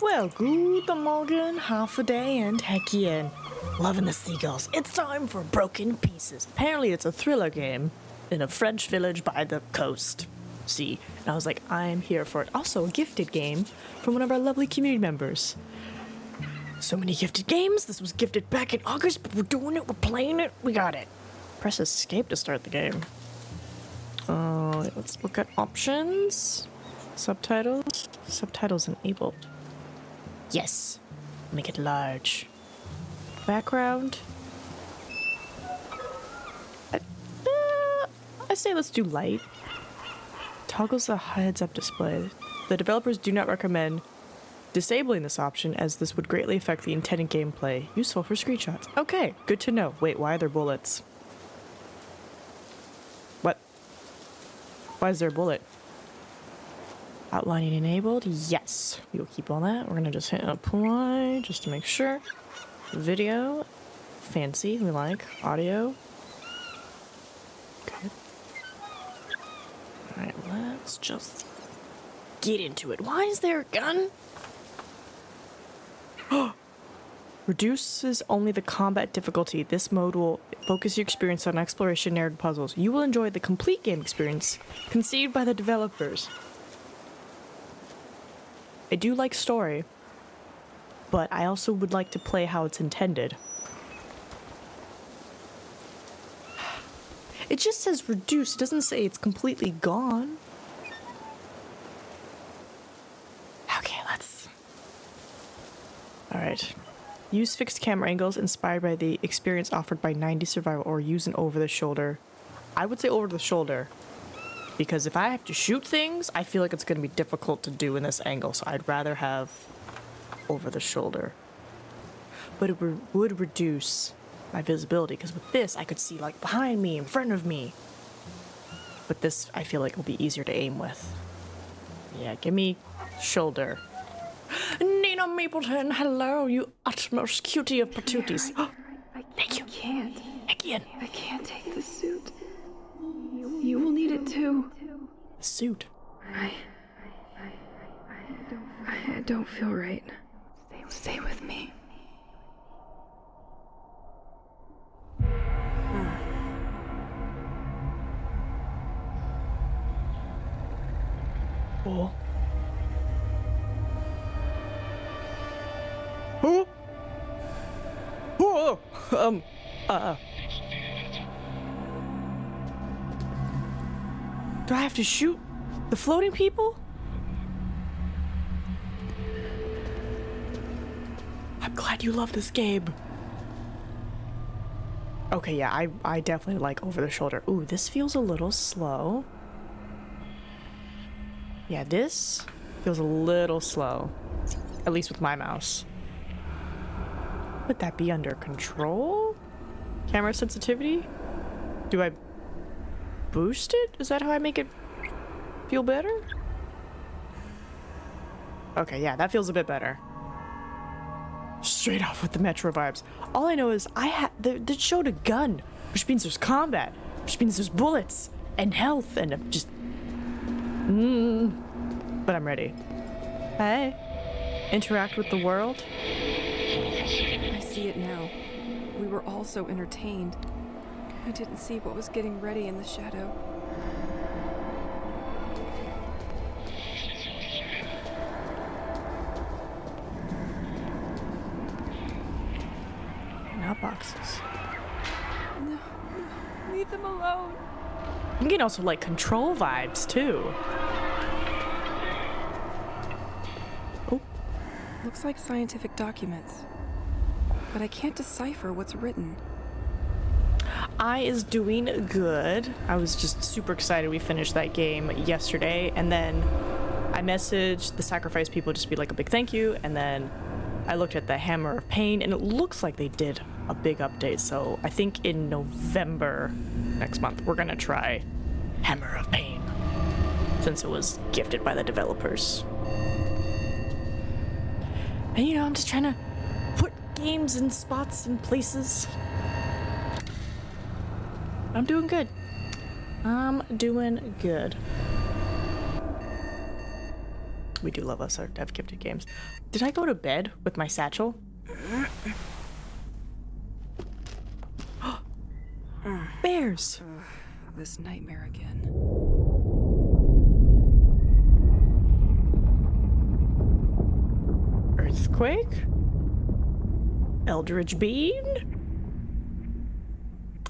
Well, guten Morgen, half a day, and heck yeah, loving the seagulls. It's time for Broken Pieces. Apparently, it's a thriller game in a French village by the coast. See, and I was like, I'm here for it. Also, a gifted game from one of our lovely community members. So many gifted games. This was gifted back in August, but we're doing it. We're playing it. We got it. Press escape to start the game. Let's look at options. Subtitles. Subtitles enabled. Yes. Make it large. Background. I say let's do light. Toggles the heads-up display. The developers do not recommend disabling this option, as this would greatly affect the intended gameplay. Useful for screenshots. Okay, good to know. Wait, why are there bullets? What? Why is there a bullet? Outlining enabled? Yes. We will keep all that. We're gonna just hit apply just to make sure. Video. Fancy. We like. Audio. Okay. Alright, let's just get into it. Why is there a gun? Reduces only the combat difficulty. This mode will focus your experience on exploration, narrative puzzles. You will enjoy the complete game experience conceived by the developers. I do like story, but I also would like to play how it's intended. It just says reduce. It doesn't say it's completely gone. Okay, let's... Alright. Use fixed camera angles inspired by the experience offered by 90 Survival, or use an over-the-shoulder. I would say over-the-shoulder, because if I have to shoot things, I feel like it's going to be difficult to do in this angle, so I'd rather have over-the-shoulder. But it would reduce my visibility, because with this, I could see, like, behind me, in front of me. But this, I feel like, will be easier to aim with. Yeah, give me shoulder. NinaMeep, hello, you utmost cutie of patooties. Thank you. I can't take the suit. You will need it too. The suit? I don't feel right. Stay with me. Oh. Oh. Oh. Do I have to shoot the floating people? I'm glad you love this game. Okay, yeah, I definitely like over the shoulder. Ooh, this feels a little slow. Yeah, this feels a little slow. At least with my mouse. Would that be under control? Camera sensitivity? Do I boost it? Is that how I make it feel better? Okay, yeah, that feels a bit better. Straight off with the Metro vibes. All I know is they showed a gun, which means there's combat, which means there's bullets and health, and I'm just... But I'm ready. Hey. Interact with the world. I see it now. We were all so entertained. I didn't see what was getting ready in the shadow. Not boxes. No, leave them alone. I'm getting also like control vibes too. Oh. Looks like scientific documents, but I can't decipher what's written. I is doing good. I was just super excited we finished that game yesterday, and then I messaged the Sacrifice people just to be like a big thank you, and then I looked at the Hammer of Pain, and it looks like they did a big update, so I think in November next month we're gonna try Hammer of Pain, since it was gifted by the developers. And you know, I'm just trying to put games in spots and places. I'm doing good. I'm doing good. We do love us our Dev Gifted games. Did I go to bed with my satchel? Bears! This nightmare again. Earthquake? Eldritch Bean?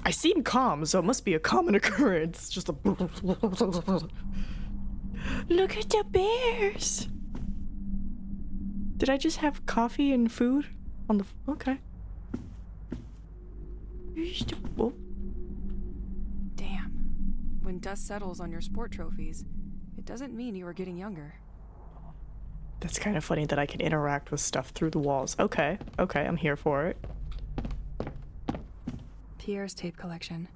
I seem calm, so it must be a common occurrence. Just a... Look at the bears! Did I just have coffee and food on the... Okay. Oh. Damn. When dust settles on your sport trophies, it doesn't mean you are getting younger. That's kind of funny that I can interact with stuff through the walls. Okay, okay, I'm here for it. Pierre's tape collection.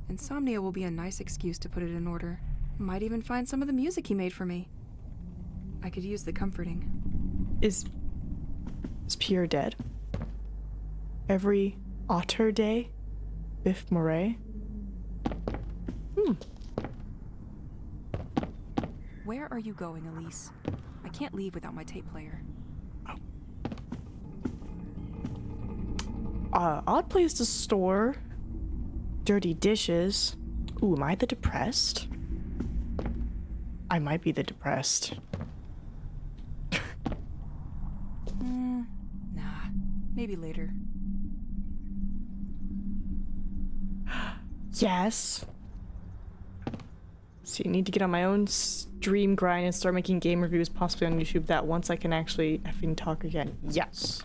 Insomnia will be a nice excuse to put it in order. Might even find some of the music he made for me. I could use the comforting. Is Pierre dead? Every otter day? Biff Murray? Where are you going, Elise? I can't leave without my tape player. Odd place to store. Dirty dishes. Ooh, am I the depressed? I might be the depressed. Nah, maybe later. Yes. So you need to get on my own stream grind and start making game reviews possibly on YouTube that once I can actually effing talk again. Yes.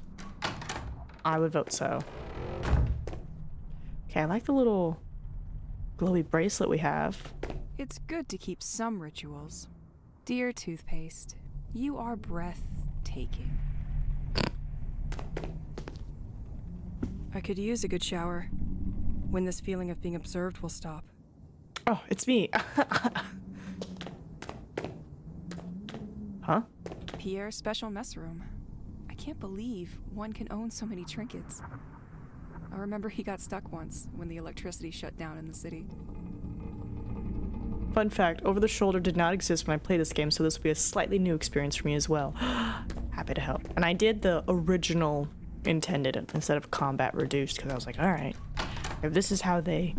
I would vote so. Okay, I like the little glowy bracelet we have. It's good to keep some rituals. Dear toothpaste, you are breathtaking. I could use a good shower. When this feeling of being observed will stop. Oh, it's me. Huh? Pierre's special mess room. I can't believe one can own so many trinkets. I remember he got stuck once when the electricity shut down in the city. Fun fact, over the shoulder did not exist when I played this game, so this will be a slightly new experience for me as well. Happy to help. And I did the original intended instead of combat reduced because I was like, all right, if this is how they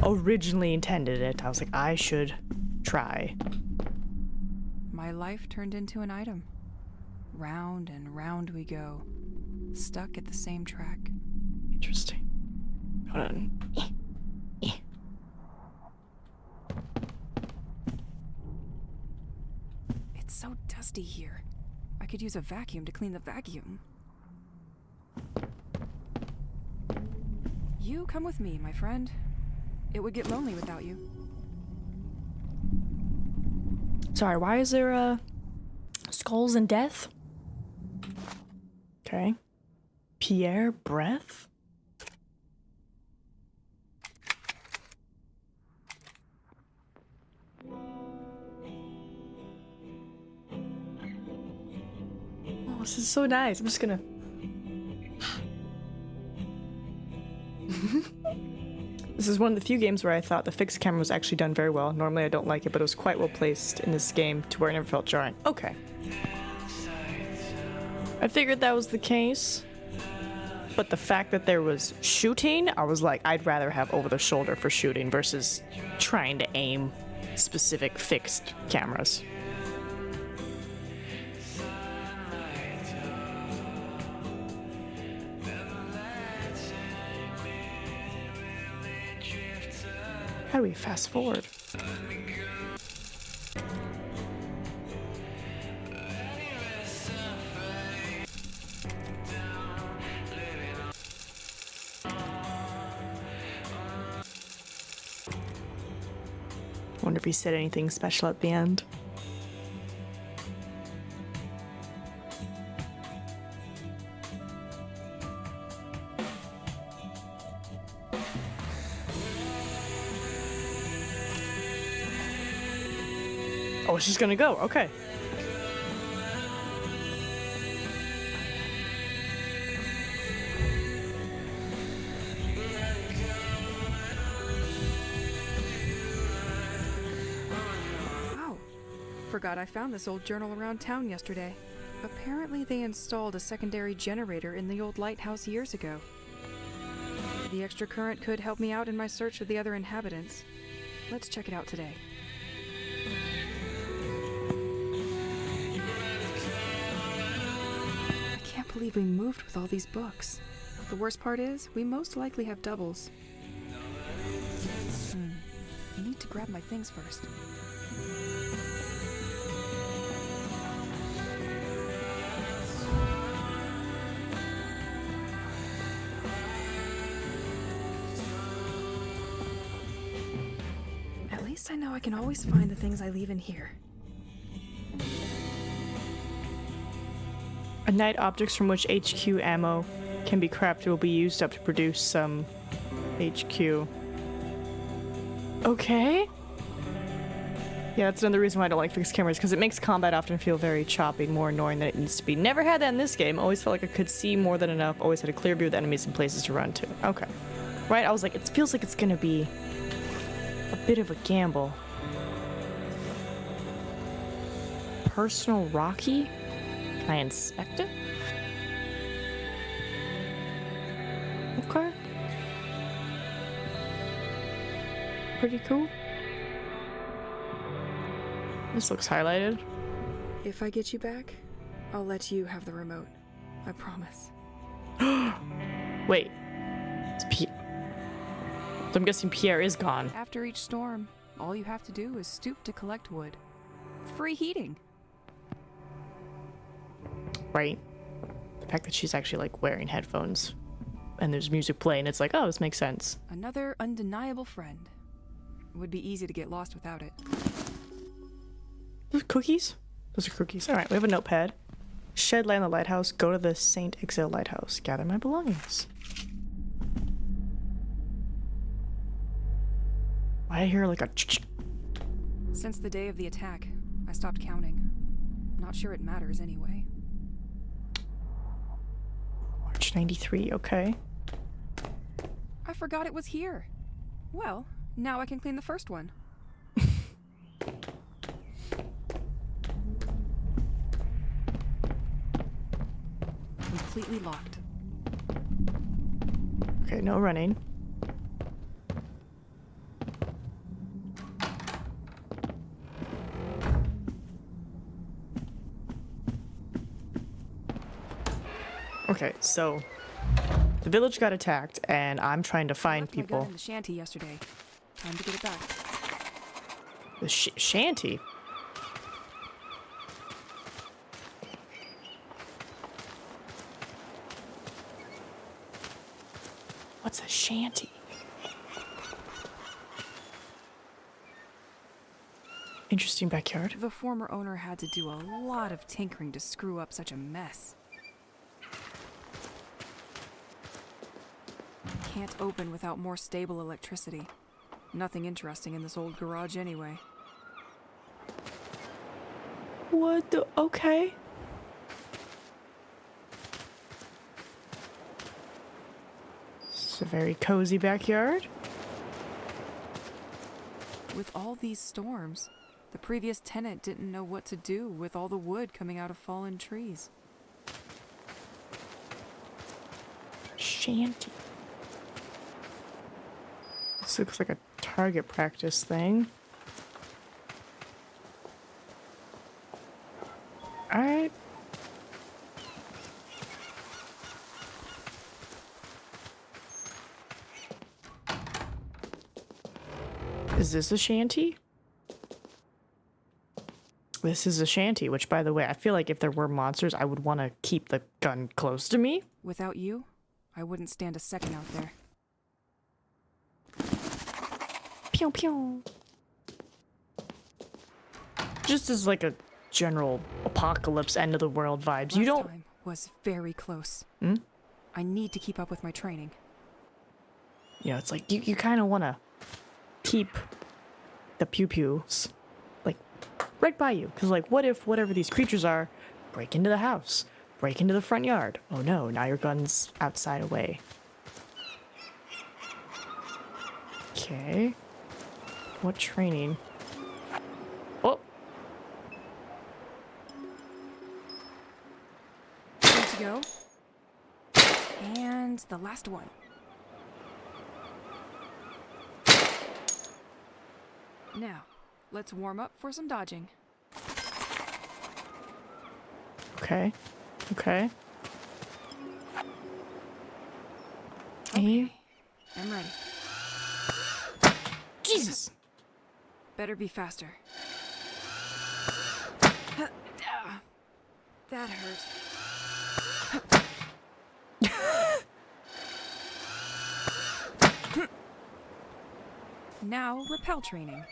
originally intended it, I was like, I should try. My life turned into an item. Round and round we go, stuck at the same track. Interesting. Hold on. It's so dusty here. I could use a vacuum to clean the vacuum. You come with me, my friend. It would get lonely without you. Sorry, why is there skulls and death? Okay. Pierre breath? Oh, this is so nice. I'm just gonna... This is one of the few games where I thought the fixed camera was actually done very well. Normally I don't like it, but it was quite well placed in this game to where it never felt jarring. Okay. I figured that was the case. But the fact that there was shooting, I was like, I'd rather have over the shoulder for shooting versus trying to aim specific fixed cameras. How do we fast forward? Wonder if he said anything special at the end. Oh, it's just gonna go. Okay. forgot I found this old journal around town yesterday. Apparently they installed a secondary generator in the old lighthouse years ago. The extra current could help me out in my search for the other inhabitants. Let's check it out today. I can't believe we moved with all these books. The worst part is, we most likely have doubles. I need to grab my things first. At least I know I can always find the things I leave in here. At night, objects from which HQ ammo can be crafted will be used up to produce some HQ. Okay. Yeah, that's another reason why I don't like fixed cameras, because it makes combat often feel very choppy, more annoying than it needs to be. Never had that in this game. Always felt like I could see more than enough. Always had a clear view of the enemies and places to run to. Okay. Right, I was like, it feels like it's gonna be a bit of a gamble. Personal Rocky? Can I inspect it? Okay. Pretty cool. This looks highlighted. If I get you back, I'll let you have the remote. I promise. Wait. So I'm guessing Pierre is gone. After each storm, all you have to do is stoop to collect wood. Free heating. Right. The fact that she's actually like wearing headphones and there's music playing, it's like, oh, this makes sense. Another undeniable friend. It would be easy to get lost without it. Those are cookies? Those are cookies. Alright, we have a notepad. Shed land the lighthouse. Go to the St. Exile lighthouse. Gather my belongings. I hear like a Since the day of the attack, I stopped counting. Not sure it matters anyway. March 93, okay. I forgot it was here. Well, now I can clean the first one. Completely locked. Okay, no running. Okay, so the village got attacked, and I'm trying to find I left my gun people. in the shanty yesterday. Time to get it back. The shanty? What's a shanty? Interesting backyard. The former owner had to do a lot of tinkering to screw up such a mess. Can't open without more stable electricity. Nothing interesting in this old garage anyway. What the? Okay. It's a very cozy backyard. With all these storms, the previous tenant didn't know what to do with all the wood coming out of fallen trees. Shanty. This looks like a target practice thing. Alright. Is this a shanty? This is a shanty, which, by the way, I feel like if there were monsters, I would want to keep the gun close to me. Without you, I wouldn't stand a second out there. Pew pew. Just as like a general apocalypse, end of the world vibes. You Last don't. time was very close. Hmm? I need to keep up with my training. You know, it's like you kind of want to keep the pew pews like right by you, because like, what if whatever these creatures are break into the house, break into the front yard? Oh no! Now your gun's outside away. Okay. What training? Oh. to go. And the last one. Now, let's warm up for some dodging. Okay. Okay. Okay, I'm ready. Jesus! Better be faster. That hurt. Now, rappel training.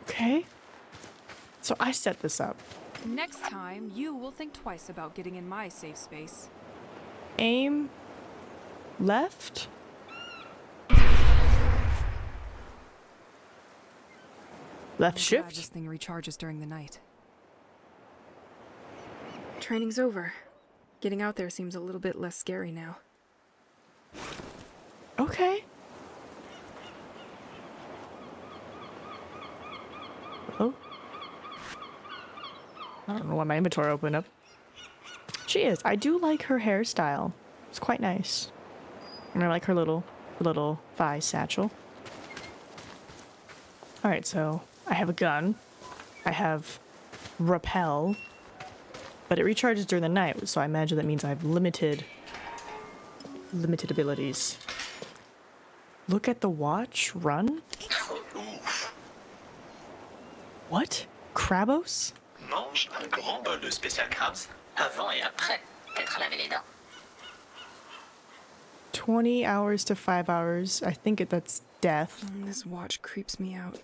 Okay. So I set this up. Next time, you will think twice about getting in my safe space. Aim left. Left I'm glad shift. this thing recharges during the night. Training's over. Getting out there seems a little bit less scary now. Okay. Oh. I don't know why my inventory opened up. She is. I do like her hairstyle. It's quite nice. And I like her little thigh satchel. Alright, so I have a gun. I have rappel. But it recharges during the night, so I imagine that means I have limited abilities. Look at the watch run? What? Krabos? Mange un grand bol de spécial crabs avant et après t'être lavé les dents. 20 hours to 5 hours. I think that's death. This watch creeps me out.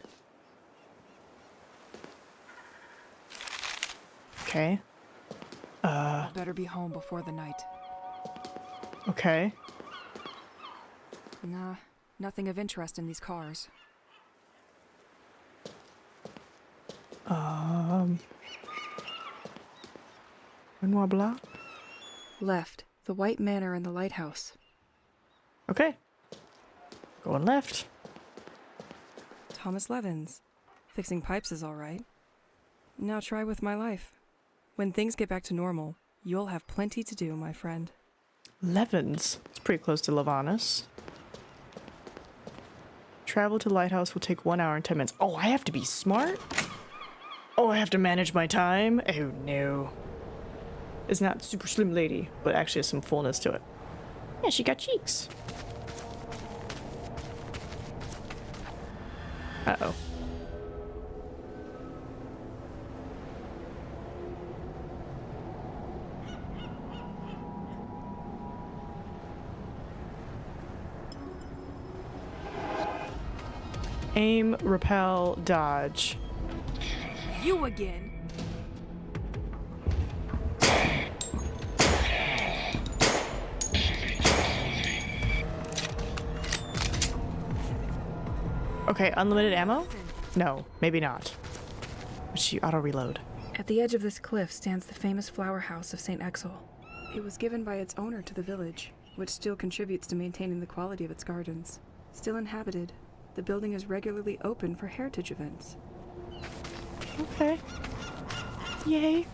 Okay. I'll better be home before the night. Okay. Nah, nothing of interest in these cars. Renoir Blanc? Left, the White Manor and the lighthouse. Okay. Going left. Thomas Levins. Fixing pipes is all right. Now try with my life. When things get back to normal, you'll have plenty to do, my friend. Levins. It's pretty close to Lavanas. Travel to lighthouse will take 1 hour and 10 minutes. Oh, I have to be smart? Oh, I have to manage my time? Oh, no. It's not super slim lady, but actually has some fullness to it. Yeah, she got cheeks. Uh-oh. Aim, repel, dodge. You again! Okay, unlimited ammo? No, maybe not. But she auto-reload. At the edge of this cliff stands the famous flower house of St. Exel. It was given by its owner to the village, which still contributes to maintaining the quality of its gardens. Still inhabited, the building is regularly open for heritage events. Okay. Yay.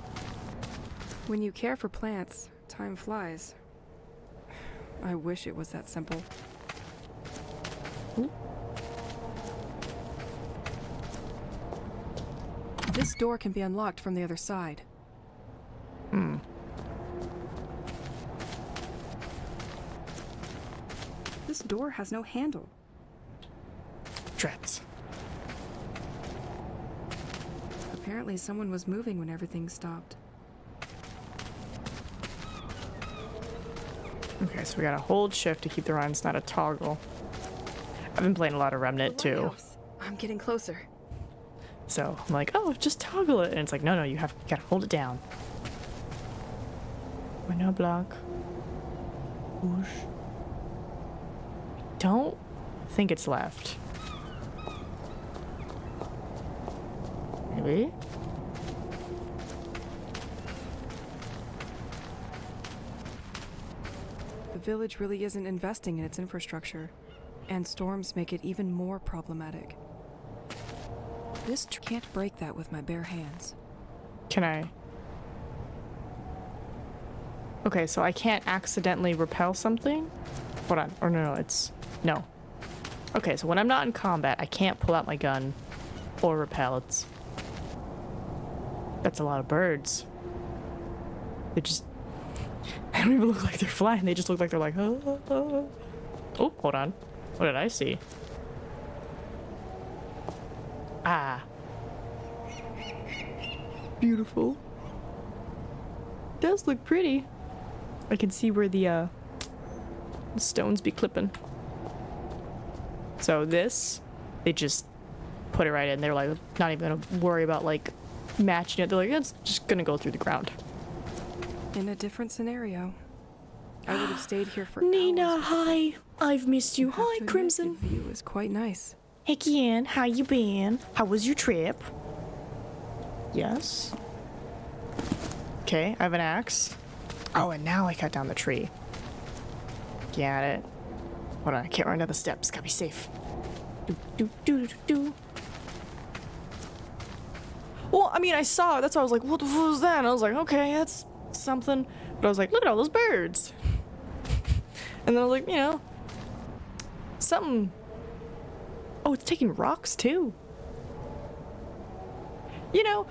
When you care for plants, time flies. I wish it was that simple. Ooh. This door can be unlocked from the other side. Hmm. This door has no handle. Drats. Apparently someone was moving when everything stopped. Okay, so we gotta hold shift to keep the runs, not a toggle. I've been playing a lot of Remnant The too. lighthouse. I'm getting closer. So I'm like, oh, just toggle it. And it's like, no, you gotta hold it down. Window block. Whoosh. Don't think it's left. Maybe? The village really isn't investing in its infrastructure, and storms make it even more problematic. This can't break that with my bare hands. Can I Okay, so I can't accidentally repel something? Hold on. Or no, it's... No. Okay, so when I'm not in combat, I can't pull out my gun or repel. That's a lot of birds. They just... They don't even look like they're flying. They just look like they're like... Oh, hold on. What did I see? Ah. Beautiful. Does look pretty. I can see where the stones be clipping. So this, they just put it right in. They're like not even gonna worry about like matching it. They're like, it's just gonna go through the ground. In a different scenario, I would have stayed here for Nina, hours. hi. I've missed you. I have to Hi, admit, Crimson. The view is quite nice. Hey, Kian, how you been? How was your trip? Yes. Okay, I have an axe. Oh, and now I cut down the tree. Got it. Hold on, I can't run down the steps. Gotta be safe. Do. Well, I mean, I saw it. That's why I was like, what the fuck was that? And I was like, okay, that's something. But I was like, look at all those birds. And then I was like, you know, something. Oh, it's taking rocks too. You know,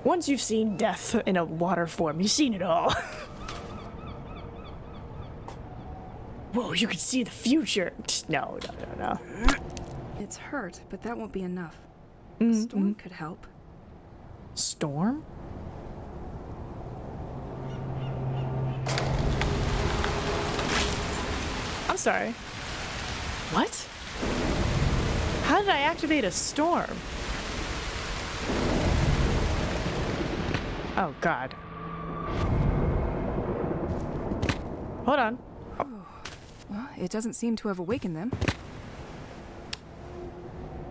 once you've seen death in a water form, you've seen it all. Whoa, you can see the future. No. It's hurt, but that won't be enough. Mm-hmm. A storm could help. Storm? I'm sorry. What? How did I activate a storm? Oh, God. Hold on. Well, it doesn't seem to have awakened them.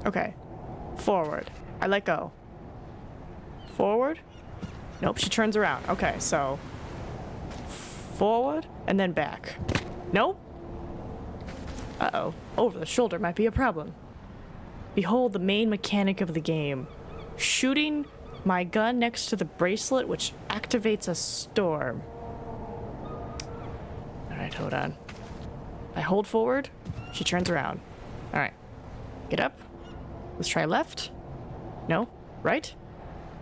Okay. Forward. I let go. Forward? Nope, she turns around. Okay, so... Forward, and then back. Nope. Uh-oh. Over the shoulder might be a problem. Behold the main mechanic of the game. Shooting my gun next to the bracelet, which activates a storm. Alright, hold on. I hold forward, she turns around. Alright. Get up. Let's try left. No. Right.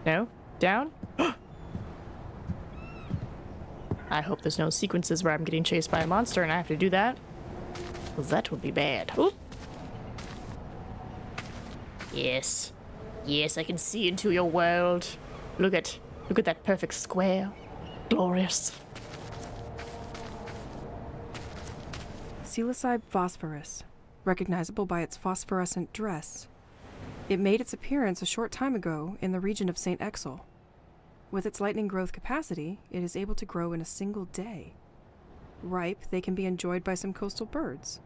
No. Down. I hope there's no sequences where I'm getting chased by a monster and I have to do that. Because that would be bad. Oop. Yes. Yes, I can see into your world. Look at that perfect square. Glorious. Psilocybe phosphorus, recognizable by its phosphorescent dress. It made its appearance a short time ago in the region of St. Exel. With its lightning growth capacity, it is able to grow in a single day. Ripe, they can be enjoyed by some coastal birds.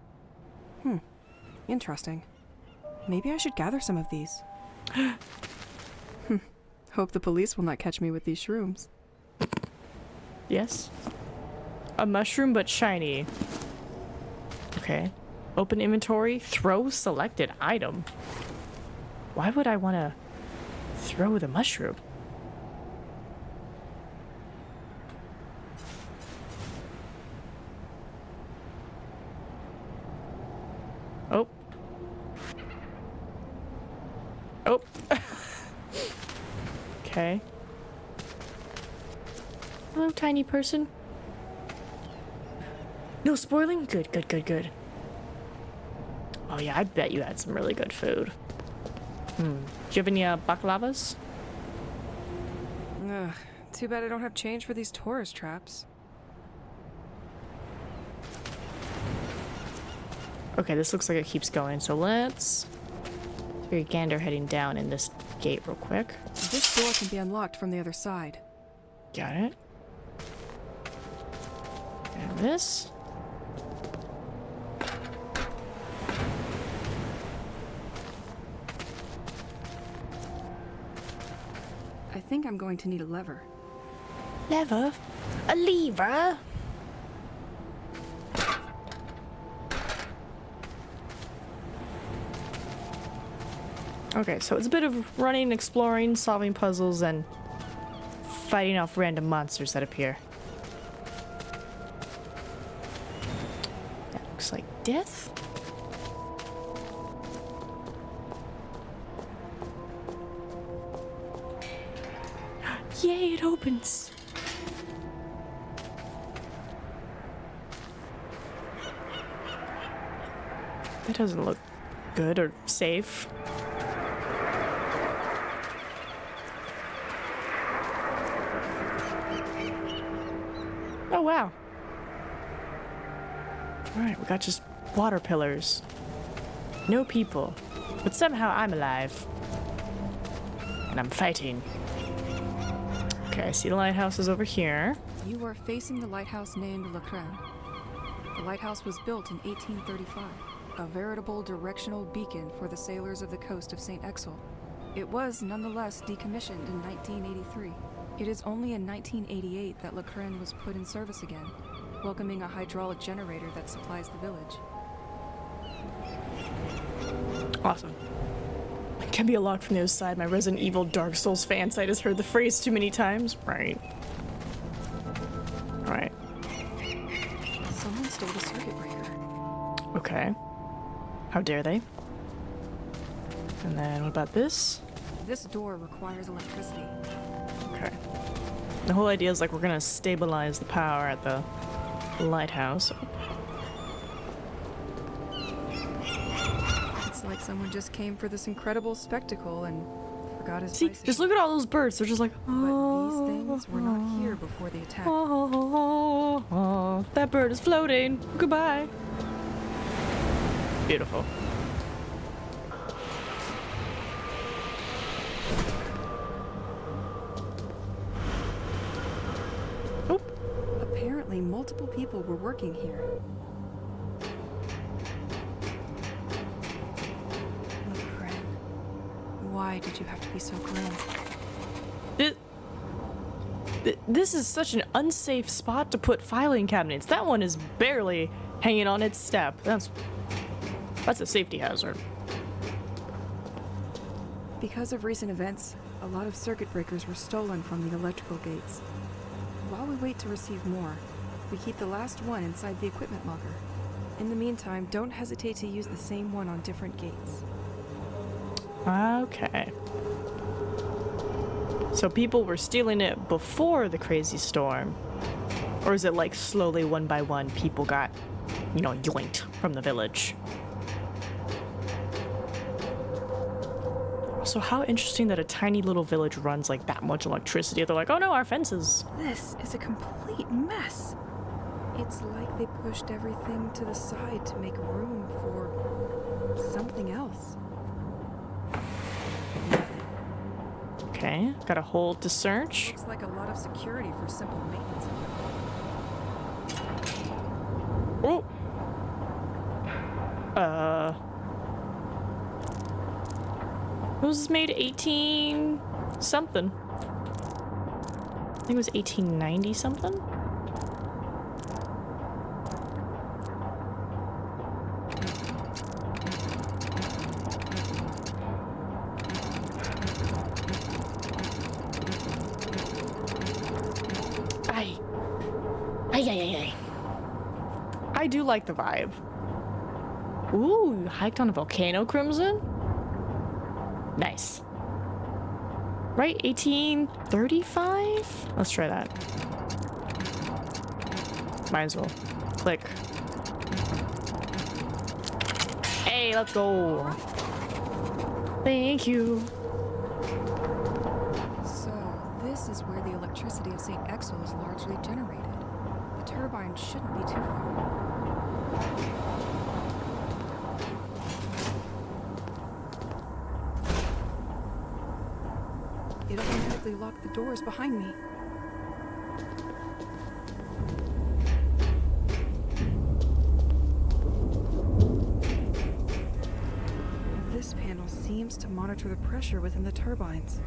Interesting. Maybe I should gather some of these. Hope the police will not catch me with these shrooms. Yes. A mushroom, but shiny. Okay. Open inventory. Throw selected item. Why would I want to throw the mushroom? Oh. Oh. Okay. Hello, tiny person. No spoiling? Good. Oh yeah, I bet you had some really good food. Do you have any baklavas? Ugh, too bad I don't have change for these tourist traps. Okay, this looks like it keeps going, so let's take a gander heading down in this gate real quick. This door can be unlocked from the other side. Got it. And this. I think I'm going to need a lever. Lever? A lever? Okay, so it's a bit of running, exploring, solving puzzles, and fighting off random monsters that appear. death? Yay, it opens. That doesn't look good or safe. Oh, wow. Alright, we got just water pillars. No people. But somehow I'm alive. And I'm fighting. Okay, I see the lighthouse is over here. You are facing the lighthouse named Le Crane. The lighthouse was built in 1835, a veritable directional beacon for the sailors of the coast of St. Exel. It was nonetheless decommissioned in 1983. It is only in 1988 that Le Crane was put in service again, welcoming a hydraulic generator that supplies the village. Awesome. It can be a lock from the other side. My Resident Evil Dark Souls fan site has heard the phrase too many times. Right. Alright. Someone stole the circuit breaker. Okay. How dare they? And then what about this? This door requires electricity. Okay. The whole idea is like we're gonna stabilize the power at the lighthouse. It's like someone just came for this incredible spectacle and forgot his See, bicycle. just look at all those birds. They're just like, But these things were not here before the attack. That bird is floating. Goodbye. Beautiful. Oh, Apparently, multiple people were working here. LeCrane, why did you have to be so grim? this is such an unsafe spot to put filing cabinets. That one is barely hanging on its step. That's a safety hazard. Because of recent events, a lot of circuit breakers were stolen from the electrical gates. While we wait to receive more, we keep the last one inside the equipment locker. In the meantime, don't hesitate to use the same one on different gates. Okay. So people were stealing it before the crazy storm? Or is it like slowly one by one people got, yoinked from the village? So how interesting that a tiny little village runs like that much electricity. They're like, oh no, our fences. This is a complete mess. It's like they pushed everything to the side to make room for something else. Okay, gotta hold to search. Looks like a lot of security for simple maintenance. Oh! It was made 18 something. I think it was 1890 something. Ay. I do like the vibe. Ooh, you hiked on a volcano, Crimson? Nice. Right, 1835? Let's try that. Might as well. Click. Hey, let's go. Thank you. So, this is where the electricity of St. Exel is largely generated. The turbine shouldn't be too far. It automatically locked the doors behind me. This panel seems to monitor the pressure within the turbines.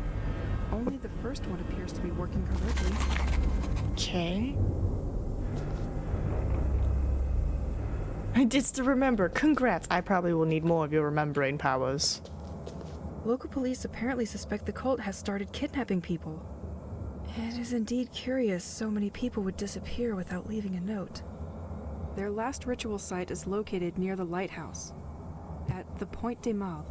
Only the first one appears to be working correctly. Okay. It's to remember. Congrats. I probably will need more of your remembering powers. Local police apparently suspect the cult has started kidnapping people. It is indeed curious so many people would disappear without leaving a note. Their last ritual site is located near the lighthouse, at the Point des Mâles.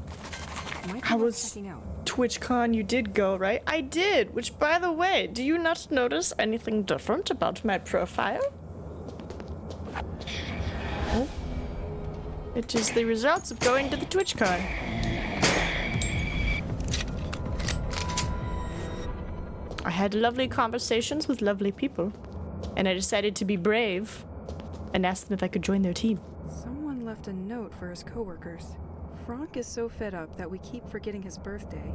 Might be worth checking out. TwitchCon, you did go, right? I did, which, by the way, do you not notice anything different about my profile? Oh. It is the results of going to the TwitchCon. I had lovely conversations with lovely people, and I decided to be brave and asked them if I could join their team. Someone left a note for his coworkers. Franck is so fed up that we keep forgetting his birthday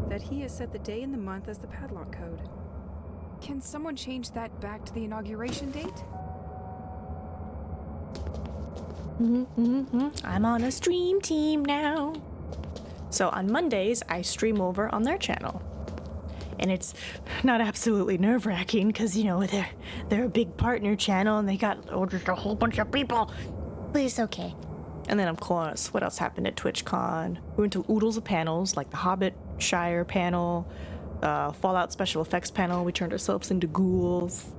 that he has set the day and the month as the padlock code. Can someone change that back to the inauguration date? I'm on a stream team now. So on Mondays, I stream over on their channel. And it's not absolutely nerve-wracking because, you know, they're a big partner channel and they got just a whole bunch of people. But it's okay. And then, of course, what else happened at TwitchCon? We went to oodles of panels, like the Hobbit Shire panel, Fallout special effects panel. We turned ourselves into ghouls.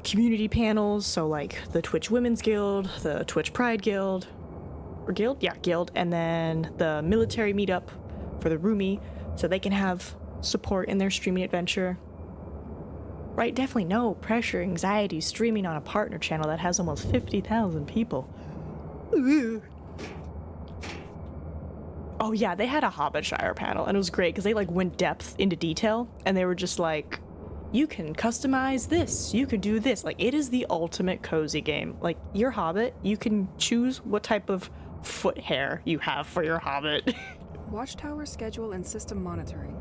Community panels, so like the Twitch Women's Guild, the Twitch Pride Guild. Or Guild? Yeah, Guild. And then the military meetup for the roomie, so they can have support in their streaming adventure. Right, definitely no pressure, anxiety streaming on a partner channel that has almost 50,000 people. Ooh. Oh yeah, they had a Hobbitshire panel and it was great because they like went depth into detail and they were just like, you can customize this, you can do this. Like, it is the ultimate cozy game. Like, your Hobbit, you can choose what type of foot hair you have for your Hobbit. Watchtower schedule and system monitoring.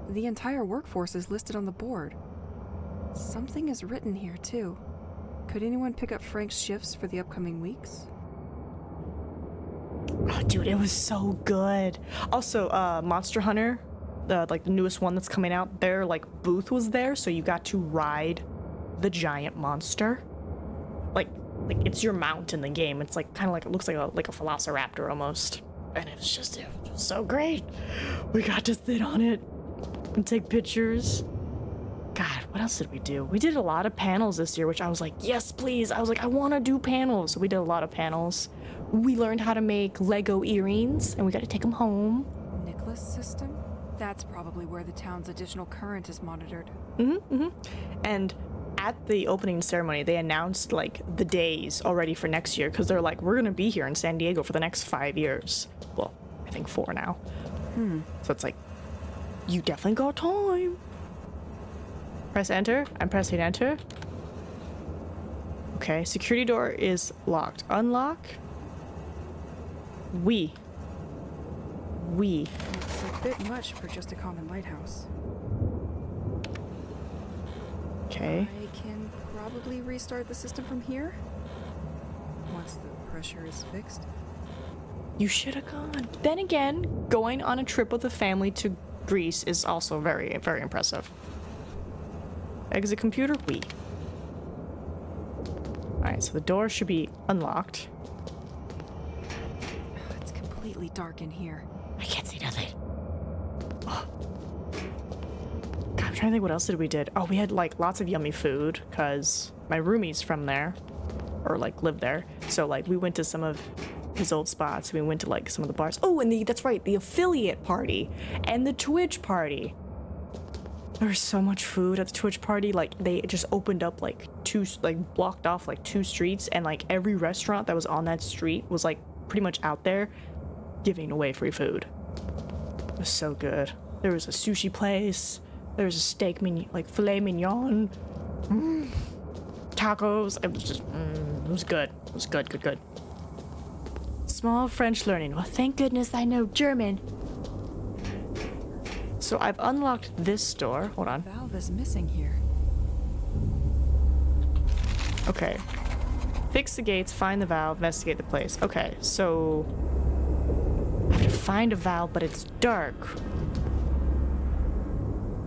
The entire workforce is listed on the board. Something is written here, too. Could anyone pick up Frank's shifts for the upcoming weeks? Oh, dude, it was so good. Also, Monster Hunter, the newest one that's coming out, their like booth was there, so you got to ride the giant monster. Like it's your mount in the game. It's like kind of like, it looks like a velociraptor almost, and it was so great. We got to sit on it and take pictures. God, what else did we do? We did a lot of panels this year, which I was like, yes, please. I was like, I want to do panels. So we did a lot of panels. We learned how to make Lego earrings, and we got to take them home. Nicholas system? That's probably where the town's additional current is monitored. And at the opening ceremony, they announced like the days already for next year because they're like, we're going to be here in San Diego for the next 5 years. Well, I think 4 now. So it's like, you definitely got time. Press enter. I'm pressing enter. Okay, security door is locked. Unlock. We. It's a bit much for just a common lighthouse. Okay. I can probably restart the system from here once the pressure is fixed. You should have gone. Then again, going on a trip with a family to Greece is also very, very impressive. Exit computer, we. Alright, so the door should be unlocked. It's completely dark in here. I can't see nothing. Oh. God, I'm trying to think what else did we did. Oh, we had like lots of yummy food because my roomie's from there, or like lived there. So like we went to some of his old spots. We went to like some of the bars. Oh, and that's right, the affiliate party and the Twitch party. There was so much food at the Twitch party. Like they just opened up like blocked off like 2 streets, and like every restaurant that was on that street was like pretty much out there giving away free food. It was so good. There was a sushi place. There was a steak like filet mignon. Tacos. It was just, it was good. It was good. Small French learning. Well, thank goodness I know German. So I've unlocked this door. Hold on. Valve is missing here. Okay. Fix the gates, find the valve, investigate the place. Okay, so I have to find a valve, but it's dark.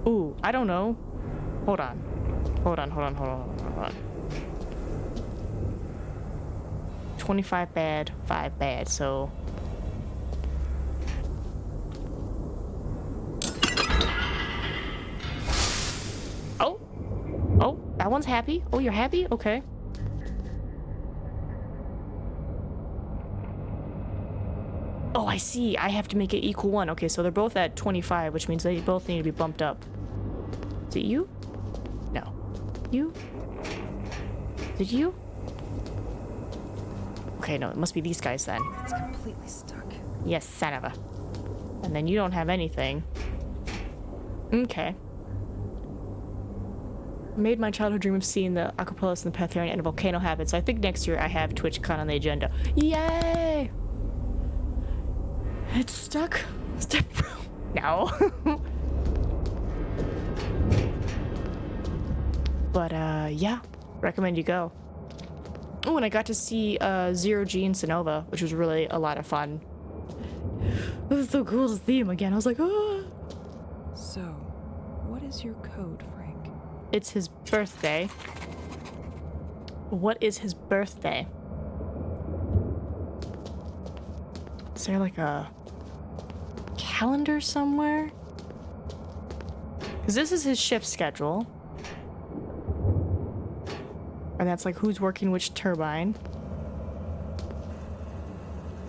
Ooh, I don't know. Hold on. 25 bad, 5 bad, so... Oh, that one's happy. Oh, you're happy? Okay. Oh, I see. I have to make it equal 1. Okay, so they're both at 25, which means they both need to be bumped up. Is it you? No. You? Is it you? Okay, no, it must be these guys then. It's completely stuck. Yes, son of a. And then you don't have anything. Okay. Made my childhood dream of seeing the acapellas and the Patharian and a volcano happen, so I think next year I have TwitchCon on the agenda. Yay! It's stuck. Step no. But yeah, recommend you go. Oh, and I got to see Zero G and Sonova, which was really a lot of fun. It was so cool to see him again. I was like, oh. So, what is your code, Frank? It's his birthday. What is his birthday? Is there like a calendar somewhere? Because this is his shift schedule. And that's like who's working which turbine.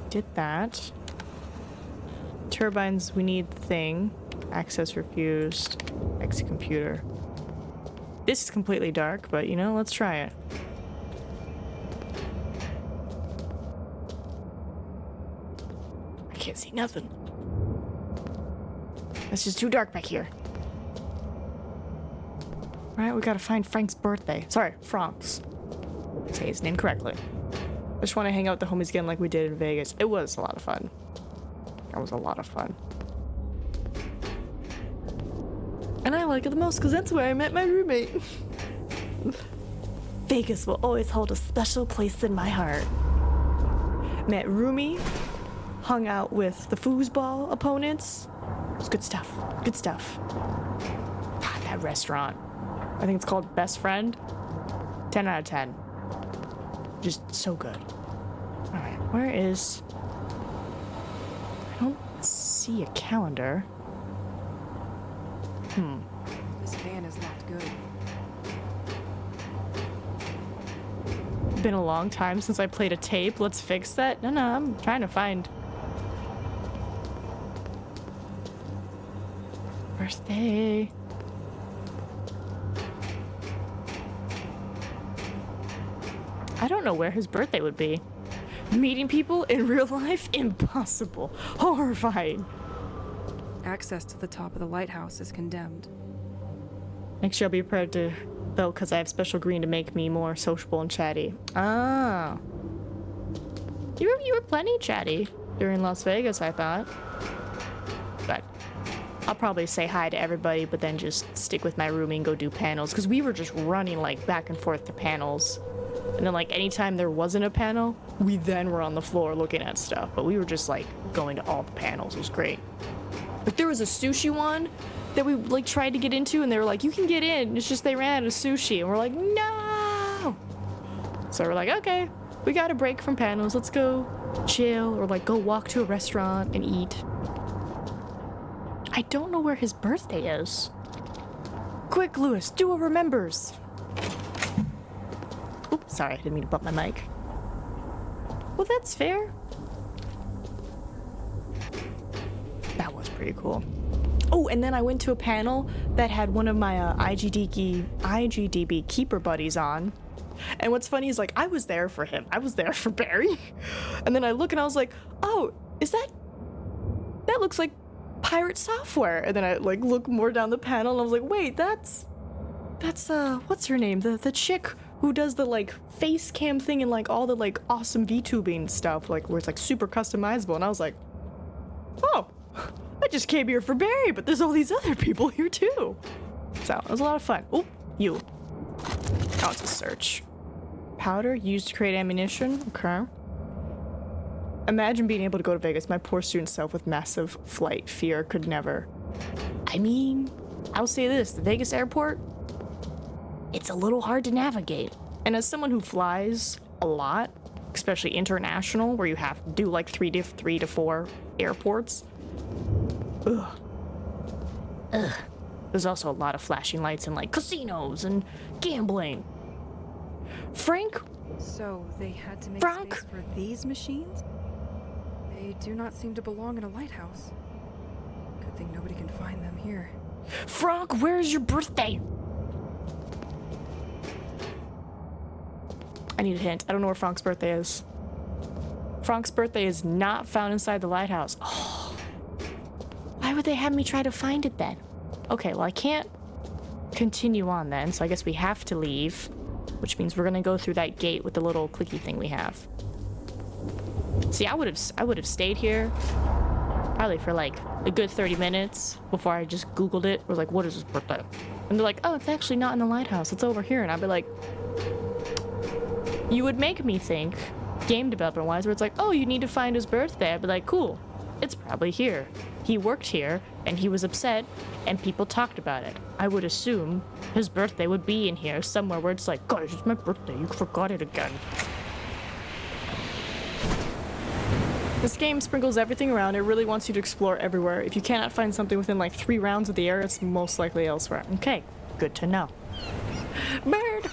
Did that. Turbines, we need the thing. Access refused. Exit computer. This is completely dark, but you know, let's try it. I can't see nothing. It's just too dark back here. Right, we gotta find Frank's birthday. Sorry, Frank's. Say his name correctly. I just want to hang out with the homies again like we did in Vegas. It was a lot of fun. That was a lot of fun. And I like it the most because that's where I met my roommate. Vegas will always hold a special place in my heart. Met Rumi, hung out with the foosball opponents. It was good stuff. Good stuff. God, that restaurant. I think it's called Best Friend. 10 out of 10. Just so good. Alright, where is... I don't see a calendar. This van is not good. Been a long time since I played a tape. Let's fix that. No, I'm trying to find... Birthday. I don't know where his birthday would be. Meeting people in real life? Impossible. Horrifying. Access to the top of the lighthouse is condemned. Next year I'll be prepared to vote because I have special green to make me more sociable and chatty. Ah. You were plenty chatty during Las Vegas, I thought. But I'll probably say hi to everybody, but then just stick with my roomie and go do panels. Because we were just running like back and forth to panels. And then like anytime there wasn't a panel, we then were on the floor looking at stuff. But we were just like going to all the panels. It was great. Like there was a sushi one that we like tried to get into and they were like, you can get in. It's just they ran out of sushi. And we're like, no. So we're like, okay, we got a break from panels. Let's go chill or like go walk to a restaurant and eat. I don't know where his birthday is. Quick, Lewis, do a remembers. Oops, sorry, I didn't mean to bump my mic. Well, that's fair. That was pretty cool. Oh, and then I went to a panel that had one of my IGDB keeper buddies on. And what's funny is, like, I was there for him. I was there for Barry. And then I look and I was like, oh, is that looks like Pirate Software. And then I, like, look more down the panel and I was like, wait, that's what's her name? The chick who does the, like, face cam thing and, like, all the, like, awesome VTubing stuff, like, where it's, like, super customizable. And I was like, oh, I just came here for Barry, but there's all these other people here, too. So, it was a lot of fun. Oh, you. Oh, it's a search. Powder used to create ammunition. Okay. Imagine being able to go to Vegas. My poor student self with massive flight fear could never. I mean, I'll say this. The Vegas airport, it's a little hard to navigate. And as someone who flies a lot, especially international, where you have to do like 3 to 4 airports, ugh. There's also a lot of flashing lights and like casinos and gambling. Frank? So they had to make Frank? space for these machines? They do not seem to belong in a lighthouse. Good thing nobody can find them here. Frank, where is your birthday? I need a hint. I don't know where Frank's birthday is. Frank's birthday is not found inside the lighthouse. Oh. Why would they have me try to find it then? Okay, well, I can't continue on then, so I guess we have to leave, which means we're gonna go through that gate with the little clicky thing we have. See, I would have stayed here probably for like a good 30 minutes before I just Googled it. Was like, what is his birthday? And they're like, oh, it's actually not in the lighthouse. It's over here. And I'd be like, you would make me think, game development wise, where it's like, oh, you need to find his birthday. I'd be like, cool. It's probably here. He worked here and he was upset and people talked about it. I would assume his birthday would be in here somewhere where it's like, guys, it's my birthday. You forgot it again. This game sprinkles everything around. It really wants you to explore everywhere. If you cannot find something within like 3 rounds of the area, it's most likely elsewhere. Okay, good to know. Bird!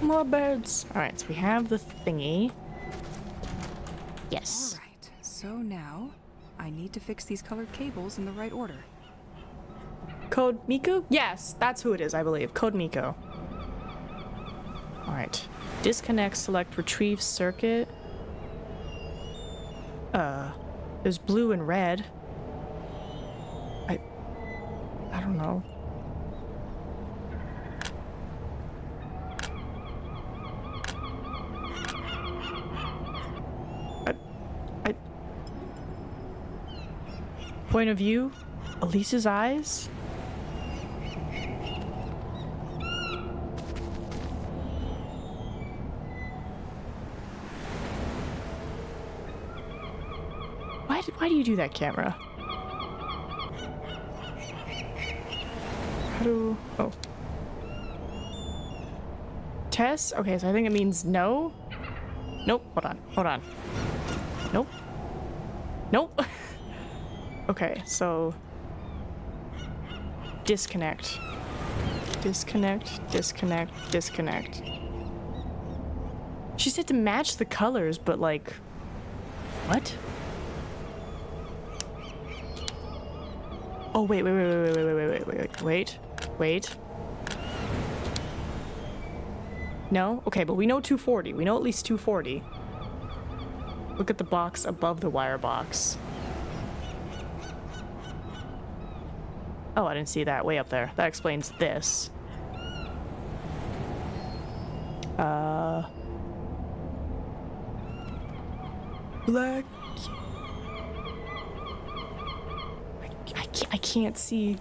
More birds. Alright, so we have the thingy. Yes. Alright, so now I need to fix these colored cables in the right order. Code Miku? Yes, that's who it is, I believe. Code Miku. Alright. Disconnect, select, retrieve circuit. There's blue and red. I don't know. Point of view? Elise's eyes? Why do you do that, camera? How do... Oh. Tess? Okay, so I think it means no? Nope, hold on. Nope. Nope. Okay, so... Disconnect. Disconnect. She said to match the colors, but like... What? Oh, wait. No? Okay, but we know 240. We know at least 240. Look at the box above the wire box. Oh, I didn't see that way up there. That explains this. Black. I can't see.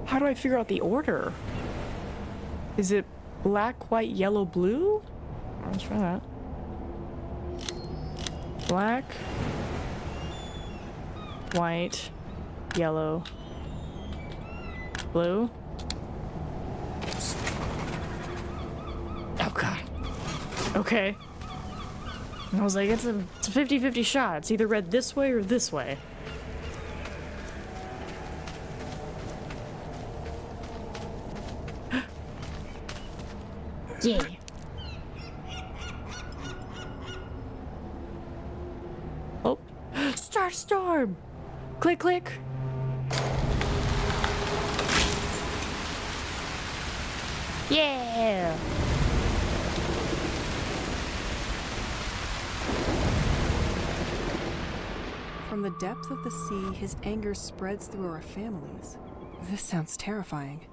How do I figure out the order? Is it black, white, yellow, blue? Let's try that. Black, white, yellow, blue. Oh god. Okay. I was like, it's a 50-50 shot. It's either read this way or this way. Yeah. Oh. Start storm! Click, click. Yeah! From the depth of the sea, his anger spreads through our families. This sounds terrifying.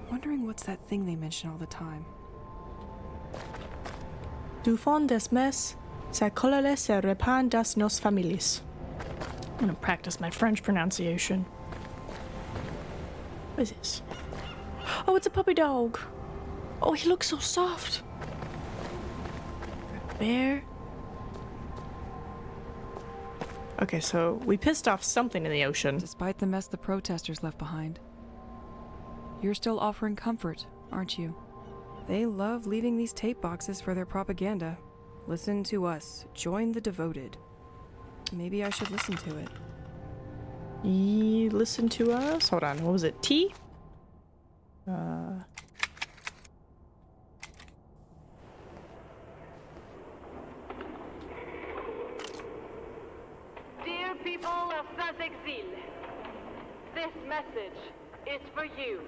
Wondering what's that thing they mention all the time. Du fond des mes, sa colère se répand dans nos familles. I'm gonna practice my French pronunciation. What is this? Oh, it's a puppy dog. Oh, he looks so soft. Bear. Okay, so we pissed off something in the ocean. Despite the mess the protesters left behind, you're still offering comfort, aren't you? They love leaving these tape boxes for their propaganda. Listen to us. Join the devoted. Maybe I should listen to it. Listen to us? Hold on, what was it? T? sans exil. This message is for you.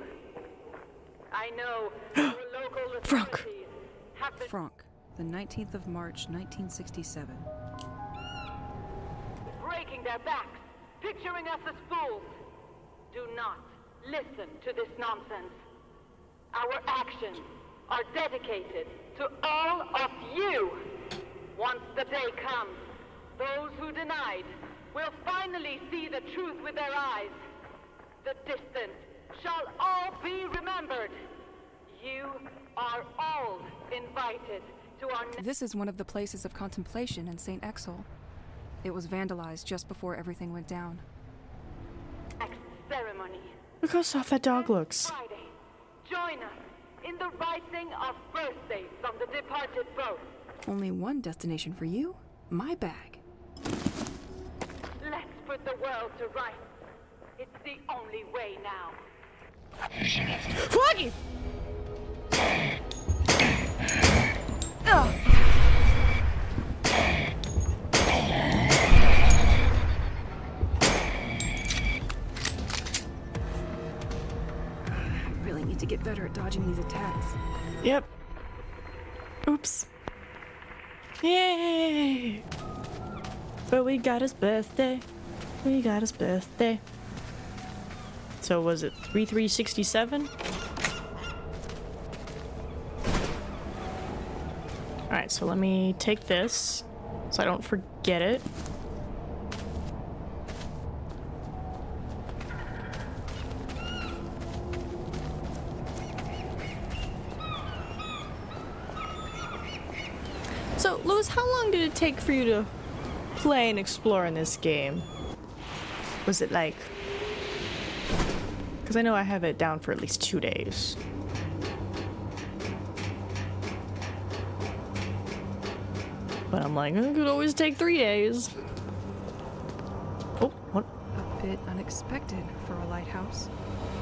I know your local Frank. authorities have been Franck, the 19th of March, 1967. breaking their backs, picturing us as fools. Do not listen to this nonsense. Our actions are dedicated to all of you. Once the day comes, those who denied will finally see the truth with their eyes. The distant shall all be remembered. You are all invited to our This is one of the places of contemplation in St. Exel. It was vandalized just before everything went down. next ceremony. Look how soft that dog looks. Friday, join us in the writing of birthdays from the departed boat. Only one destination for you? My bag. Let's put the world to rights. It's the only way now. Froggy! I really need to get better at dodging these attacks. Yep. Oops. Yay! But we got his birthday. We got his birthday. So was it 3367? Alright, so let me take this so I don't forget it. So, Lewis, how long did it take for you to play and explore in this game? Was it like... Because I know I have it down for at least 2 days. But I'm like, it could always take 3 days. Oh, what? A bit unexpected for a lighthouse.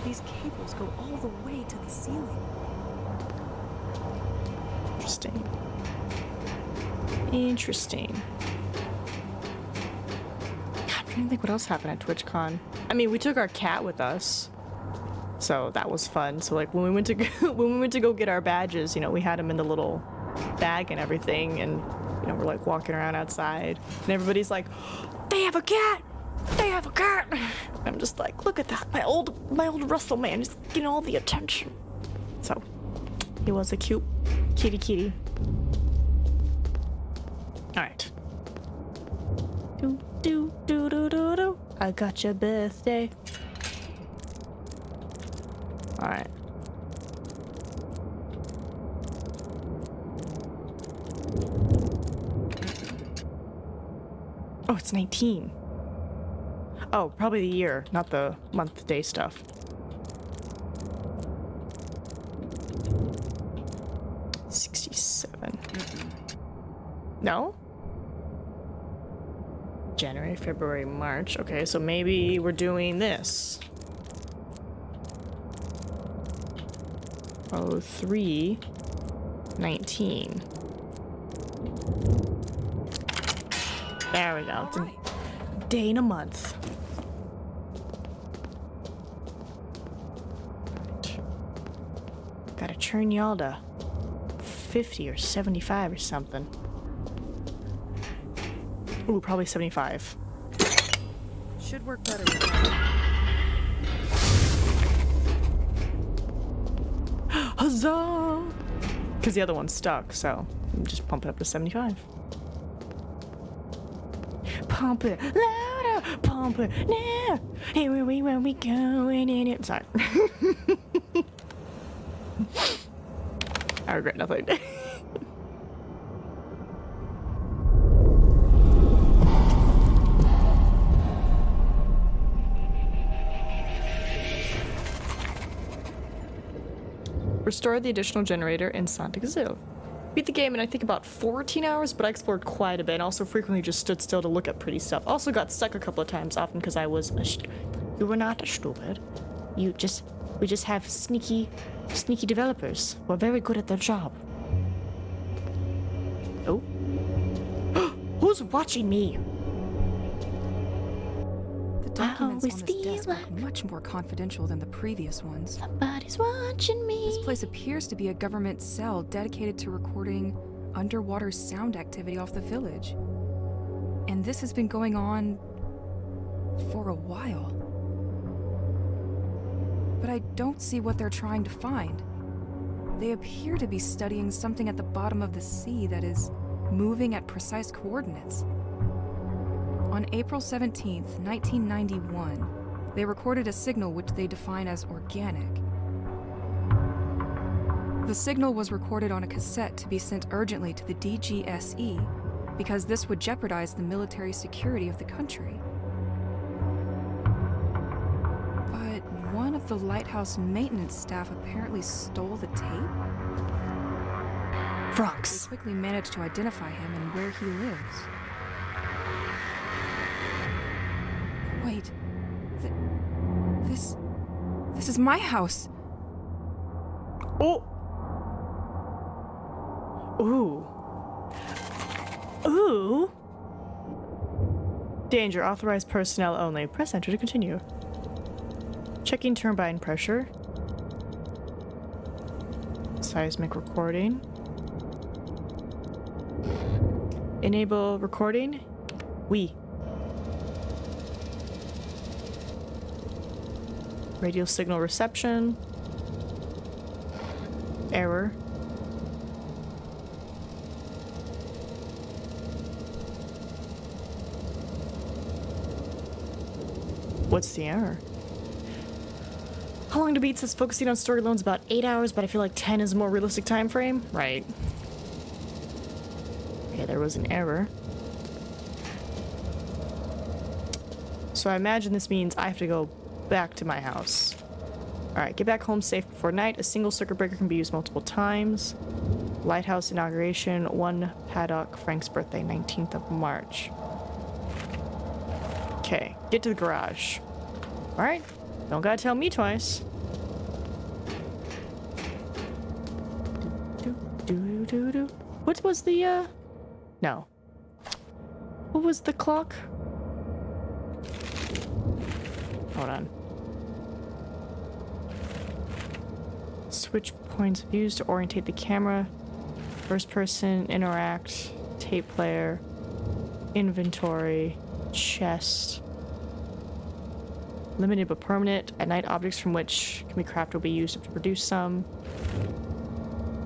These cables go all the way to the ceiling. Interesting. Interesting. I'm trying to think what else happened at TwitchCon. I mean, we took our cat with us, so that was fun. So like when we went to go get our badges, you know, we had them in the little bag and everything, and you know, we're like walking around outside, and everybody's like, "They have a cat! They have a cat!" I'm just like, "Look at that! My old Russell man is getting all the attention." So he was a cute kitty. All right. Do do do do do do. I got your birthday. All right. Oh, it's 19. Oh, probably the year, not the month, day stuff. '67. No? January, February, March. Okay, so maybe we're doing this. 03, 19. There we go. It's a day and a month. Right. Gotta turn y'all to 50 or 75 or something. Ooh, probably 75. Should work better with that. Huzzah! Because the other one's stuck, so I'm just pump it up to 75. Pump it louder, pump it now. Here we when we going in it. Sorry. I regret nothing. Restore the additional generator in Santa Gazil. Beat the game in I think about 14 hours, but I explored quite a bit and also frequently just stood still to look at pretty stuff. Also got stuck a couple of times, often because I was you were not stupid. We just have sneaky developers who are very good at their job. Oh. Who's watching me? documents always on this feel desk like look much more confidential than the previous ones. somebody's watching me. This place appears to be a government cell dedicated to recording underwater sound activity off the village. And this has been going on for a while. But I don't see what they're trying to find. They appear to be studying something at the bottom of the sea that is moving at precise coordinates. On April 17th, 1991, they recorded a signal which they define as organic. The signal was recorded on a cassette to be sent urgently to the DGSE because this would jeopardize the military security of the country. But one of the lighthouse maintenance staff apparently stole the tape. They Bronx. quickly managed to identify him and where he lives. Wait, this is my house. Oh. Ooh. Ooh. Danger. Authorized personnel only. Press enter to continue. Checking turbine pressure. Seismic recording. Enable recording. Radio signal reception. Error. What's the error? How long to beat says focusing on story alone is about 8 hours, but I feel like 10 is a more realistic time frame. Right. Okay, there was an error. So I imagine this means I have to go back to my house. Alright, get back home safe before night. A single circuit breaker can be used multiple times. Lighthouse inauguration, 1 paddock, Frank's birthday, 19th of March. Okay, get to the garage. Alright, don't gotta tell me twice. What was the, no. What was the clock? Hold on. Switch points of views to orientate the camera. First person, interact, tape player, inventory, chest. Limited but permanent. At night, objects from which can be crafted will be used to produce some.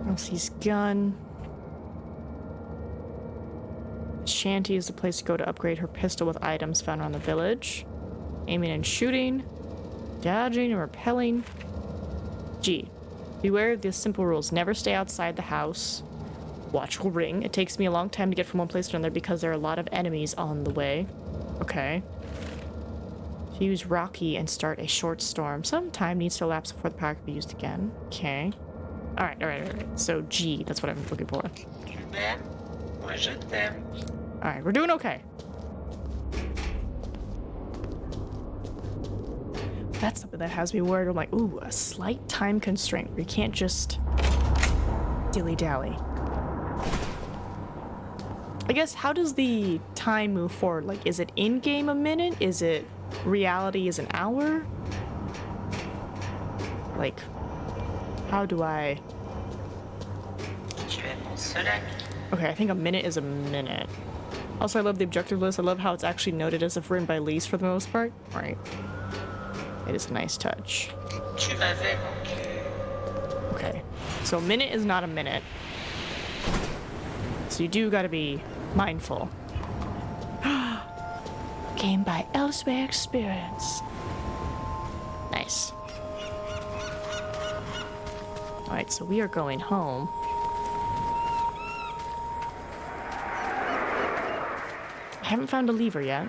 Elsie's gun. Shanty is the place to go to upgrade her pistol with items found around the village. Aiming and shooting. Dodging and repelling. G. Beware of the simple rules. Never stay outside the house. Watch will ring. It takes me a long time to get from one place to another because there are a lot of enemies on the way. Okay. Use Rocky and start a short storm. Some time needs to elapse before the power can be used again. Okay. Alright. So G, that's what I'm looking for. Tu m'aimes? Moi je t'aime. Alright, we're doing okay. That's something that has me worried. I'm like, ooh, a slight time constraint where you can't just dilly-dally. I guess, how does the time move forward? Like, is it in-game a minute? Is it reality is an hour? Like, how do I... Tu es mon seul ami. Okay, I think a minute is a minute. Also, I love the objective list. I love how it's actually noted as if written by Lise for the most part. Right. It is a nice touch. Tu m'avais manqué. Okay. So a minute is not a minute. So you do gotta be mindful. Game by Elsewhere Experience. Nice. Alright, so we are going home. I haven't found a lever yet.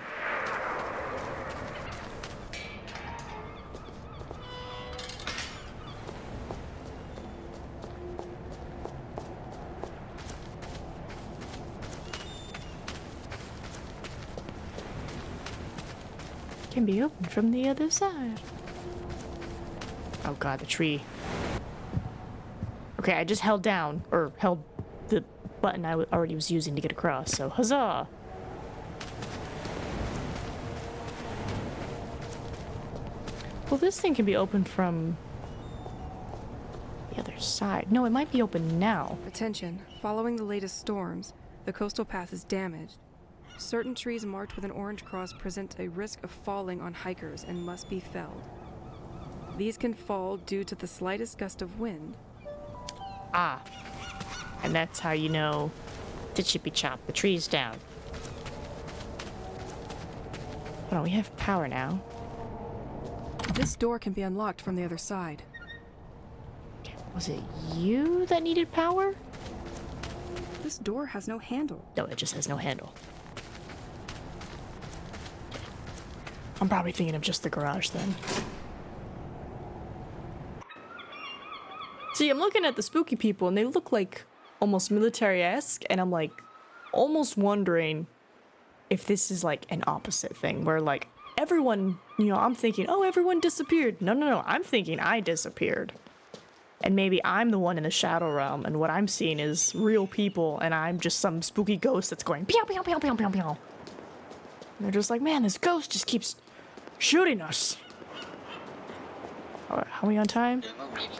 Can be opened from the other side. Oh god, the tree. Okay, I just held down, or held the button I already was using to get across, so huzzah! Well, this thing can be opened from the other side. No, it might be open now. Attention, following the latest storms, the coastal path is damaged. Certain trees marked with an orange cross present a risk of falling on hikers and must be felled. These can fall due to the slightest gust of wind. Ah. And that's how you know to chippy chop the trees down. Hold on, we have power now. This door can be unlocked from the other side. Okay, was it you that needed power? This door has no handle. No, it just has no handle. I'm probably thinking of just the garage then. See, I'm looking at the spooky people and they look like almost military-esque, and I'm like almost wondering if this is like an opposite thing where like everyone, you know, I'm thinking, oh, everyone disappeared. No, I'm thinking I disappeared. And maybe I'm the one in the shadow realm, and what I'm seeing is real people, and I'm just some spooky ghost that's going pew pew pew pew pew pew. And they're just like, man, this ghost just keeps shooting us. Alright, how are we on time?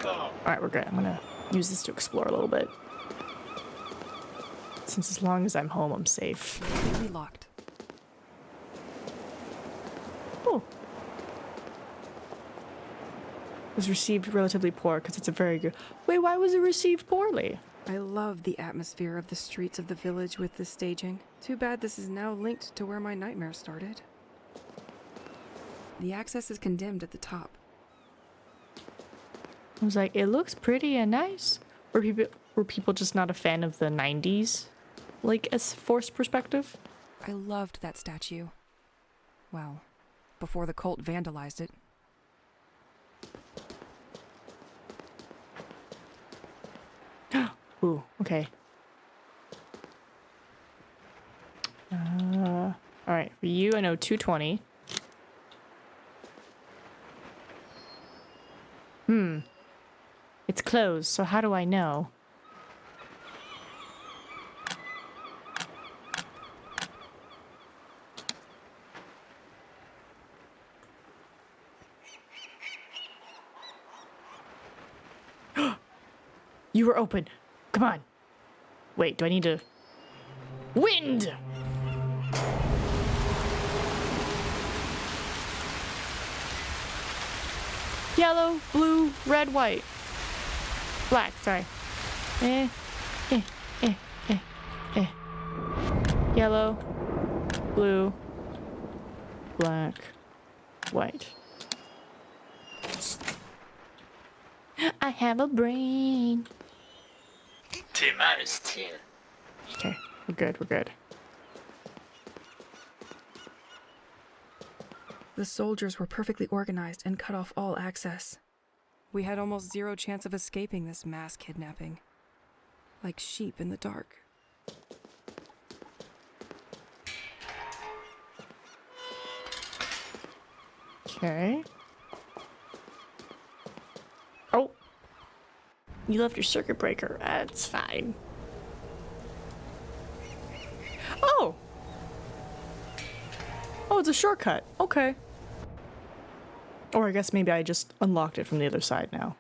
Alright, we're good. I'm gonna use this to explore a little bit. Since as long as I'm home, I'm safe. Completely locked. Oh. Was received relatively poor because it's a very good... Wait, why was it received poorly? I love the atmosphere of the streets of the village with this staging. Too bad this is now linked to where my nightmare started. The access is condemned at the top. I was like, it looks pretty and nice. Were people just not a fan of the 90s? Like, as forced perspective? I loved that statue. Well, before the cult vandalized it. Ooh, okay. Alright, for you, I know 220. It's closed, so how do I know? You were open. Come on. Wait, do I need to... Wind! Yellow, blue, red, white. Black, sorry. Yellow, blue, black, white. I have a brain. T'es mal style. Okay, we're good, we're good. The soldiers were perfectly organized and cut off all access. We had almost zero chance of escaping this mass kidnapping. Like sheep in the dark. Okay. Oh. You left your circuit breaker. That's fine. Oh! Oh, it's a shortcut. Okay. Or I guess maybe I just unlocked it from the other side now.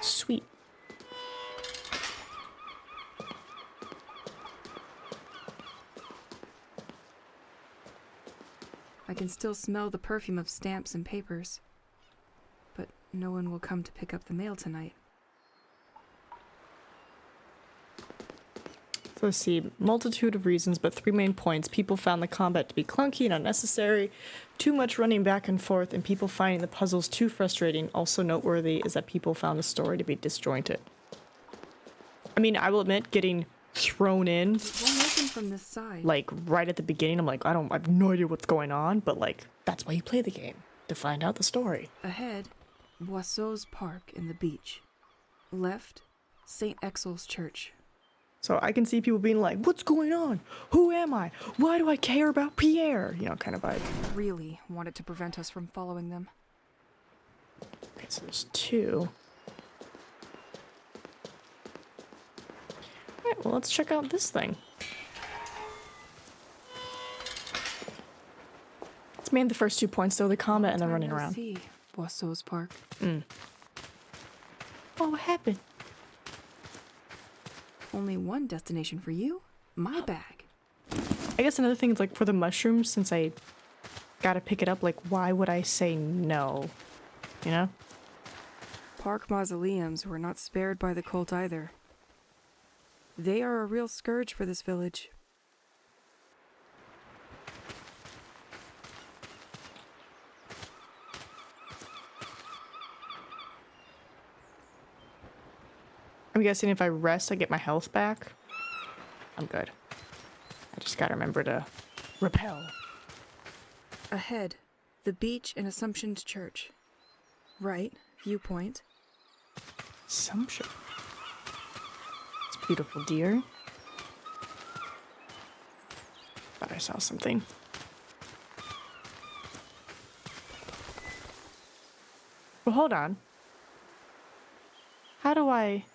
Sweet. I can still smell the perfume of stamps and papers. But no one will come to pick up the mail tonight. So let's see, multitude of reasons, but 3 main points. People found the combat to be clunky and unnecessary, too much running back and forth, and people finding the puzzles too frustrating. Also noteworthy is that people found the story to be disjointed. I mean, I will admit, getting thrown in, One open from this side. like, right at the beginning, I'm like, I have no idea what's going on, but, like, that's why you play the game, to find out the story. Ahead, Boisseau's Park and the beach. Left, St. Exel's Church. So I can see people being like, what's going on? Who am I? Why do I care about Pierre? You know, kind of vibe. Really wanted to prevent us from following them. Okay, so there's 2. Alright, well, let's check out this thing. command the first 2 points, though, the combat and then running Time no around. see, Boisseau's Park. Oh, what happened? Only one destination for you. My bag. I guess another thing is, like, for the mushrooms, since I gotta pick it up, like, why would I say no? You know? Park mausoleums were not spared by the cult either. They are a real scourge for this village. I'm guessing if I rest, I get my health back. I'm good. I just gotta remember to repel. Ahead, the beach and Assumption's Church. Right, viewpoint. Assumption. It's beautiful, dear. Thought I saw something. Well, hold on. How do I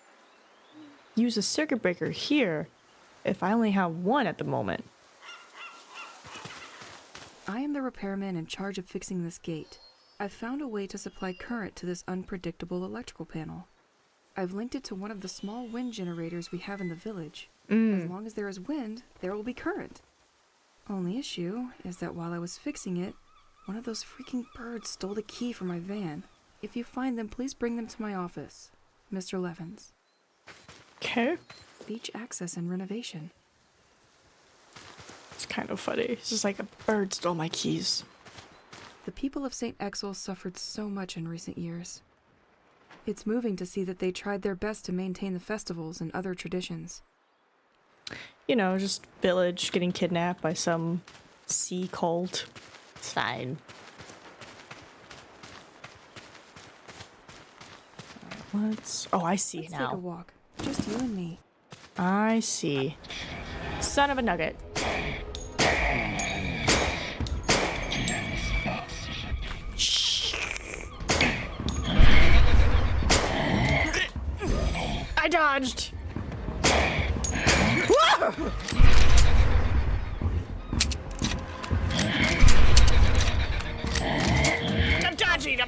use a circuit breaker here if I only have one at the moment? I am the repairman in charge of fixing this gate. I've found a way to supply current to this unpredictable electrical panel. I've linked it to one of the small wind generators we have in the village. As long as there is wind, there will be current. Only issue is that while I was fixing it, one of those freaking birds stole the key from my van. If you find them, please bring them to my office. Mr. Levins. Okay. Beach access and renovation. It's kind of funny. It's just like a bird stole my keys. The people of St. Exel suffered so much in recent years. It's moving to see that they tried their best to maintain the festivals and other traditions. You know, just village getting kidnapped by some sea cult. It's fine. Let's... Oh, I see Let's now. take a walk. Just you and me. I see. Son of a nugget. I dodged. Whoa! I'm dodging.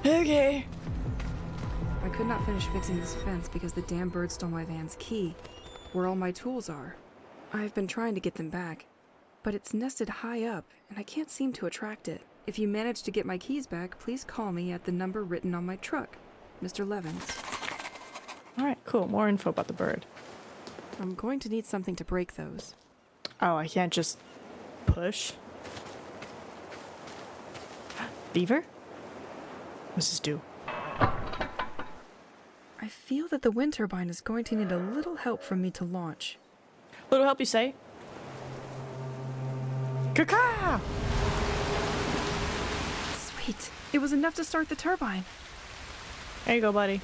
Okay. I could not finish fixing this fence because the damn bird stole my van's key, where all my tools are. I've been trying to get them back, but it's nested high up, and I can't seem to attract it. If you manage to get my keys back, please call me at the number written on my truck, Mr. Levins. All right, cool. More info about the bird. I'm going to need something to break those. Oh, I can't just push. Beaver? What's this do? I feel that the wind turbine is going to need a little help from me to launch. Little help, you say? Caca! Sweet. It was enough to start the turbine. There you go, buddy.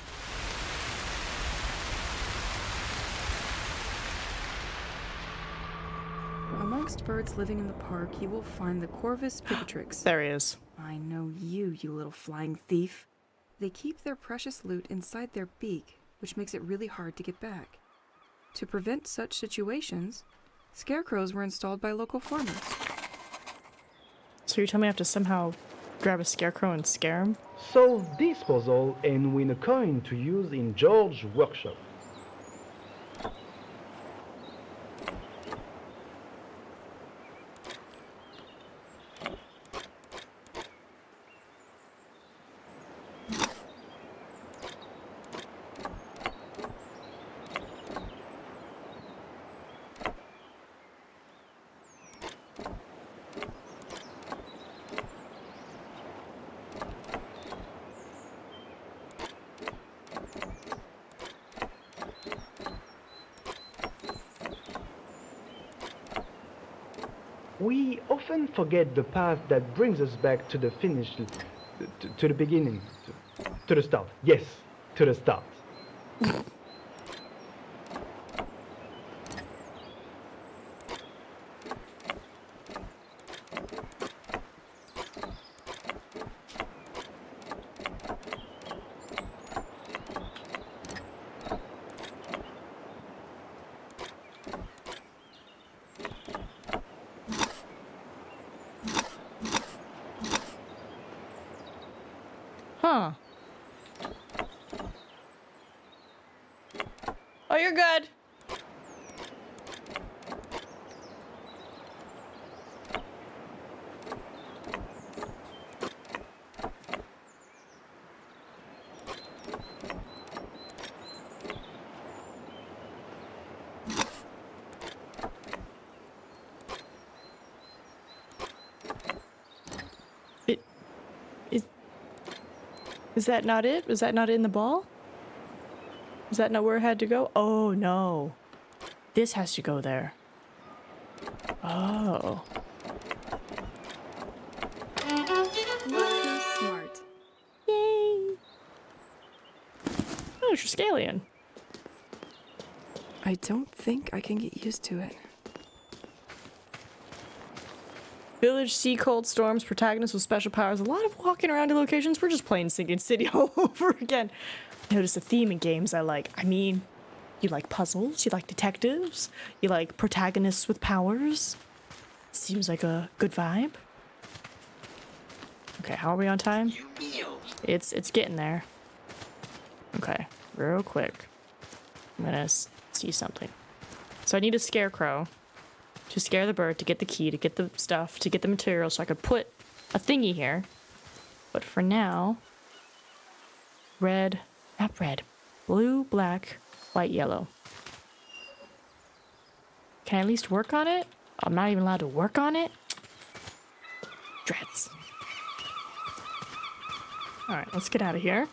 Amongst birds living in the park, you will find the Corvus pipistrix. There he is. I know you, you little flying thief. They keep their precious loot inside their beak, which makes it really hard to get back. To prevent such situations, scarecrows were installed by local farmers. So you're telling me I have to somehow grab a scarecrow and scare him? Solve this puzzle and win a coin to use in George's workshop. We often forget the path that brings us back to the finish, to the beginning, to the start. Yes, to the start. Huh. Oh, you're good. Is that not it? Was that not in the ball? Is that not where it had to go? Oh, no. This has to go there. Oh. Smart. Yay. Oh, it's your scallion. I don't think I can get used to it. Village, sea, cold storms, protagonists with special powers, a lot of walking around to locations. We're just playing Sinking City all over again. Notice a theme in games I like. I mean, you like puzzles, you like detectives, you like protagonists with powers. Seems like a good vibe. Okay, how are we on time? It's getting there. Okay, real quick. I'm gonna see something. So I need a scarecrow to scare the bird, to get the key, to get the stuff, to get the material, so I could put a thingy here. But for now, red, not red, blue, black, white, yellow. Can I at least work on it? I'm not even allowed to work on it? Dreads. Alright, let's get out of here.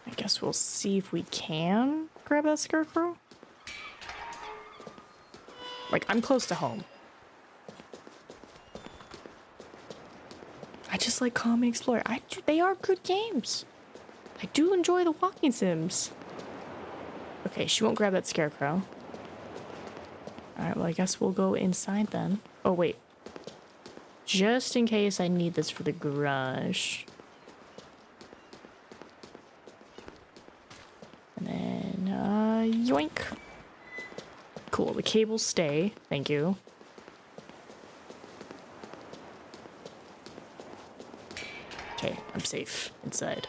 I guess we'll see if we can grab that scarecrow. Like, I'm close to home. I just like Calm Explorer. They are good games. I do enjoy the walking sims. Okay, she won't grab that scarecrow. Alright, well, I guess we'll go inside then. Oh, wait. Just in case I need this for the garage. And then, yoink. Cool, the cables stay. Thank you. Okay, I'm safe inside.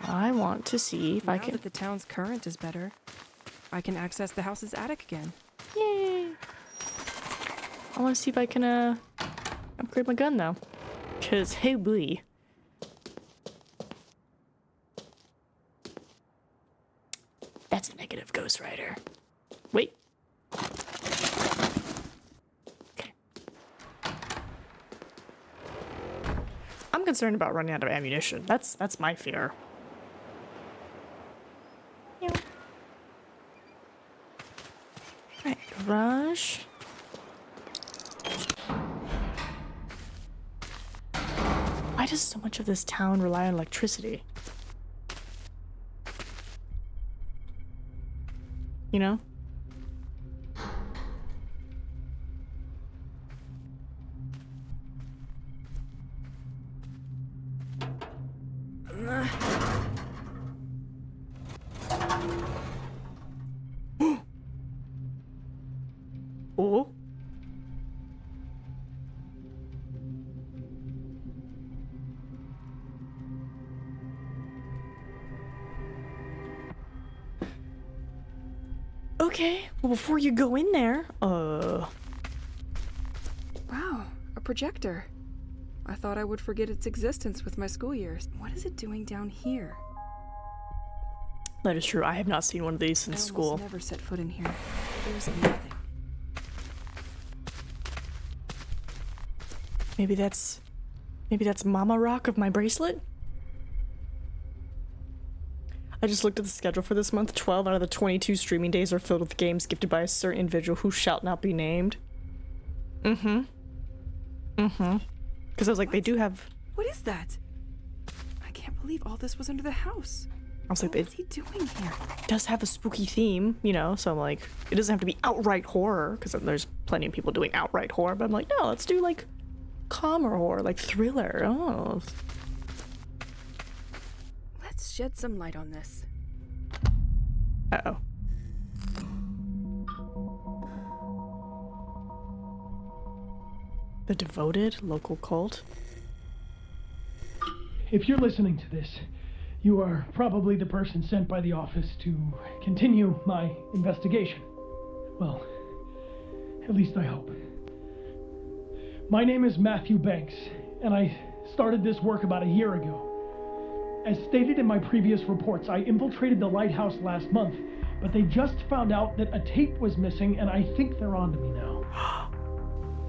I want to see if I Now can... that the town's current is better, I can access the house's attic again. Yay! I want to see if I can, upgrade my gun, though. Because, hey, boy. That's a negative Ghost Rider. Wait. Okay. I'm concerned about running out of ammunition. That's my fear. Alright, garage. Why does so much of this town rely on electricity? You know? Oh. Okay, well, before you go in there, Wow, a projector. I thought I would forget its existence with my school years. What is it doing down here? That is true. I have not seen one of these since I school. almost never set foot in here. There's nothing. Maybe that's Mama Rock of my bracelet? I just looked at the schedule for this month. 12 out of the 22 streaming days are filled with games gifted by a certain individual who shall not be named. Because I was like, they do have... What is that? I can't believe all this was under the house. I was like, What is it he doing here? does have a spooky theme, you know? So I'm like, it doesn't have to be outright horror, because there's plenty of people doing outright horror, but I'm like, no, let's do, like, calmer horror, like thriller. Oh. Let's shed some light on this. Uh-oh. The devoted local cult? If you're listening to this, you are probably the person sent by the office to continue my investigation. Well, at least I hope. My name is Matthew Banks, and I started this work about a year ago. As stated in my previous reports, I infiltrated the lighthouse last month, but they just found out that a tape was missing, and I think they're on to me now.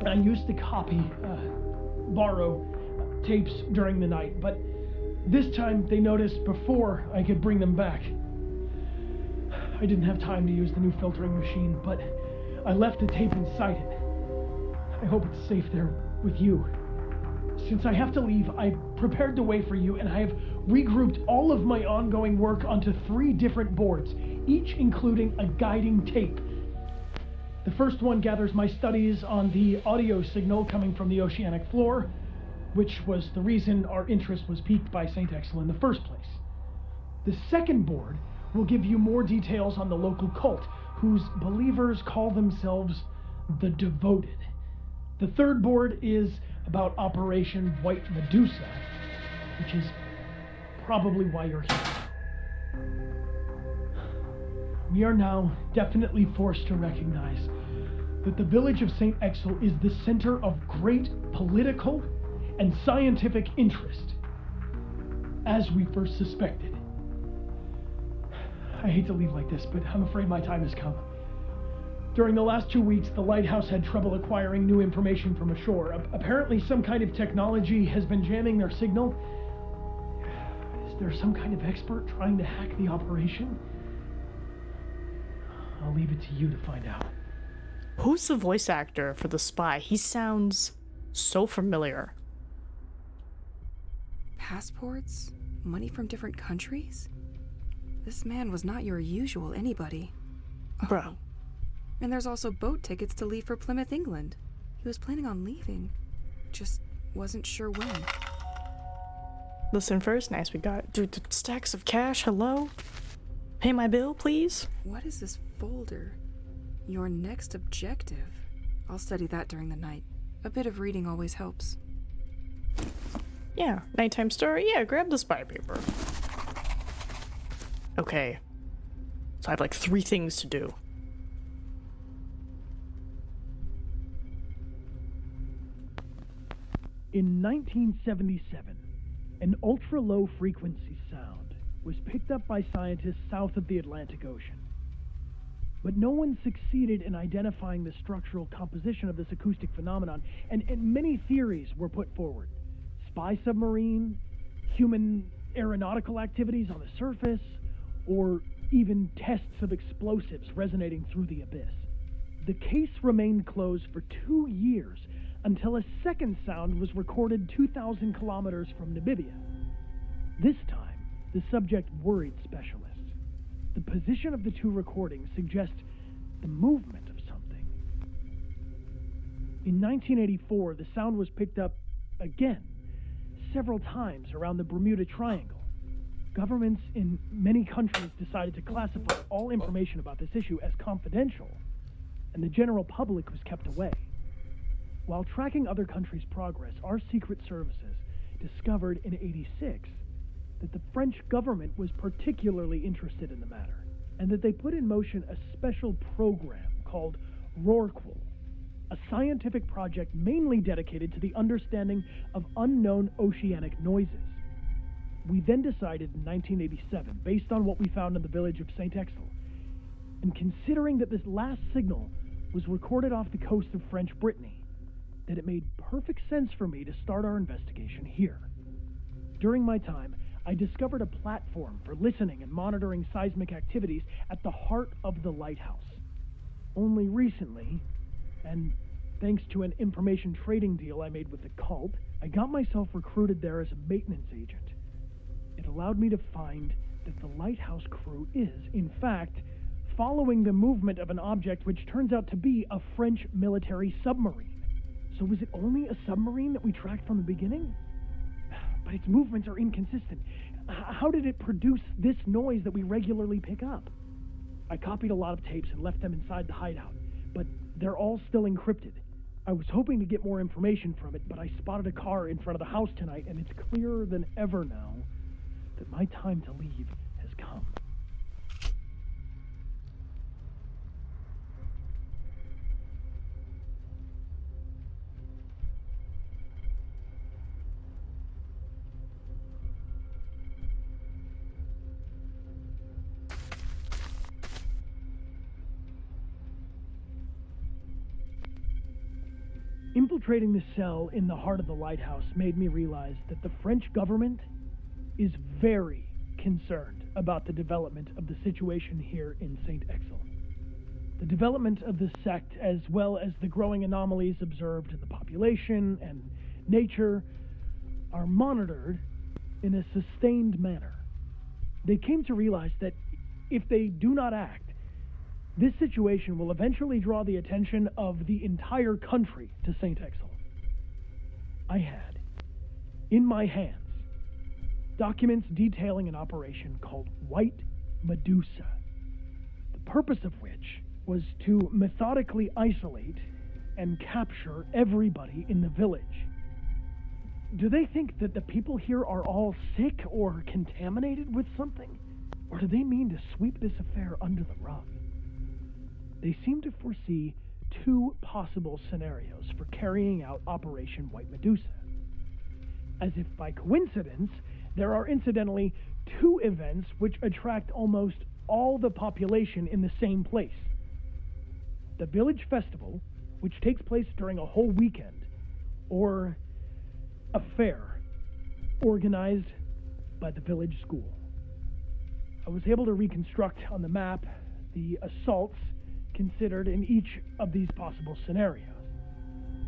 I used to borrow tapes during the night, but this time they noticed before I could bring them back. I didn't have time to use the new filtering machine, but I left a tape inside it. I hope it's safe there with you. Since I have to leave, I prepared the way for you, and I have regrouped all of my ongoing work onto 3 different boards, each including a guiding tape. The first one gathers my studies on the audio signal coming from the oceanic floor, which was the reason our interest was piqued by St. Exel in the first place. The second board will give you more details on the local cult, whose believers call themselves the Devoted. The third board is about Operation White Medusa, which is probably why you're here. We are now definitely forced to recognize that the village of St. Exel is the center of great political and scientific interest, as we first suspected. I hate to leave like this, but I'm afraid my time has come. During the last 2 weeks, the lighthouse had trouble acquiring new information from ashore. Apparently, some kind of technology has been jamming their signal. Is there some kind of expert trying to hack the operation? I'll leave it to you to find out. Who's the voice actor for the spy? He sounds so familiar. Passports? Money from different countries? This man was not your usual anybody. Bro. And there's also boat tickets to leave for Plymouth, England. He was planning on leaving. Just wasn't sure when. Listen first, nice we got it. Dude, the stacks of cash, hello? Pay my bill, please? What is this folder? Your next objective. I'll study that during the night. A bit of reading always helps. Yeah, nighttime story? Yeah, grab the spy paper. Okay. So I have like 3 things to do. In 1977, an ultra-low frequency sound was picked up by scientists south of the Atlantic Ocean. But no one succeeded in identifying the structural composition of this acoustic phenomenon, and many theories were put forward. Spy submarine, human aeronautical activities on the surface, or even tests of explosives resonating through the abyss. The case remained closed for 2 years until a second sound was recorded 2,000 kilometers from Namibia. This time, the subject worried specialists. The position of the 2 recordings suggests the movement of something. In 1984, the sound was picked up again, several times around the Bermuda Triangle. Governments in many countries decided to classify all information about this issue as confidential, and the general public was kept away. While tracking other countries' progress, our secret services discovered in '86 that the French government was particularly interested in the matter, and that they put in motion a special program called Rorqual, a scientific project mainly dedicated to the understanding of unknown oceanic noises. We then decided in 1987, based on what we found in the village of St. Exel, and considering that this last signal was recorded off the coast of French Brittany, that it made perfect sense for me to start our investigation here. During my time, I discovered a platform for listening and monitoring seismic activities at the heart of the lighthouse. Only recently, and thanks to an information trading deal I made with the cult, I got myself recruited there as a maintenance agent. It allowed me to find that the lighthouse crew is, in fact, following the movement of an object which turns out to be a French military submarine. So was it only a submarine that we tracked from the beginning? But its movements are inconsistent. How did it produce this noise that we regularly pick up? I copied a lot of tapes and left them inside the hideout, but they're all still encrypted. I was hoping to get more information from it, but I spotted a car in front of the house tonight, and it's clearer than ever now that my time to leave has come. Infiltrating the cell in the heart of the lighthouse made me realize that the French government is very concerned about the development of the situation here in St. Exil. The development of the sect, as well as the growing anomalies observed in the population and nature, are monitored in a sustained manner. They came to realize that if they do not act, this situation will eventually draw the attention of the entire country to St. Exil. I had, in my hands, documents detailing an operation called White Medusa, the purpose of which was to methodically isolate and capture everybody in the village. Do they think that the people here are all sick or contaminated with something? Or do they mean to sweep this affair under the rug? They seem to foresee two possible scenarios for carrying out Operation White Medusa. As if by coincidence, there are incidentally two events which attract almost all the population in the same place. The village festival, which takes place during a whole weekend, or a fair organized by the village school. I was able to reconstruct on the map the assaults considered in each of these possible scenarios.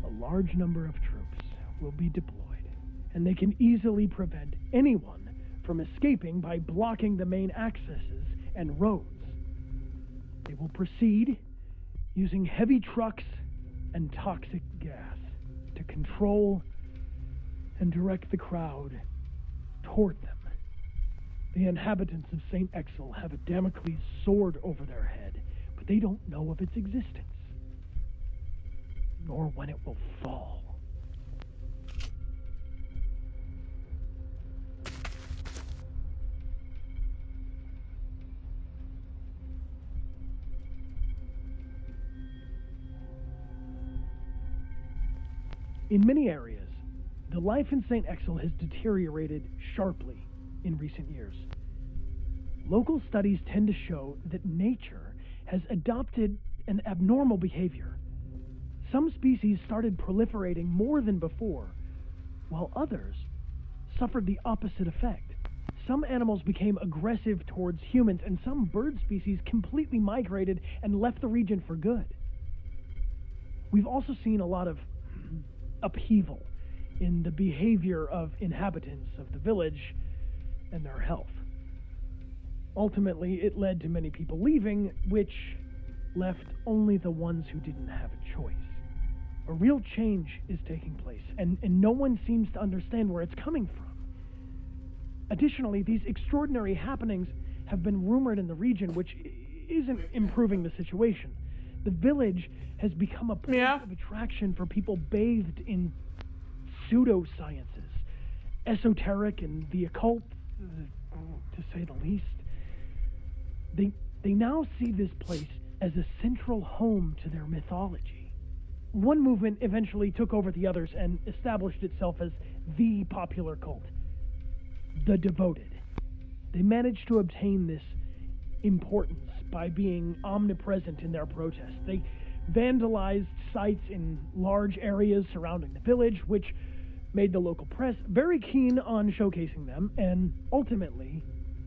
A large number of troops will be deployed, and they can easily prevent anyone from escaping by blocking the main accesses and roads. They will proceed using heavy trucks and toxic gas to control and direct the crowd toward them. The inhabitants of St. Exil have a Damocles sword over their head, but they don't know of its existence, nor when it will fall. In many areas, the life in St. Exil has deteriorated sharply in recent years. Local studies tend to show that nature has adopted an abnormal behavior. Some species started proliferating more than before, while others suffered the opposite effect. Some animals became aggressive towards humans, and some bird species completely migrated and left the region for good. We've also seen a lot of upheaval in the behavior of inhabitants of the village and their health. Ultimately, it led to many people leaving, which left only the ones who didn't have a choice. A real change is taking place, and no one seems to understand where it's coming from. Additionally, these extraordinary happenings have been rumored in the region, which isn't improving the situation. The village has become a point of attraction for people bathed in pseudosciences, esoteric and the occult, to say the least. They now see this place as a central home to their mythology. One movement eventually took over the others and established itself as the popular cult, the Devoted. They managed to obtain this importance by being omnipresent in their protests. They vandalized sites in large areas surrounding the village, which made the local press very keen on showcasing them, and ultimately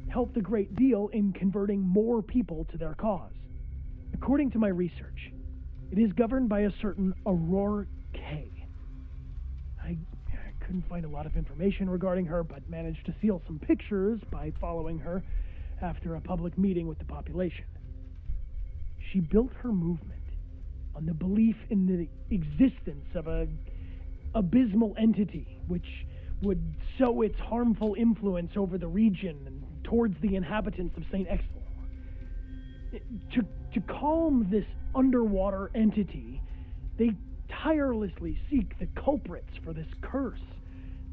helped a great deal in converting more people to their cause. According to my research, it is governed by a certain Aurora K. I couldn't find a lot of information regarding her, but managed to steal some pictures by following her after a public meeting with the population. She built her movement on the belief in the existence of an abysmal entity which would sow its harmful influence over the region and towards the inhabitants of St. Exil. To calm this underwater entity, they tirelessly seek the culprits for this curse.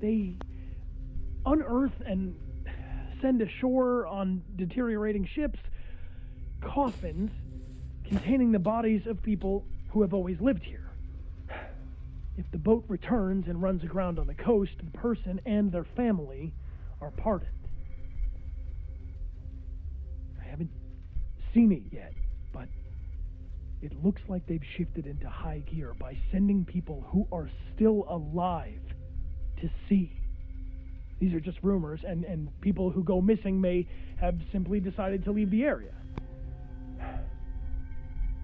They unearth and send ashore on deteriorating ships coffins containing the bodies of people who have always lived here. If the boat returns and runs aground on the coast, the person and their family are pardoned. I haven't seen it yet, but it looks like they've shifted into high gear by sending people who are still alive to sea. These are just rumors, and people who go missing may have simply decided to leave the area.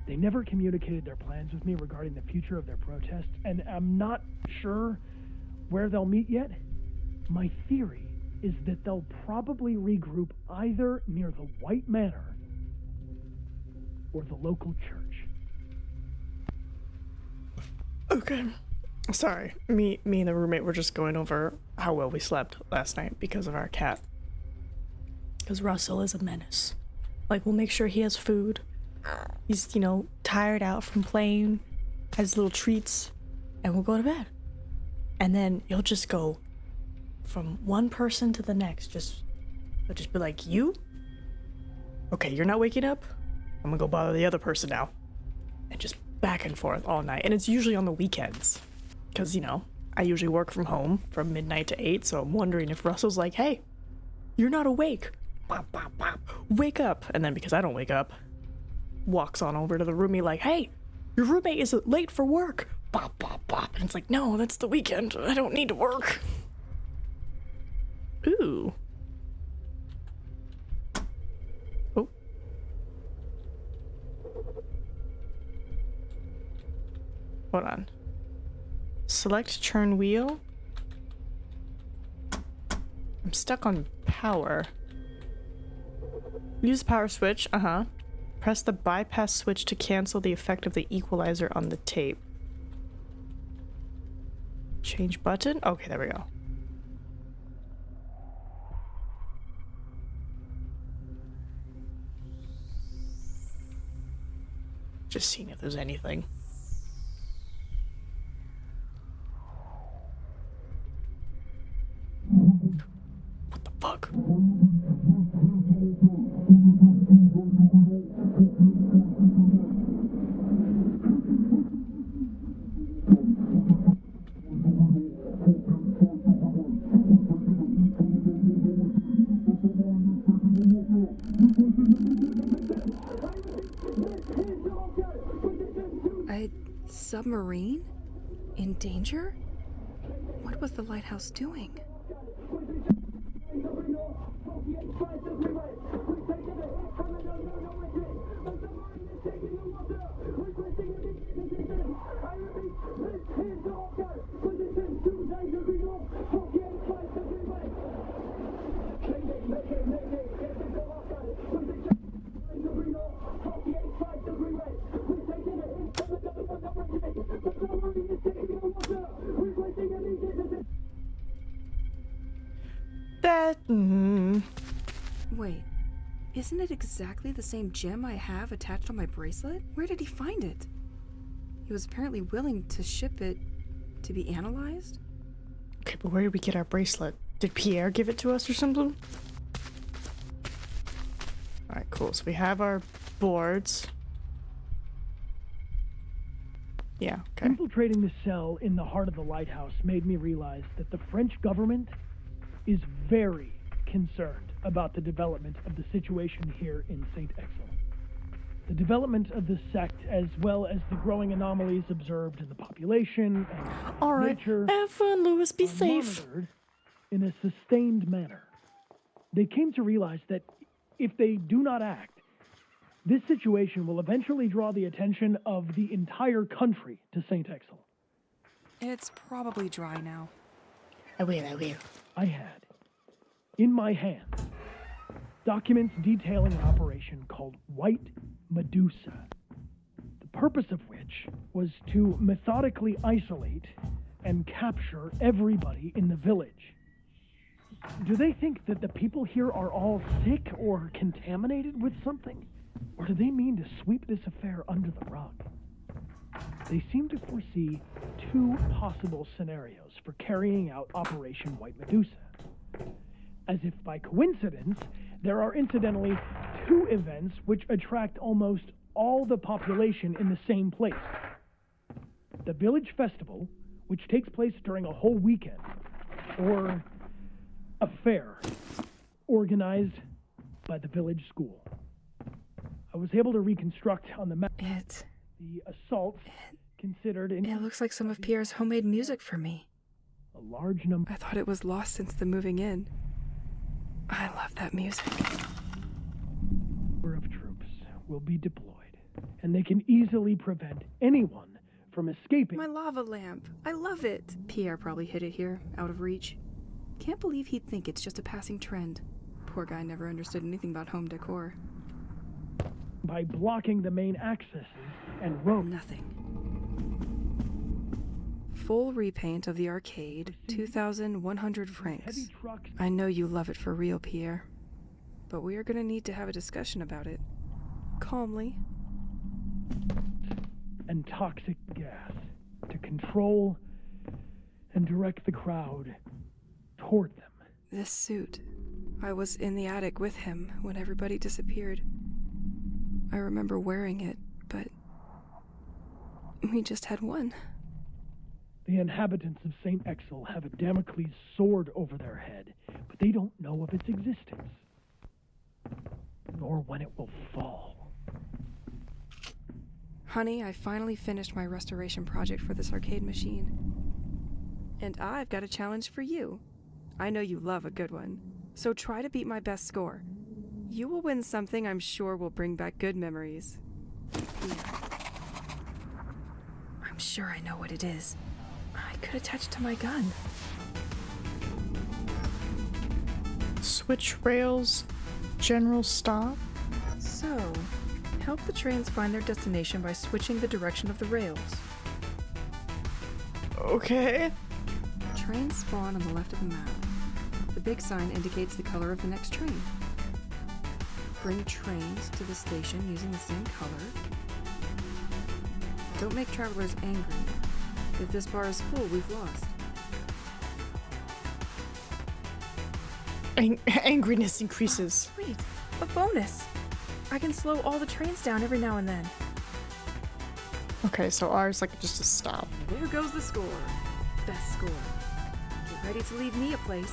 They never communicated their plans with me regarding the future of their protest, and I'm not sure where they'll meet yet. My theory is that they'll probably regroup either near the White Manor or the local church. Okay. Sorry. Me and the roommate were just going over how well we slept last night because of our cat. Because Russell is a menace. Like, we'll make sure he has food. He's, tired out from playing, has little treats, and we'll go to bed. And then he'll just go from one person to the next. He'll just be like, you? Okay, you're not waking up? I'm gonna go bother the other person now. And just back and forth all night. And it's usually on the weekends. Because, I usually work from home from midnight to 8, so I'm wondering if Russell's like, hey, you're not awake. Bop, bop, bop. Wake up. And then because I don't wake up, walks on over to the roomie like, hey, your roommate is late for work. Bop, bop, bop. And it's like, no, that's the weekend. I don't need to work. Ooh. Oh. Hold on. Select turn wheel. I'm stuck on power. Use power switch. Press the bypass switch to cancel the effect of the equalizer on the tape. Change button? Okay, there we go. Just seeing if there's anything. What the fuck? A submarine? In danger? What was the lighthouse doing? Wait, isn't it exactly the same gem I have attached on my bracelet? Where did he find it? He was apparently willing to ship it to be analyzed? Okay, but where did we get our bracelet? Did Pierre give it to us or something? Alright, cool. So we have our boards. Yeah, okay. Infiltrating the cell in the heart of the lighthouse made me realize that the French government is very concerned about the development of the situation here in St. Exel. The development of the sect, as well as the growing anomalies observed in the population and Alright, nature, everyone, Lewis, be are safe. monitored in a sustained manner. They came to realize that if they do not act, this situation will eventually draw the attention of the entire country to St. Exel. It's probably dry now. I will. I had, in my hands, documents detailing an operation called White Medusa, the purpose of which was to methodically isolate and capture everybody in the village. Do they think that the people here are all sick or contaminated with something? Or do they mean to sweep this affair under the rug? They seem to foresee two possible scenarios for carrying out Operation White Medusa. As if by coincidence, there are incidentally two events which attract almost all the population in the same place. The Village Festival, which takes place during a whole weekend, or a fair organized by the village school. I was able to reconstruct on the map the assaults considered in It looks like some of Pierre's homemade music for me. a large number. I thought it was lost since the moving in. I love that music. Of troops will be deployed, and they can easily prevent anyone from escaping. My lava lamp. I love it. Pierre probably hid it here, out of reach. Can't believe he'd think it's just a passing trend. Poor guy never understood anything about home decor. By blocking the main accesses and roads. Nothing. Full repaint of the arcade, 2,100 francs. Heavy trucks I know you love it for real, Pierre. But we are going to need to have a discussion about it. Calmly. and toxic gas to control and direct the crowd toward them. This suit. I was in the attic with him when everybody disappeared. I remember wearing it, but we just had one. The inhabitants of St. Exel have a Damocles sword over their head, but they don't know of its existence, nor when it will fall. Honey, I finally finished my restoration project for this arcade machine. And I've got a challenge for you. I know you love a good one, so try to beat my best score. You will win something I'm sure will bring back good memories. Yeah. I'm sure I know what it is. I could attach it to my gun. Switch rails, general stop. So, help the trains find their destination by switching the direction of the rails. Okay. Trains spawn on the left of the map. The big sign indicates the color of the next train. Bring trains to the station using the same color. Don't make travelers angry. If this bar is full, we've lost. Angriness increases. Wait, a bonus! I can slow all the trains down every now and then. Okay, so ours like just a stop. There goes the score. Best score. Get ready to leave me a place.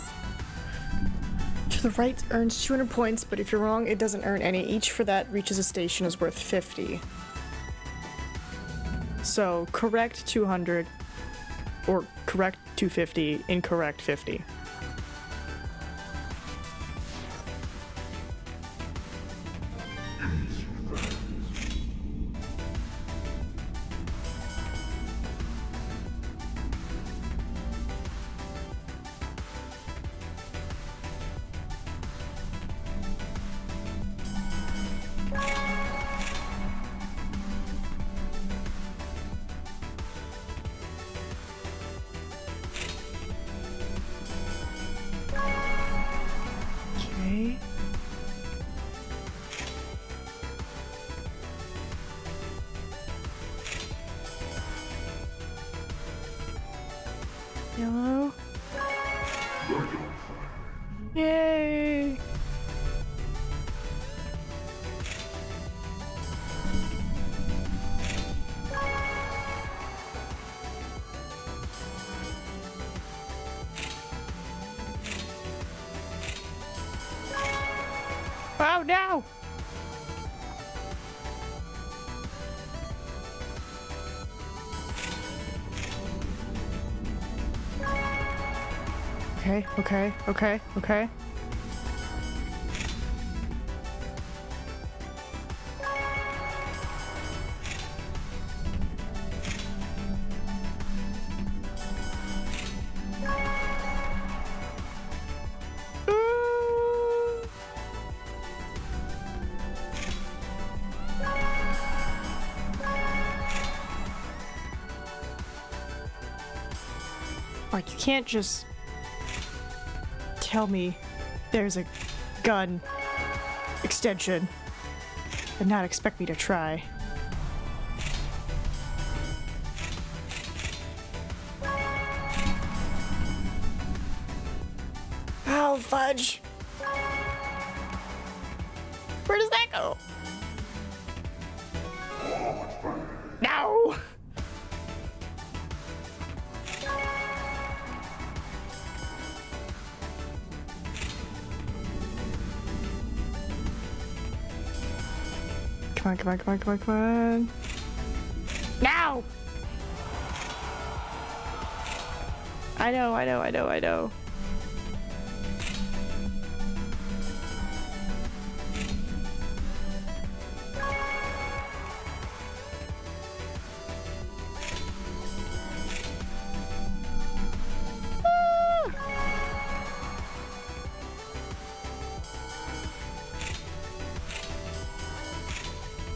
To the right earns 200 points, but if you're wrong, it doesn't earn any. Each for that reaches a station is worth 50. So, correct 200, or correct 250, incorrect 50. Okay. Yellow. Yay! Oh no! Okay. Ooh. Like, you can't just tell me there's a gun extension and not expect me to try. Oh, fudge. Where does that go? No. Come on, come on, come on, come on, come on. Now! I know, I know, I know, I know.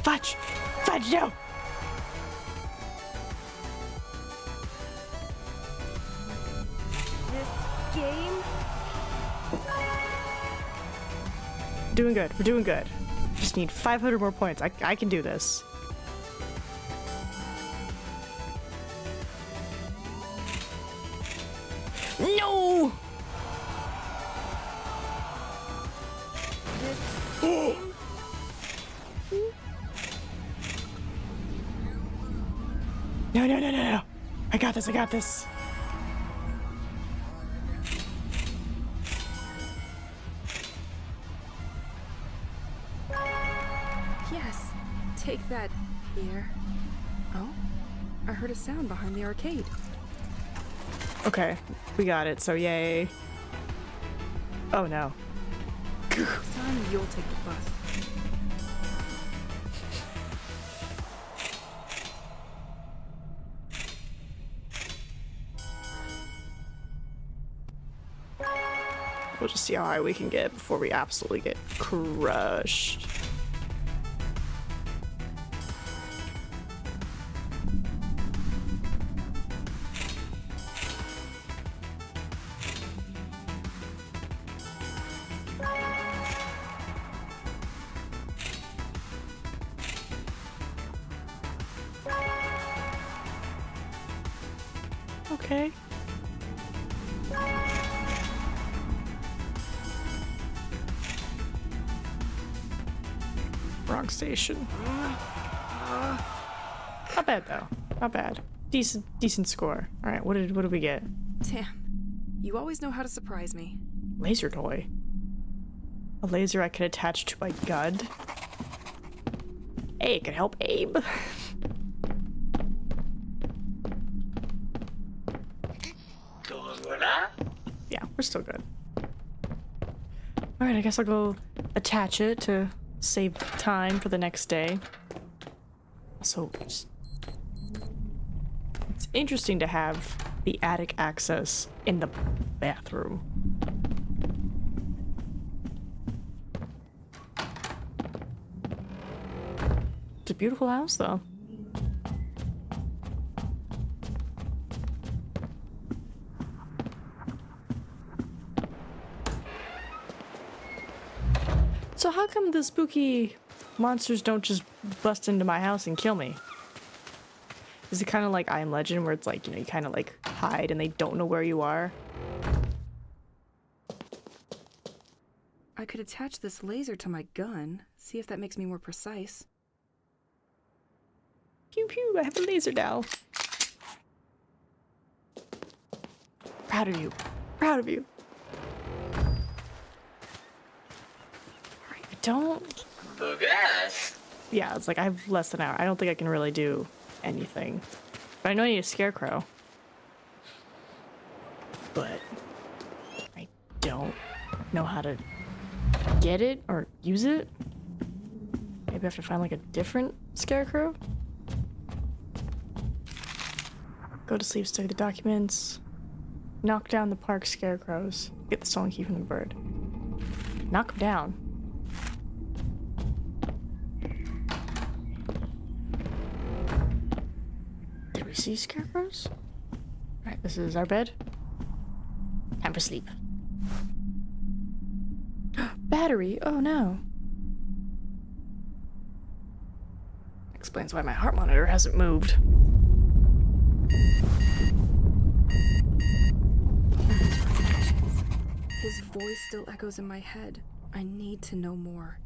Fudge! Fudge, no! This game? Doing good. We're doing good. Just need 500 more points. I can do this. No! This game? No, no, no, no, no. I got this, I got this. Yes. Take that here. Oh? I heard a sound behind the arcade. Okay, we got it, so yay. Oh no. Next time you'll take the bus. We'll just see how high we can get before we absolutely get crushed. Okay. Wrong station. Not bad though. Not bad. Decent score. All right. What did we get? Damn. You always know how to surprise me. Laser toy. A laser I could attach to my gun. Hey, it could help Abe. Yeah, we're still good. All right, I guess I'll go attach it to save time for the next day. So, it's interesting to have the attic access in the bathroom. It's a beautiful house, though. So how come the spooky monsters don't just bust into my house and kill me? Is it kind of like I Am Legend, where it's like, you know, you kind of like hide and they don't know where you are? I could attach this laser to my gun, see if that makes me more precise. Pew pew, I have a laser now. Proud of you. Proud of you. Alright, I don't... Bougasse. Yeah, it's like I have less than an hour. I don't think I can really do anything. But I know I need a scarecrow. But I don't know how to get it or use it. Maybe I have to find like a different scarecrow. Go to sleep, study the documents. Knock down the park scarecrows. Get the stolen key from the bird. Knock them down. Did we see scarecrows? Alright, this is our bed. Time for sleep. Battery? Oh no. Explains why my heart monitor hasn't moved. His voice still echoes in my head. I need to know more.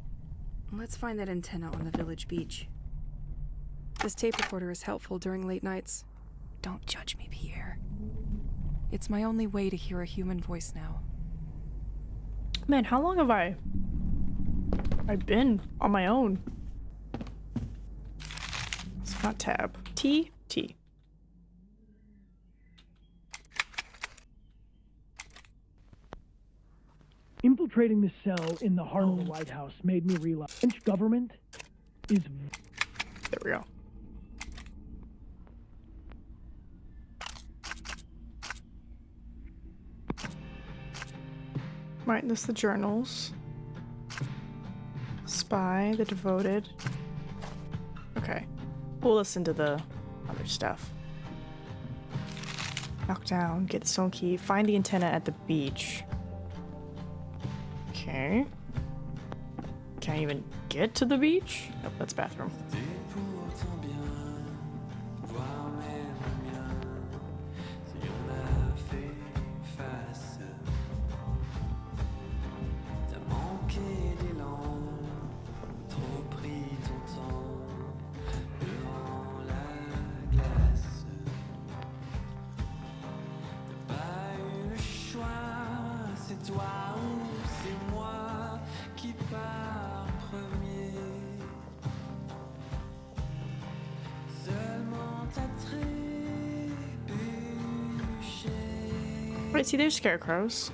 Let's find that antenna on the village beach. This tape recorder is helpful during late nights. Don't judge me, Pierre. It's my only way to hear a human voice now. Man, how long have I've been on my own? It's not tab. T. Infiltrating the cell in the heart of the White House made me realize the French government is... There we go. Right, this is the journals. Spy, the devoted. Okay. We'll listen to the other stuff. Knock down, get the stone key, find the antenna at the beach. Okay. Can't even get to the beach? Nope, that's bathroom. Wait, see, there's scarecrows.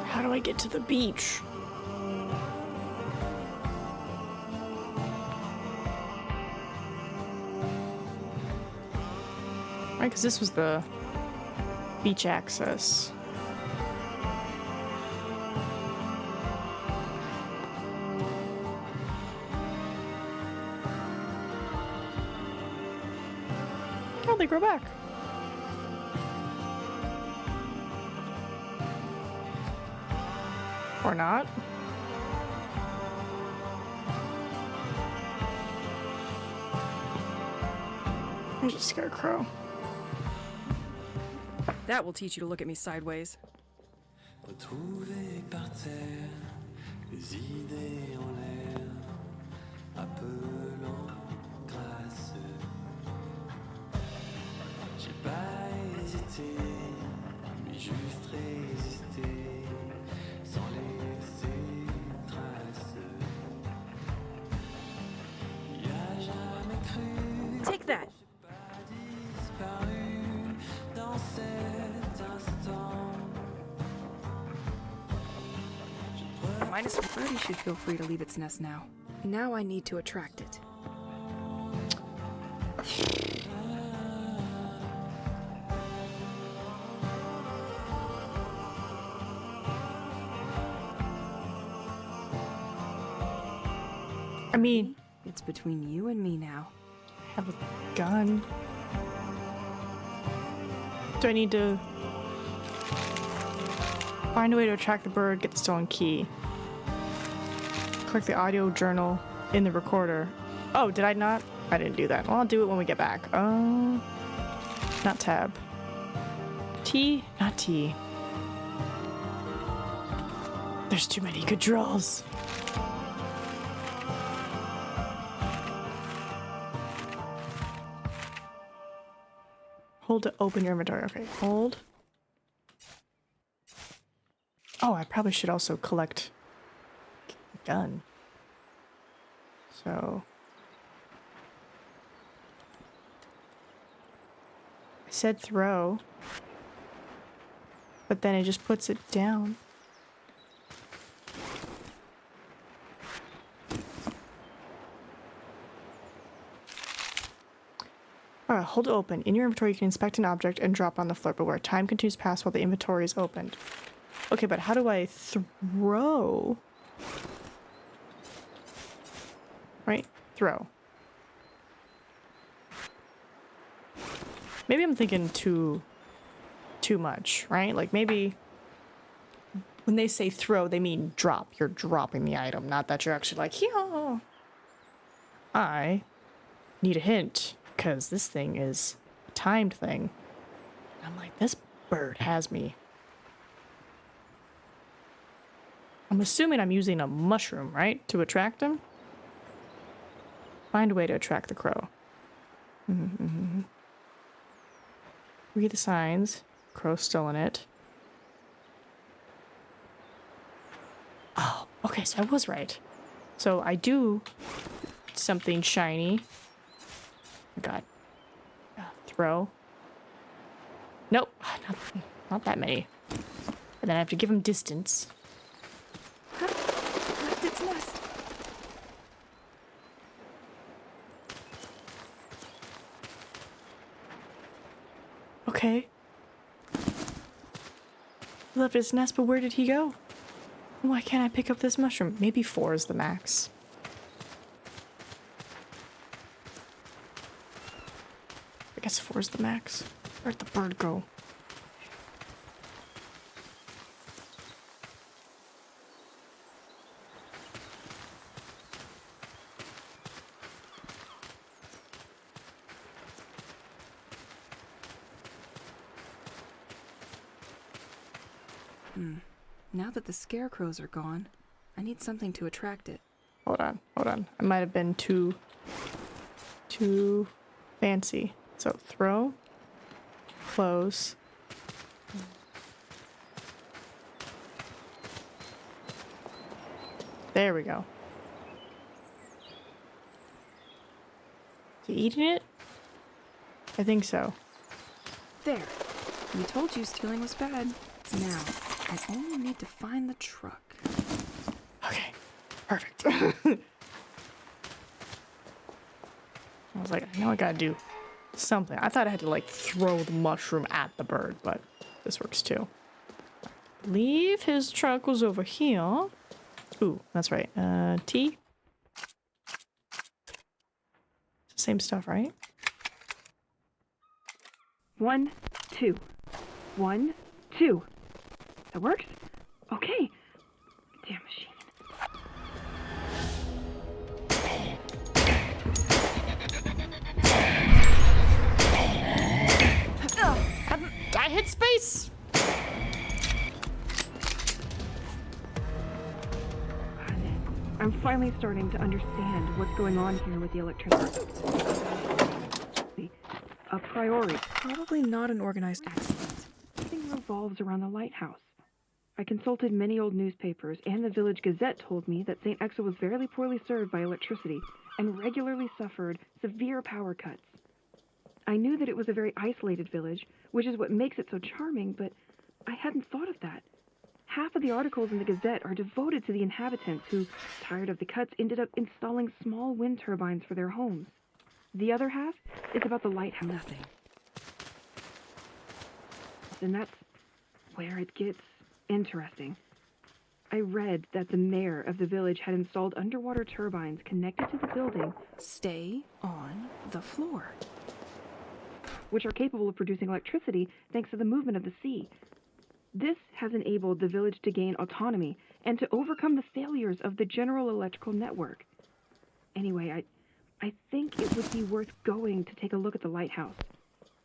How do I get to the beach? Right, because this was the beach access. Oh, they grow back. Or not. There's a scarecrow. That will teach you to look at me sideways. Retrouver par terre les idées en l'air, appelant grâce. J'ai pas hésité, mais juste résisté, sans laisser trace. Y a jamais cru. Take that! Disparu dans cet instant. Minus Birdie should feel free to leave its nest now. Now I need to attract it. I mean, It's between you and me now. I have a gun. Do I need to find a way to attract the bird, get the stolen key? Click the audio journal in the recorder. Oh, did I not? I didn't do that. Well, I'll do it when we get back. Not tab. T? Not T. There's too many controls. Hold to open your inventory. Okay, hold. Oh, I probably should also collect a gun. So I said throw, but then it just puts it down. Alright, hold to open. In your inventory, you can inspect an object and drop on the floor, but where time continues to pass while the inventory is opened. Okay, but how do I throw? Right? Throw. Maybe I'm thinking too much, right? Like maybe when they say throw, they mean drop. You're dropping the item, not that you're actually like, yeah. I need a hint, because this thing is a timed thing. I'm like, this bird has me. I'm assuming I'm using a mushroom, right? To attract him? Find a way to attract the crow. Read the signs. Crow's still in it. Oh, okay, so I was right. So I do something shiny. Oh God. Throw. Nope. Not that many. And then I have to give him distance. Left its nest. Okay. He left his nest, but where did he go? Why can't I pick up this mushroom? Maybe 4 is the max. I guess 4 is the max. Where'd the bird go? Now that the scarecrows are gone, I need something to attract it. Hold on. I might have been too fancy. So throw, close. There we go. Is he eating it? I think so. There. We told you stealing was bad. Now, I only need to find the truck. Okay, perfect. I was like, I know I gotta do something. I thought I had to like throw the mushroom at the bird, but this works too. I believe his truck was over here. Ooh, that's right. T. It's the same stuff, right? 1, 2. 1, 2. That works? Okay. Damn machine. I hit space! I'm finally starting to understand what's going on here with the electricity. A priori. Probably not an organized Excellent. Everything revolves around the lighthouse. I consulted many old newspapers, and the village gazette told me that St. Exa was very poorly served by electricity and regularly suffered severe power cuts. I knew that it was a very isolated village, which is what makes it so charming, but I hadn't thought of that. Half of the articles in the Gazette are devoted to the inhabitants who, tired of the cuts, ended up installing small wind turbines for their homes. The other half is about the lighthouse. nothing. And that's where it gets interesting. I read that the mayor of the village had installed underwater turbines connected to the building, Stay on the floor. which are capable of producing electricity thanks to the movement of the sea. This has enabled the village to gain autonomy and to overcome the failures of the general electrical network. Anyway, I think it would be worth going to take a look at the lighthouse.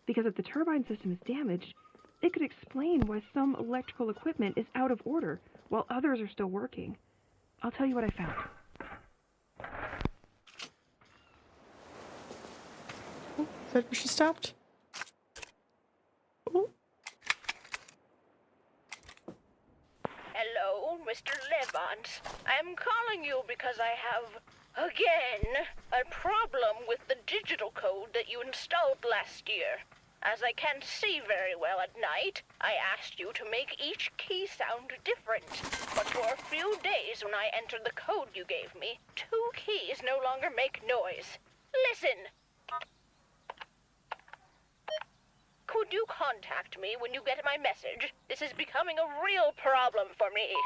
Because if the turbine system is damaged, it could explain why some electrical equipment is out of order while others are still working. I'll tell you what I found. Oh, is that where she stopped? Oh. Hello, Mr. Levant. I'm calling you because I have, again, a problem with the digital code that you installed last year. As I can't see very well at night, I asked you to make each key sound different. But for a few days when I entered the code you gave me, 2 keys no longer make noise. Listen! Could you contact me when you get my message? This is becoming a real problem for me.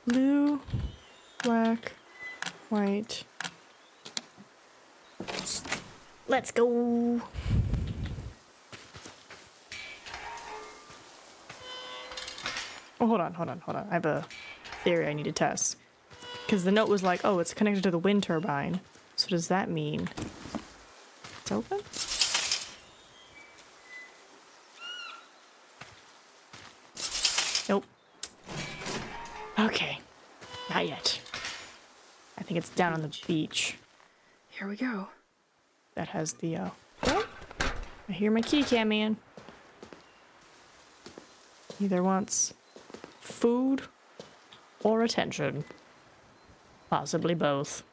Blue, black, white. Let's go. Oh, hold on. I have a theory I need to test. Because the note was like, oh, it's connected to the wind turbine. So does that mean it's open? Not yet. I think it's down on the beach. Here we go. That has the, oh, I hear my kitty cat man. Either wants food or attention. Possibly both.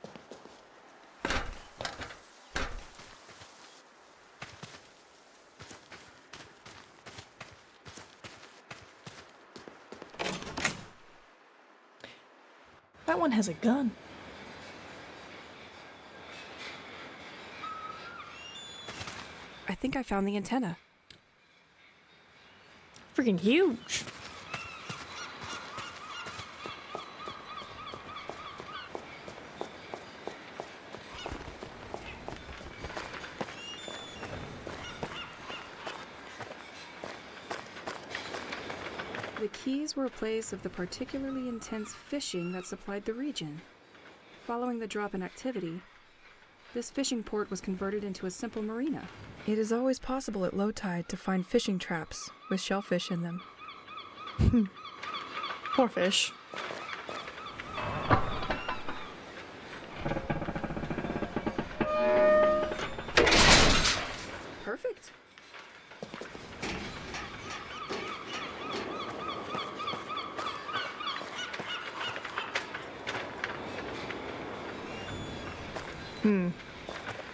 That one has a gun. I think I found the antenna. Freaking huge. The Keys were a place of the particularly intense fishing that supplied the region. Following the drop in activity, this fishing port was converted into a simple marina. It is always possible at low tide to find fishing traps with shellfish in them. Poor fish. Perfect.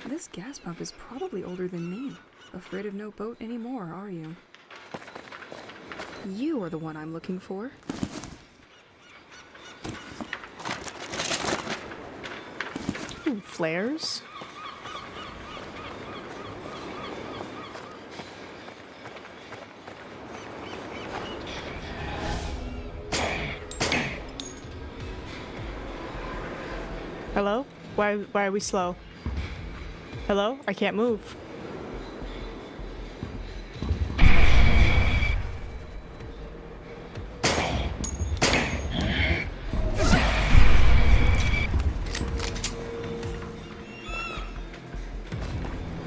This gas pump is probably older than me. Afraid of no boat anymore, are you? You are the one I'm looking for. Ooh, flares. Hello? Why are we slow? Hello? I can't move.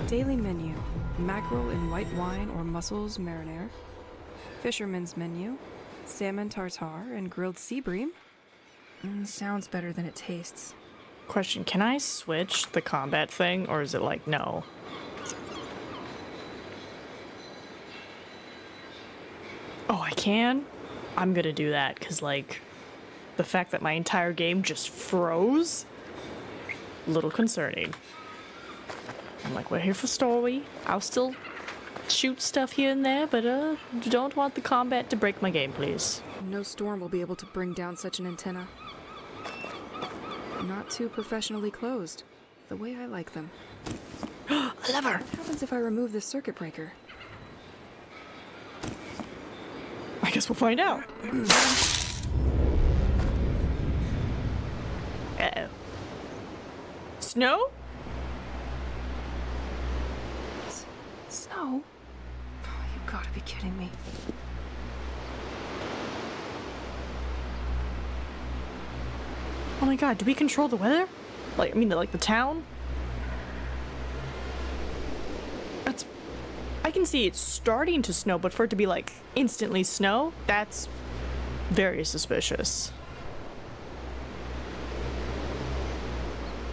Daily menu. Mackerel in white wine or mussels marinara. Fisherman's menu. Salmon tartare and grilled sea bream. Sounds better than it tastes. Question, can I switch the combat thing, or is it like, no? Oh, I can? I'm gonna do that, because, like, the fact that my entire game just froze? A little concerning. I'm like, we're here for story. I'll still shoot stuff here and there, but, don't want the combat to break my game, please. No storm will be able to bring down such an antenna. Not too professionally closed, the way I like them. A lever! What happens if I remove this circuit breaker? I guess we'll find out. Uh-oh. Snow? Snow? Oh, you gotta be kidding me. Oh my god, do we control the weather? Like, I mean, like the town? That's... I can see it's starting to snow, but for it to be, like, instantly snow, that's very suspicious.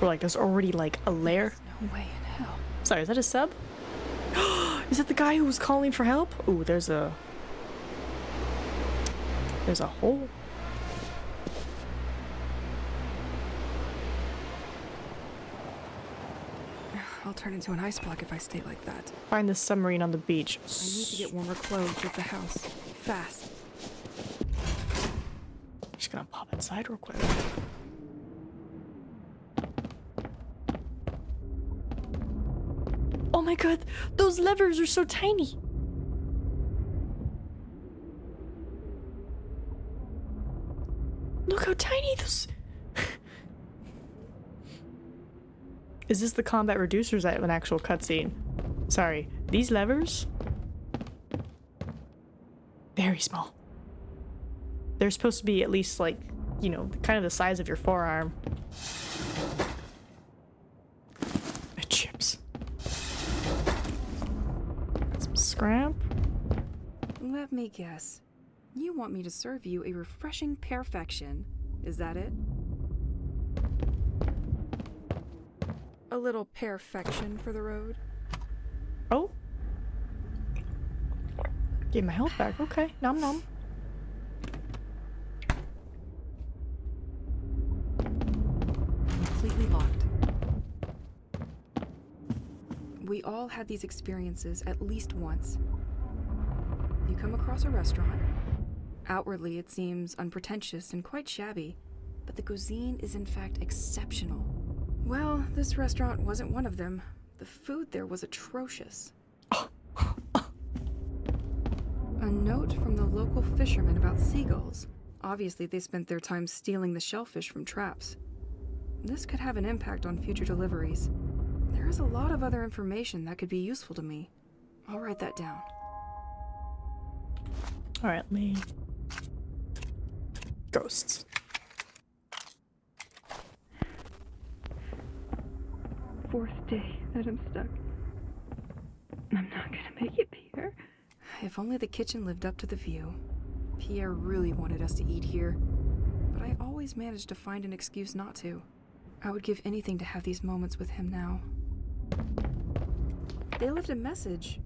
Or, like, there's already, like, a layer. No way in hell. Sorry, is that a sub? Is that the guy who was calling for help? Ooh, there's a hole. I'll turn into an ice block if I stay like that. Find the submarine on the beach. I need to get warmer clothes at the house. Fast. Just gonna pop inside real quick. Oh my god, those levers are so tiny. Look how tiny those... Is this the combat reducer, or is that an actual cutscene? Sorry, these levers? Very small. They're supposed to be at least, like, you know, kind of the size of your forearm. The chips. Got some scrap. Let me guess. You want me to serve you a refreshing perfection. Is that it? little perfection for the road. Oh. Gave my health back. Okay. Nom nom. Completely locked. We all had these experiences at least once. You come across a restaurant. Outwardly, it seems unpretentious and quite shabby, but the cuisine is in fact exceptional. Well, this restaurant wasn't one of them. The food there was atrocious. A note from the local fishermen about seagulls. Obviously, they spent their time stealing the shellfish from traps. This could have an impact on future deliveries. There is a lot of other information that could be useful to me. I'll write that down. Alright, let me... Ghosts. Fourth day that I'm stuck. I'm not gonna make it, Pierre. If only the kitchen lived up to the view. Pierre really wanted us to eat here, but I always managed to find an excuse not to. I would give anything to have these moments with him now. They left a message.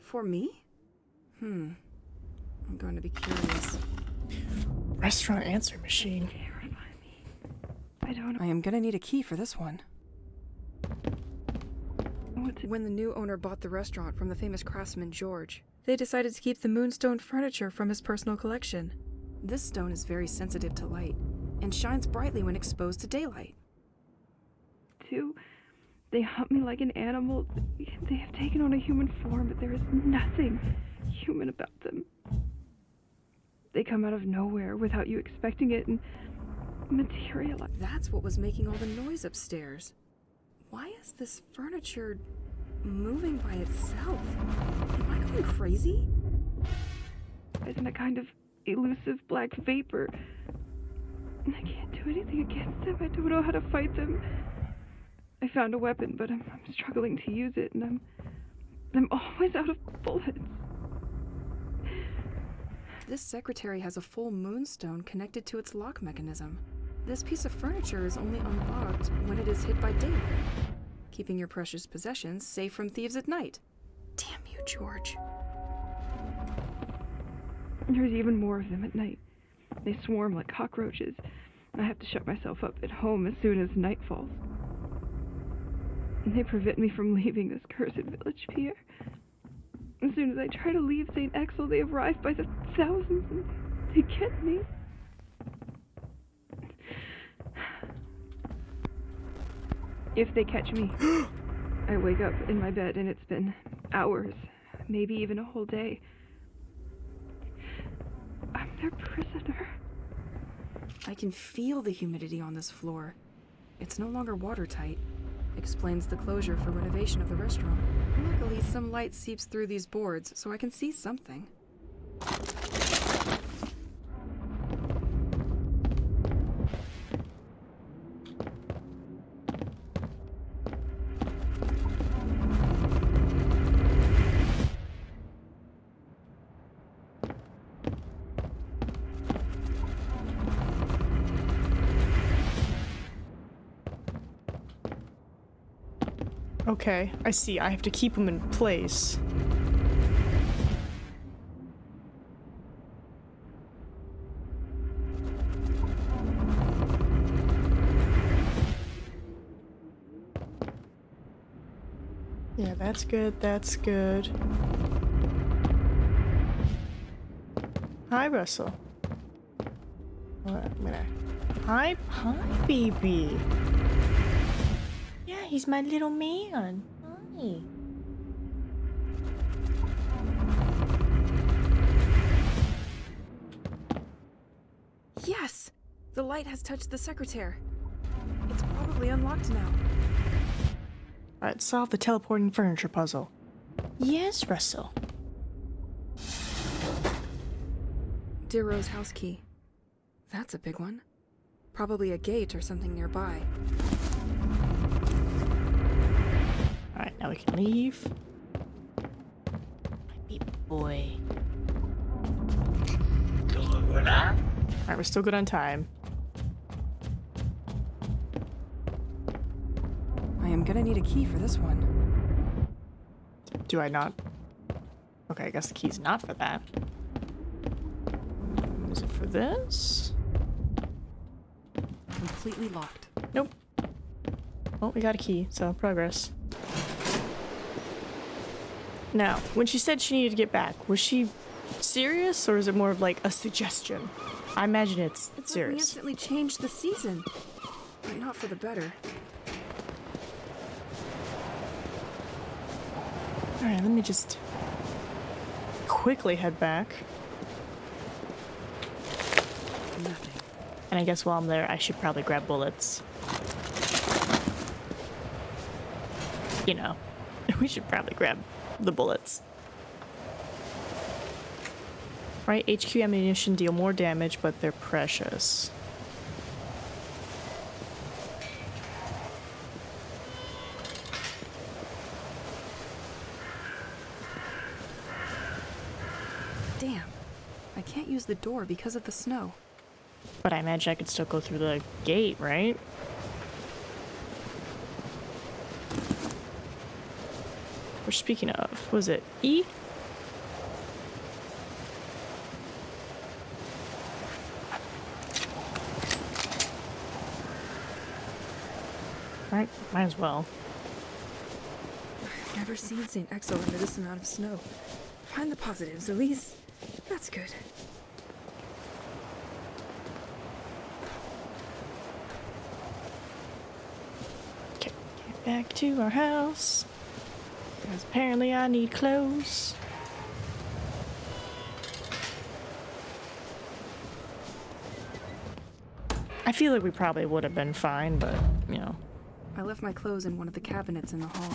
For me? I'm going to be curious. Restaurant answer machine. Terrify me. I don't know I am gonna need a key for this one. what to... When the new owner bought the restaurant from the famous craftsman George, they decided to keep the moonstone furniture from his personal collection. This stone is very sensitive to light, and shines brightly when exposed to daylight. do. They hunt me like an animal. They have taken on a human form, but there is nothing human about them. They come out of nowhere without you expecting it and materialize. That's what was making all the noise upstairs. Why is this furniture moving by itself? Am I going crazy? Isn't a kind of elusive black vapor. I can't do anything against them. I don't know how to fight them. I found a weapon, but I'm struggling to use it, and I'm always out of bullets. This secretary has a full moonstone connected to its lock mechanism. This piece of furniture is only unlocked when it is hit by daylight, keeping your precious possessions safe from thieves at night. Damn you, George. There's even more of them at night. They swarm like cockroaches. I have to shut myself up at home as soon as night falls. And they prevent me from leaving this cursed village, Pierre. As soon as I try to leave St. Axel, they arrive by the thousands and they get me. If they catch me, I wake up in my bed and it's been hours, maybe even a whole day. I'm their prisoner. I can feel the humidity on this floor. It's no longer watertight. Explains the closure for renovation of the restaurant. Luckily, some light seeps through these boards, so I can see something. Okay, I see. I have to keep them in place. Yeah, that's good. That's good. Hi, Russell. Hi, baby. Yeah, he's my little man. Hi. Yes! The light has touched the secretary. It's probably unlocked now. Alright, solve the teleporting furniture puzzle. Yes, Russell. Diro's house key. That's a big one. Probably a gate or something nearby. Alright, now we can leave. My baby boy. Voilà. Alright, we're still good on time. I'm gonna need a key for this one. Do I not? Okay, I guess the key's not for that. Is it for this? Completely locked. Nope. Well, we got a key, so progress. Now, when she said she needed to get back, was she serious or is it more of like a suggestion? I imagine it's It's like we serious. instantly changed the season, but not for the better. Alright, let me just quickly head back. Nothing. And I guess while I'm there, I should probably grab bullets. You know, we should probably grab the bullets. Right, HQ ammunition deal more damage, but they're precious. Damn. I can't use the door because of the snow. But I imagine I could still go through the gate, right? We're speaking of, was it E? Right, might as well. I've never seen St. Exo under this amount of snow. Find the positives, Elise. That's good. Okay, get back to our house. Because apparently I need clothes. I feel like we probably would have been fine, but, you know. I left my clothes in one of the cabinets in the hall.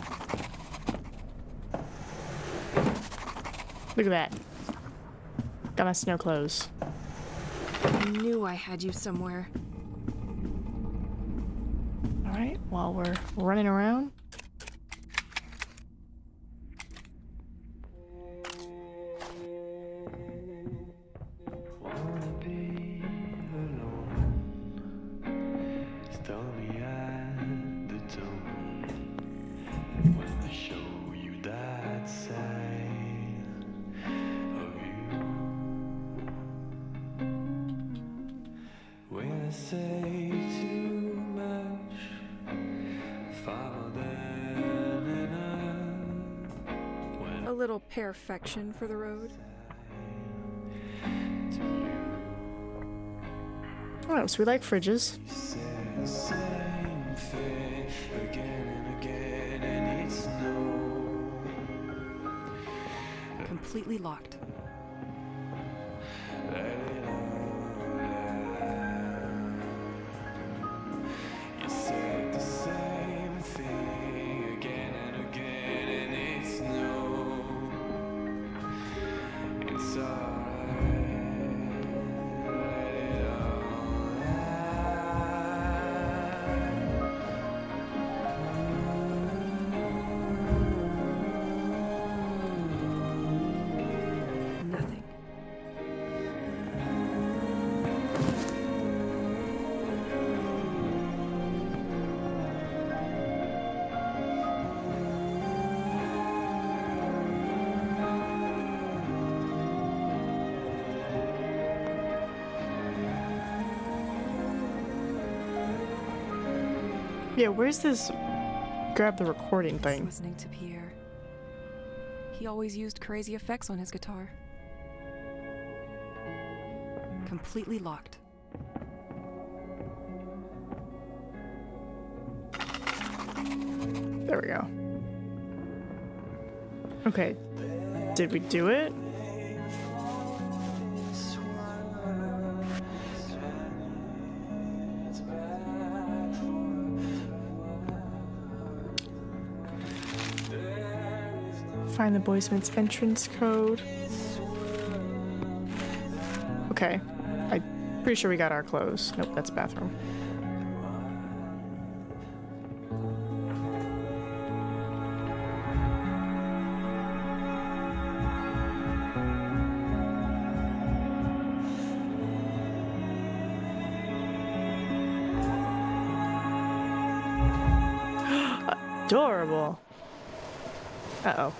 Look at that. Got my snow clothes. I knew I had you somewhere. Alright, while we're running around. Wanna be alone. Stormy at the tone. When I show you that side of you. When I say too much, far more than enough. When A little perfection for the road. Oh, so we like fridges. say the same thing again and again, and it's no. Completely locked. Let it all out. You said the same thing again and again, and it's no. It's alright. Let it all out. Nothing. Yeah, where's this grab the recording thing? Listening to Pierre. He always used crazy effects on his guitar. Completely locked. There we go. Okay. Did we do it? Find the boy's entrance code. Okay. I'm pretty sure we got our clothes. Nope, that's bathroom. adorable. Uh-oh.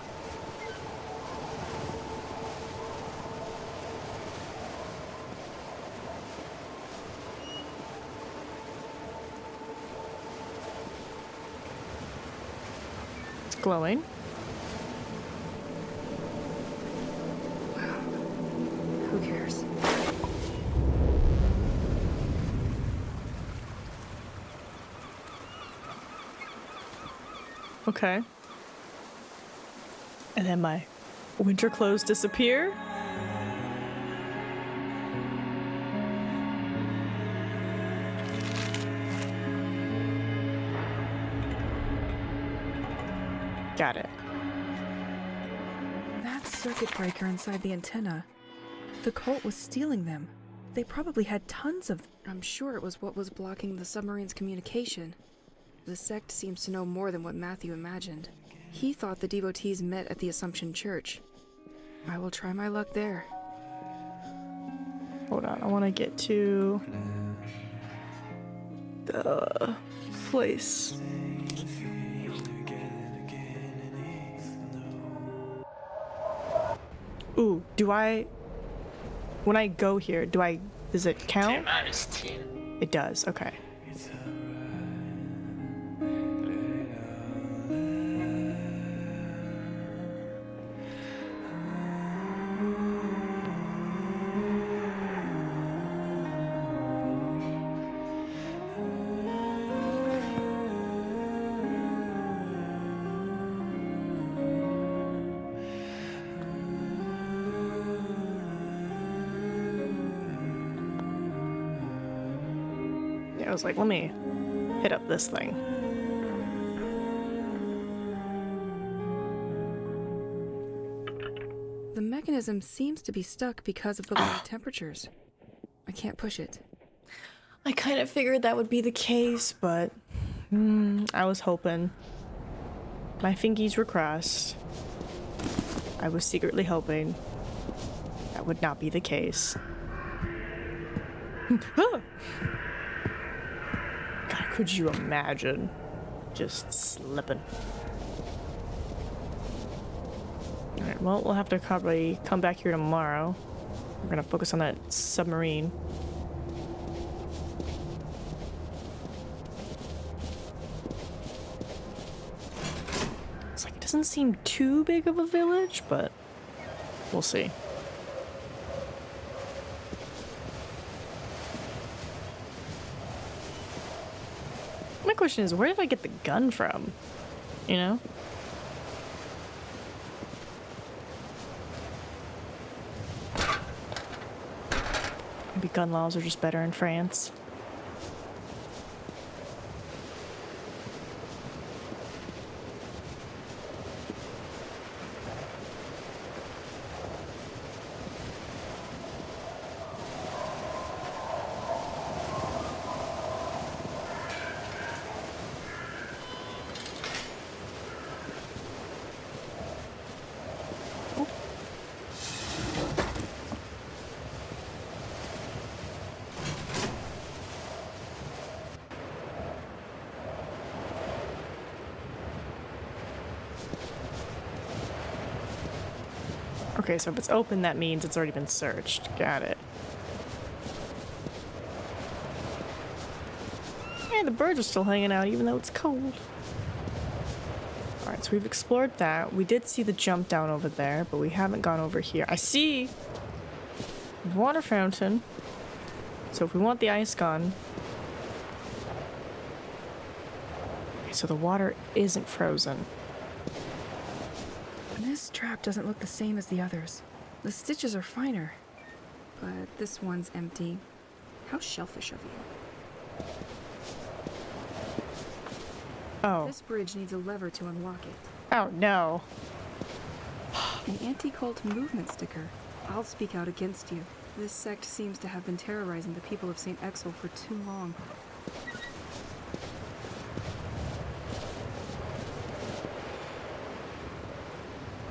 It's glowing. Who cares? Okay. And then my winter clothes disappear. Got it. That circuit breaker inside the antenna. The cult was stealing them. They probably had tons of... I'm sure it was what was blocking the submarine's communication. The sect seems to know more than what Matthew imagined. He thought the devotees met at the Assumption Church. I will try my luck there. Hold on, I want to get to the place. Ooh, do I... When I go here, does it count? It does, okay. I was like, let me hit up this thing. The mechanism seems to be stuck because of the low temperatures. I can't push it. I kind of figured that would be the case, but I was hoping. My fingies were crossed. I was secretly hoping that would not be the case. God, could you imagine just slipping? Alright, well, we'll have to probably come back here tomorrow. We're gonna focus on that submarine. It's like, it doesn't seem too big of a village, but we'll see. My question is, where did I get the gun from? You know? Maybe gun laws are just better in France. Okay, so if it's open, that means it's already been searched. Got it. Hey, the birds are still hanging out even though it's cold. Alright, so we've explored that. We did see the jump down over there, but we haven't gone over here. I see a water fountain. So if we want the ice gun... Okay, so the water isn't frozen. This trap doesn't look the same as the others. The stitches are finer. But this one's empty. How shellfish of you. Oh. This bridge needs a lever to unlock it. Oh, no. An anti-cult movement sticker. I'll speak out against you. This sect seems to have been terrorizing the people of St. Exel for too long.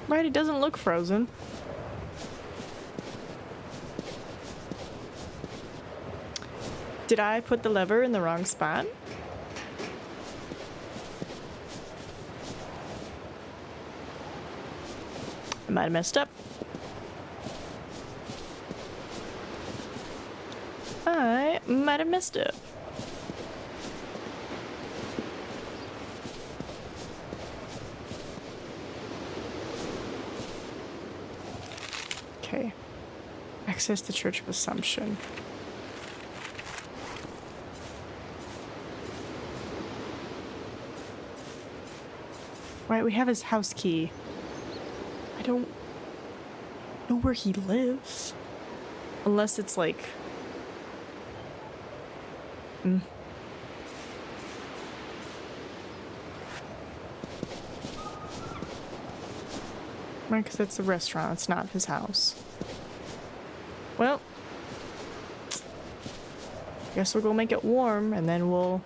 Right, it doesn't look frozen. Did I put the lever in the wrong spot? might have messed up. I might have messed up. Okay. Access the Church of Assumption. Right, we have his house key. I don't know where he lives. Unless it's like... Right, because it's a restaurant, it's not his house. Well, guess we'll go make it warm, and then we'll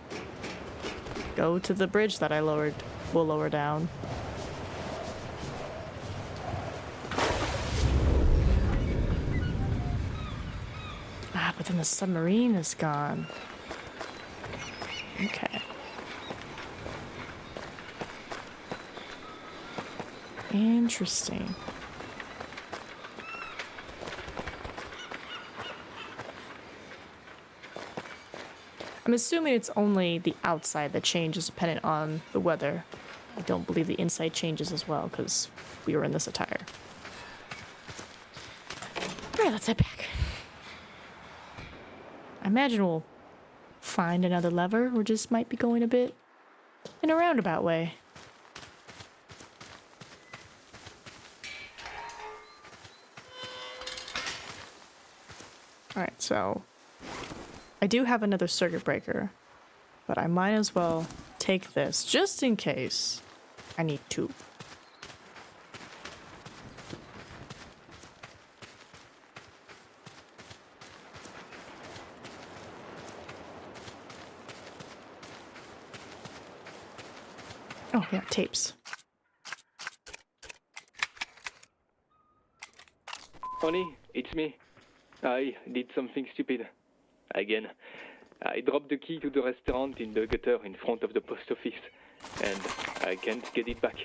go to the bridge that we'll lower down. Ah, but then the submarine is gone. Okay. Interesting. I'm assuming it's only the outside that changes dependent on the weather. I don't believe the inside changes as well because we were in this attire. Alright, let's head back. I imagine we'll find another lever. We just might be going a bit in a roundabout way. Alright, so I do have another circuit breaker, but I might as well take this just in case I need to. Oh yeah, tapes. Honey, it's me. I did something stupid. Again. I dropped the key to the restaurant in the gutter in front of the post office, and I can't get it back.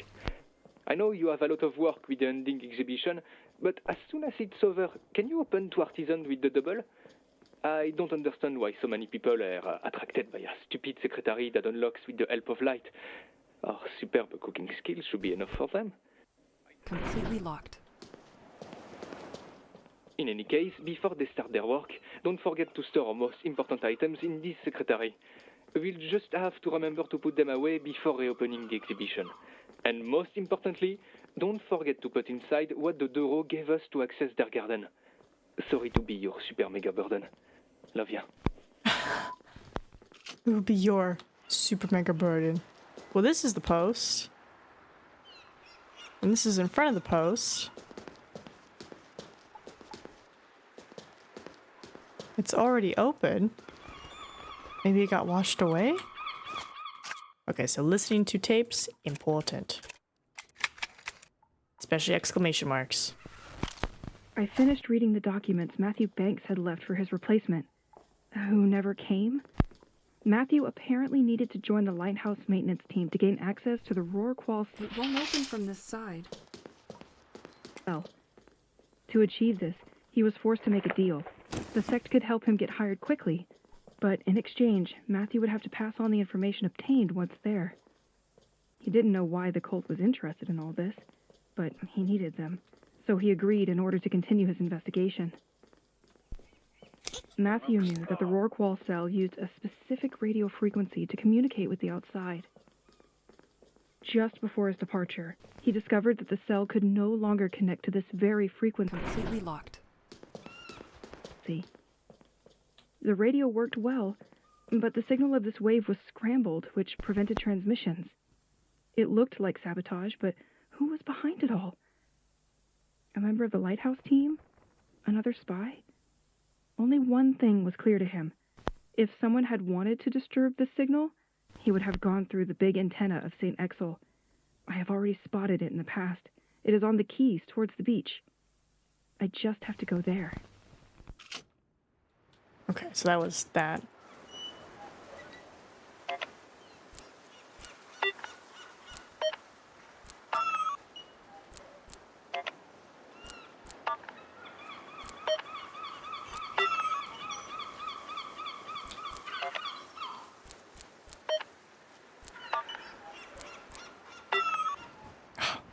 I know you have a lot of work with the ending exhibition, but as soon as it's over, can you open to Artisan with the double? I don't understand why so many people are attracted by a stupid secretary that unlocks with the help of light. Our superb cooking skills should be enough for them. Completely locked. In any case, before they start their work, don't forget to store our most important items in this secretary. We'll just have to remember to put them away before reopening the exhibition. And most importantly, don't forget to put inside what the Doro gave us to access their garden. Sorry to be your super mega burden. Love ya. It would be your super mega burden. Well, this is the post. And this is in front of the post. It's already open. Maybe it got washed away? Okay, so listening to tapes, important. Especially exclamation marks. I finished reading the documents Matthew Banks had left for his replacement, who never came. Matthew apparently needed to join the lighthouse maintenance team to gain access to the Rorqual It won't open from this side. cell. To achieve this, he was forced to make a deal. The sect could help him get hired quickly, but in exchange, Matthew would have to pass on the information obtained once there. He didn't know why the cult was interested in all this, but he needed them, so he agreed in order to continue his investigation. Matthew knew that the Rorqual cell used a specific radio frequency to communicate with the outside. Just before his departure, he discovered that the cell could no longer connect to this very frequency. Completely locked. The radio worked well, but the signal of this wave was scrambled, which prevented transmissions. It looked like sabotage, but who was behind it all? A member of the lighthouse team? Another spy? Only one thing was clear to him. If someone had wanted to disturb the signal, he would have gone through the big antenna of St. Exel. I have already spotted it in the past. It is on the quays towards the beach. I just have to go there. Okay, so that was that.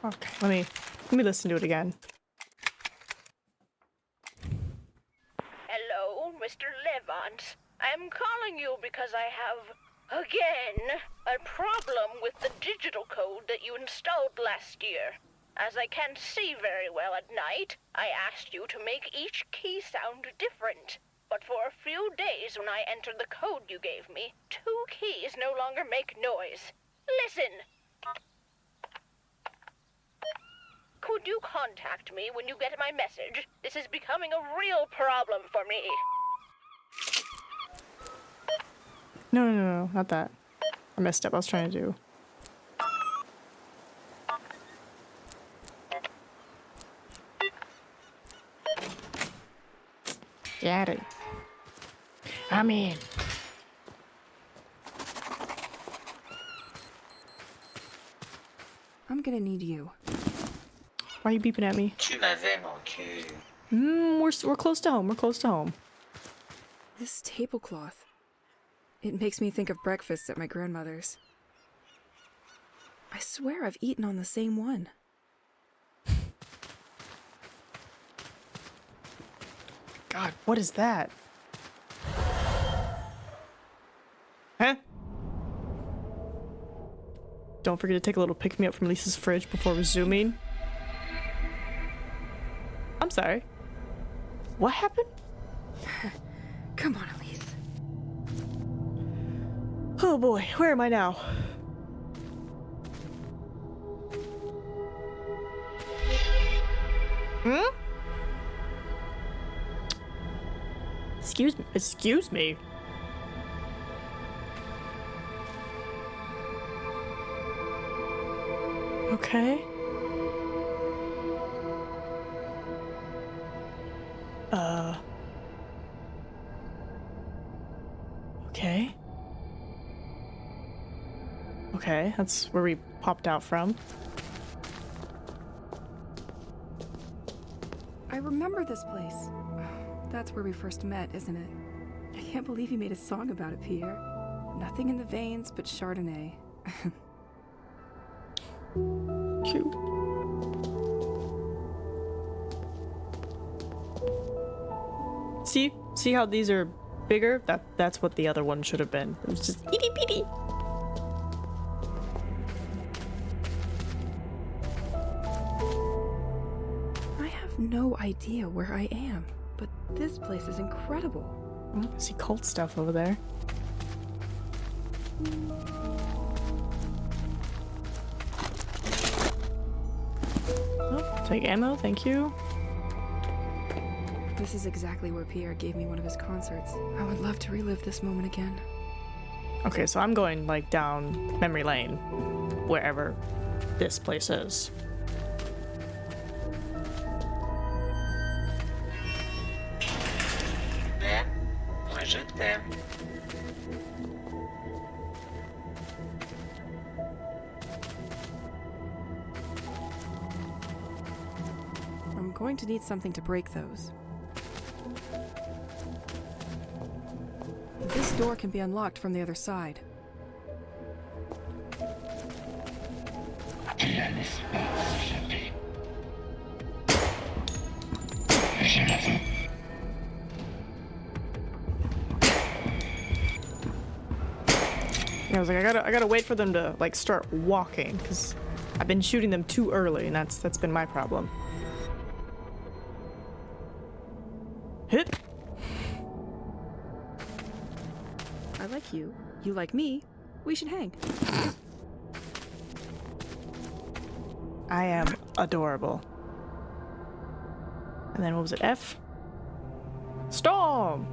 Okay, let me listen to it again. Hello, Mr. Levant. I am calling you because I have, again, a problem with the digital code that you installed last year. As I can't see very well at night, I asked you to make each key sound different. But for a few days when I entered the code you gave me, 2 keys no longer make noise. Listen! Could you contact me when you get my message? This is becoming a real problem for me. No, not that. I messed up. I was trying to do. Got it. I'm in. I'm gonna need you. Why are you beeping at me? Tu m'avais manqué. We're close to home. We're close to home. This tablecloth. It makes me think of breakfasts at my grandmother's. I swear I've eaten on the same one. God, what is that? Huh? Don't forget to take a little pick-me-up from Lisa's fridge before resuming. I'm sorry. What happened? Come on, Elise. Oh boy, where am I now? Hmm? Excuse me. Okay. Okay. Okay, that's where we popped out from. I remember this place. That's where we first met, isn't it? I can't believe you made a song about it, Pierre. Nothing in the veins but Chardonnay. Cute. See how these are bigger? That's what the other one should have been. It was just itty bitty. I have no idea where I am, but this place is incredible. I see cult stuff over there. Oh, take ammo, thank you. This is exactly where Pierre gave me one of his concerts. I would love to relive this moment again. Okay, so I'm going like down memory lane, wherever this place is. Mais, moi je t'aime. I'm going to need something to break those. This door can be unlocked from the other side. Tu la laisses pas s'échapper. Je la veux. Yeah, I was like, I gotta wait for them to like start walking, because I've been shooting them too early, and that's been my problem. Hit. I like you. You like me. We should hang. I am adorable. And then what was it? F? Storm!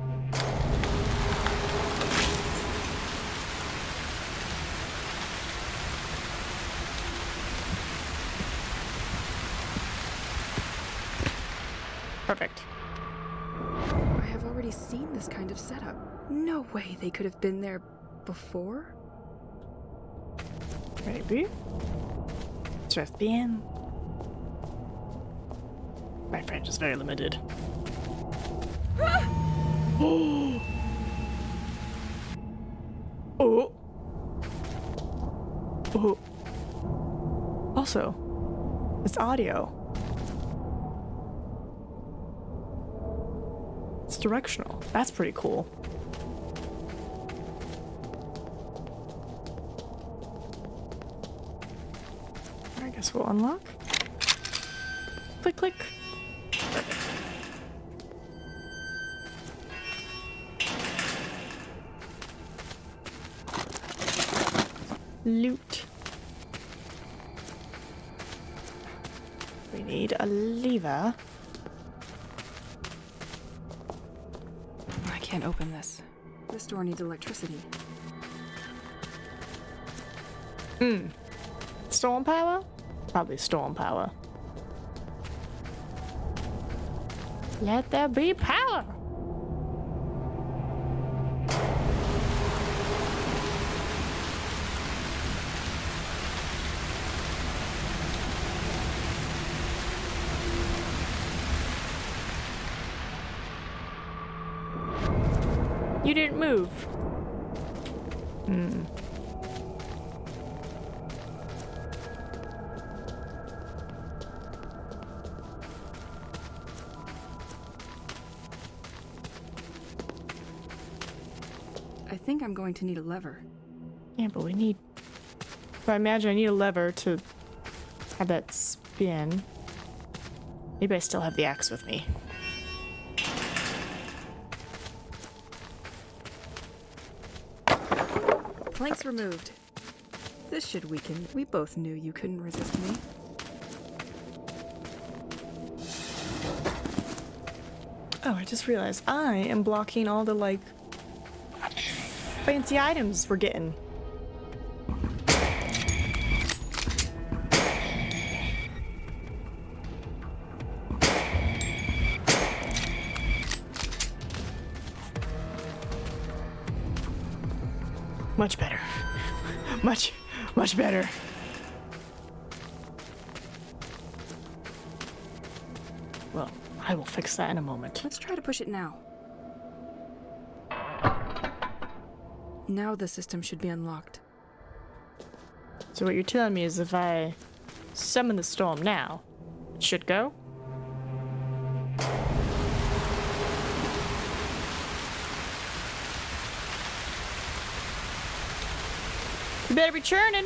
Perfect. I have already seen this kind of setup. No way they could have been there before? Maybe. Just bien. My French is very limited. Oh! Oh! Also, It's audio. It's directional. That's pretty cool. I guess we'll unlock. Click, click. Loot. We need a lever. I can't open this. This door needs electricity. Storm power? Probably storm power. Let there be power! You didn't move. I think I'm going to need a lever. Yeah, but we need... But I imagine I need a lever to have that spin. Maybe I still have the axe with me. Planks removed. This should weaken. We both knew you couldn't resist me. Oh, I just realized I am blocking all the, like, fancy items we're getting. Much better. Much better. Well, I will fix that in a moment. Let's try to push it now. Now the system should be unlocked. So what you're telling me is if I summon the storm now, it should go? You better be churning.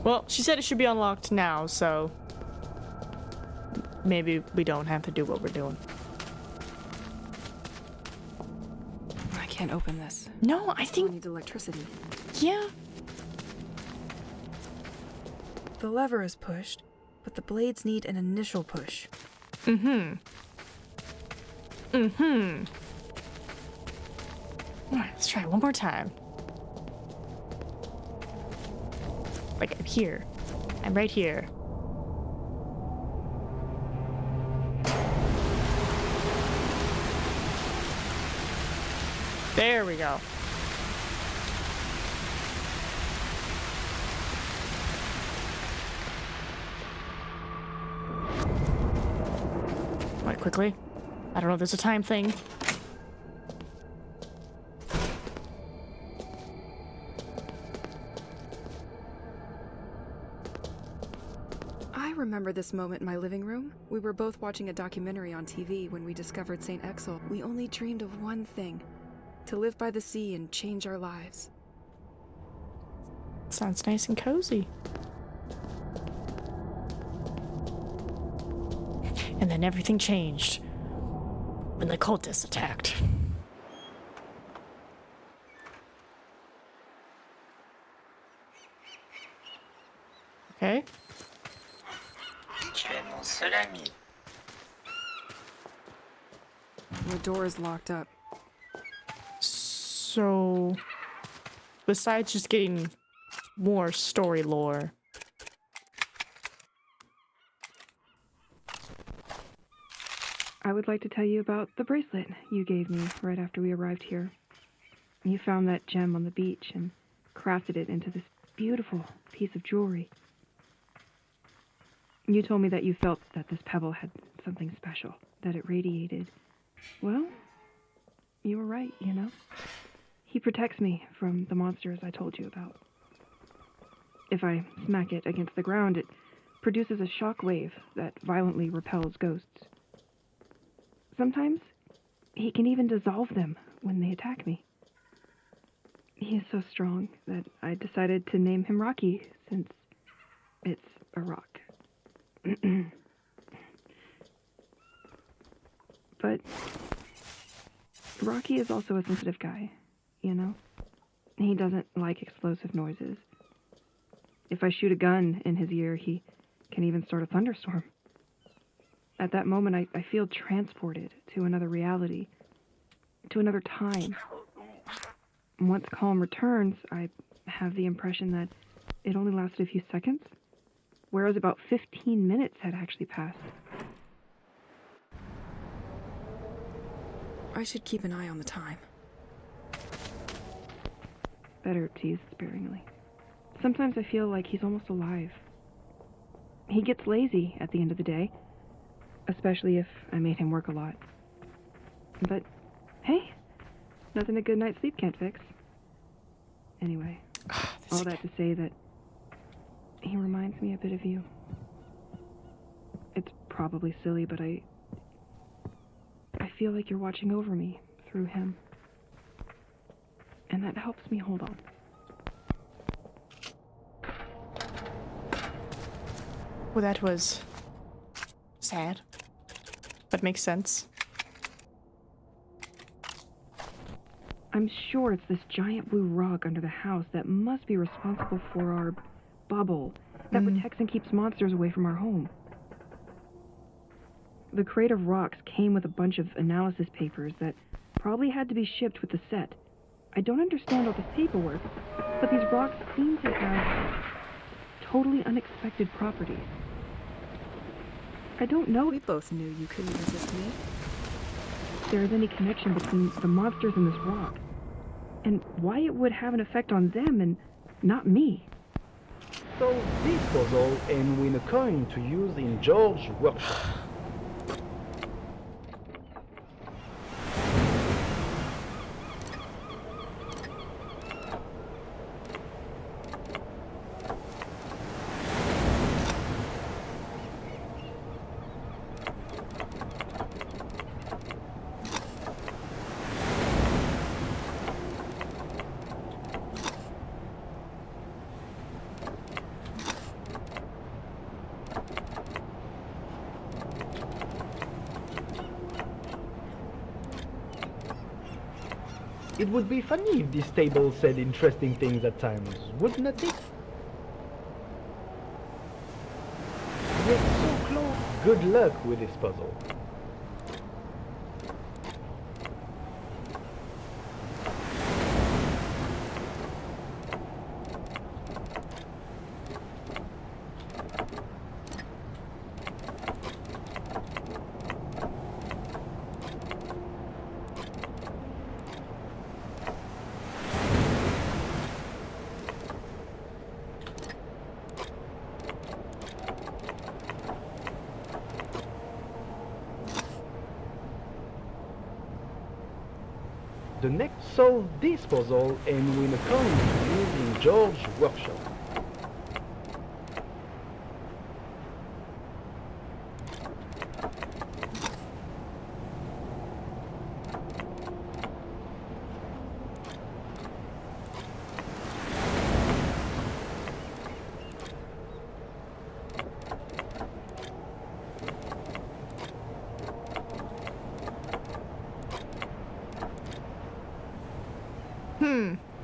Well, she said it should be unlocked now, so maybe we don't have to do what we're doing. I can't open this. No, I It think... needs electricity. Yeah. The lever is pushed, but the blades need an initial push. Alright, let's try it one more time. Like, I'm here. I'm right here. There we go. Right, quickly. I don't know if there's a time thing. I remember this moment in my living room. We were both watching a documentary on TV when we discovered St. Exel. We only dreamed of one thing: to live by the sea and change our lives. Sounds nice and cozy. And then everything changed when the cultists attacked. Okay. Tu es mon seul ami. The door is locked up. So, besides just getting more story lore, I would like to tell you about the bracelet you gave me right after we arrived here. You found that gem on the beach and crafted it into this beautiful piece of jewelry. You told me that you felt that this pebble had something special, that it radiated. Well, you were right, you know? He protects me from the monsters I told you about. If I smack it against the ground, it produces a shock wave that violently repels ghosts. Sometimes he can even dissolve them when they attack me. He is so strong that I decided to name him Rocky, since it's a rock. But Rocky is also a sensitive guy, you know? He doesn't like explosive noises. If I shoot a gun in his ear, he can even start a thunderstorm. At that moment, I feel transported to another reality, to another time. Once calm returns, I have the impression that it only lasted a few seconds, whereas about 15 minutes had actually passed. I should keep an eye on the time. Better tease sparingly. Sometimes I feel like he's almost alive. He gets lazy at the end of the day, especially if I made him work a lot. But, hey, nothing a good night's sleep can't fix. Anyway, all that to say that he reminds me a bit of you. It's probably silly, but I feel like you're watching over me through him. And that helps me hold on. Well, that was sad, but makes sense. I'm sure it's this giant blue rock under the house that must be responsible for our bubble that protects and keeps monsters away from our home. The crate of rocks came with a bunch of analysis papers that probably had to be shipped with the set. I don't understand all this paperwork, but these rocks seem to have totally unexpected properties. I don't know We both knew you couldn't resist me. if there is any connection between the monsters and this rock, and why it would have an effect on them and not me. Solve this puzzle and win a coin to use in George's workshop. It would be funny if this table said interesting things at times, wouldn't it? We're so close. Good luck with this puzzle. The next solve this puzzle and win a coin to use in George's workshop.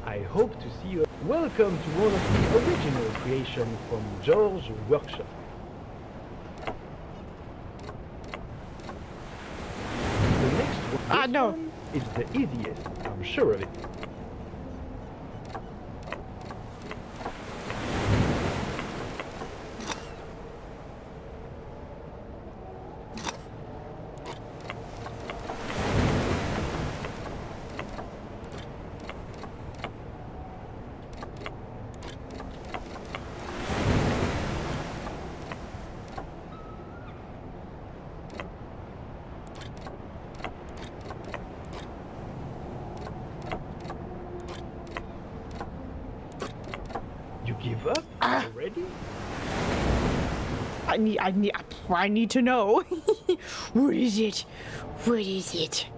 I hope to see you. Welcome to one of the original creations from George's workshop. The next one, no. one is the easiest, I'm sure of it. You give up already? I need to know. What is it? What is it?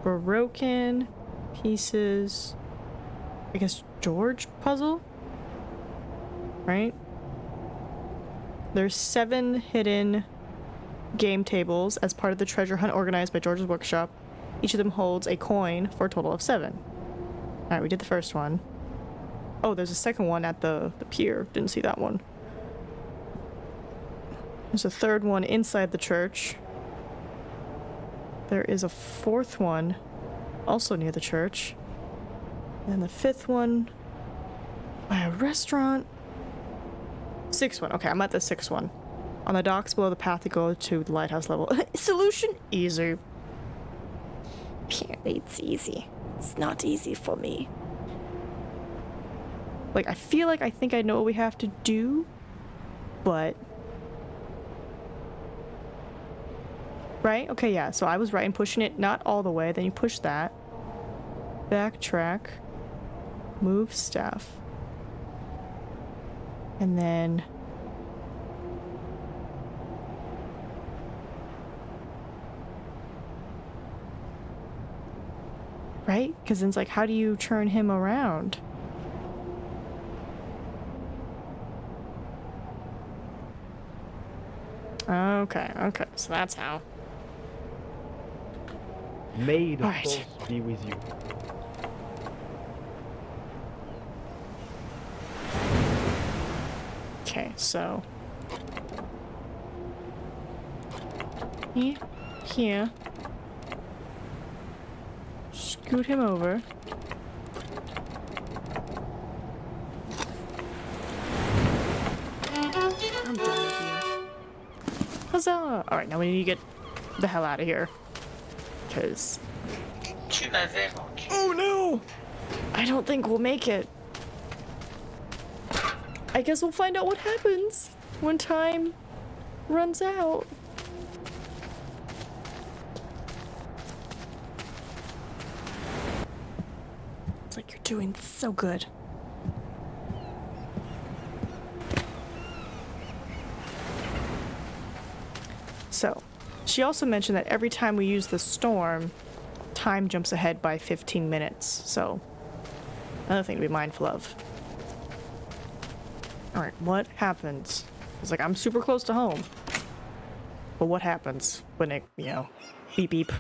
Broken pieces. I guess George puzzle? Right? There's 7 hidden game tables as part of the treasure hunt organized by George's workshop. Each of them holds a coin for a total of 7. Alright, we did the first one. Oh, there's a second one at the pier. Didn't see that one. There's a third one inside the church. There is a 4th one also near the church. And the 5th one by a restaurant. 6th one. Okay, I'm at the 6th one. On the docks below the path to go to the lighthouse level. Solution? Easy. Apparently it's easy. It's not easy for me. Like, I feel like I think I know what we have to do, but... Right? Okay, yeah, so I was right in pushing it not all the way, then you push that. Backtrack. Move staff. And then... Right? Because then it's like, how do you turn him around? Okay, so that's how. May the Alright. force be with you. Okay, so... Here. Scoot him over. I'm done with you. Huzzah! Alright, now we need to get the hell out of here. Because... Tu m'avais manqué. Oh no! I don't think we'll make it. I guess we'll find out what happens when time runs out. It's like you're doing so good. So, she also mentioned that every time we use the storm, time jumps ahead by 15 minutes. So, another thing to be mindful of. Alright, what happens? It's like, I'm super close to home. But what happens when it, you know, beep beep?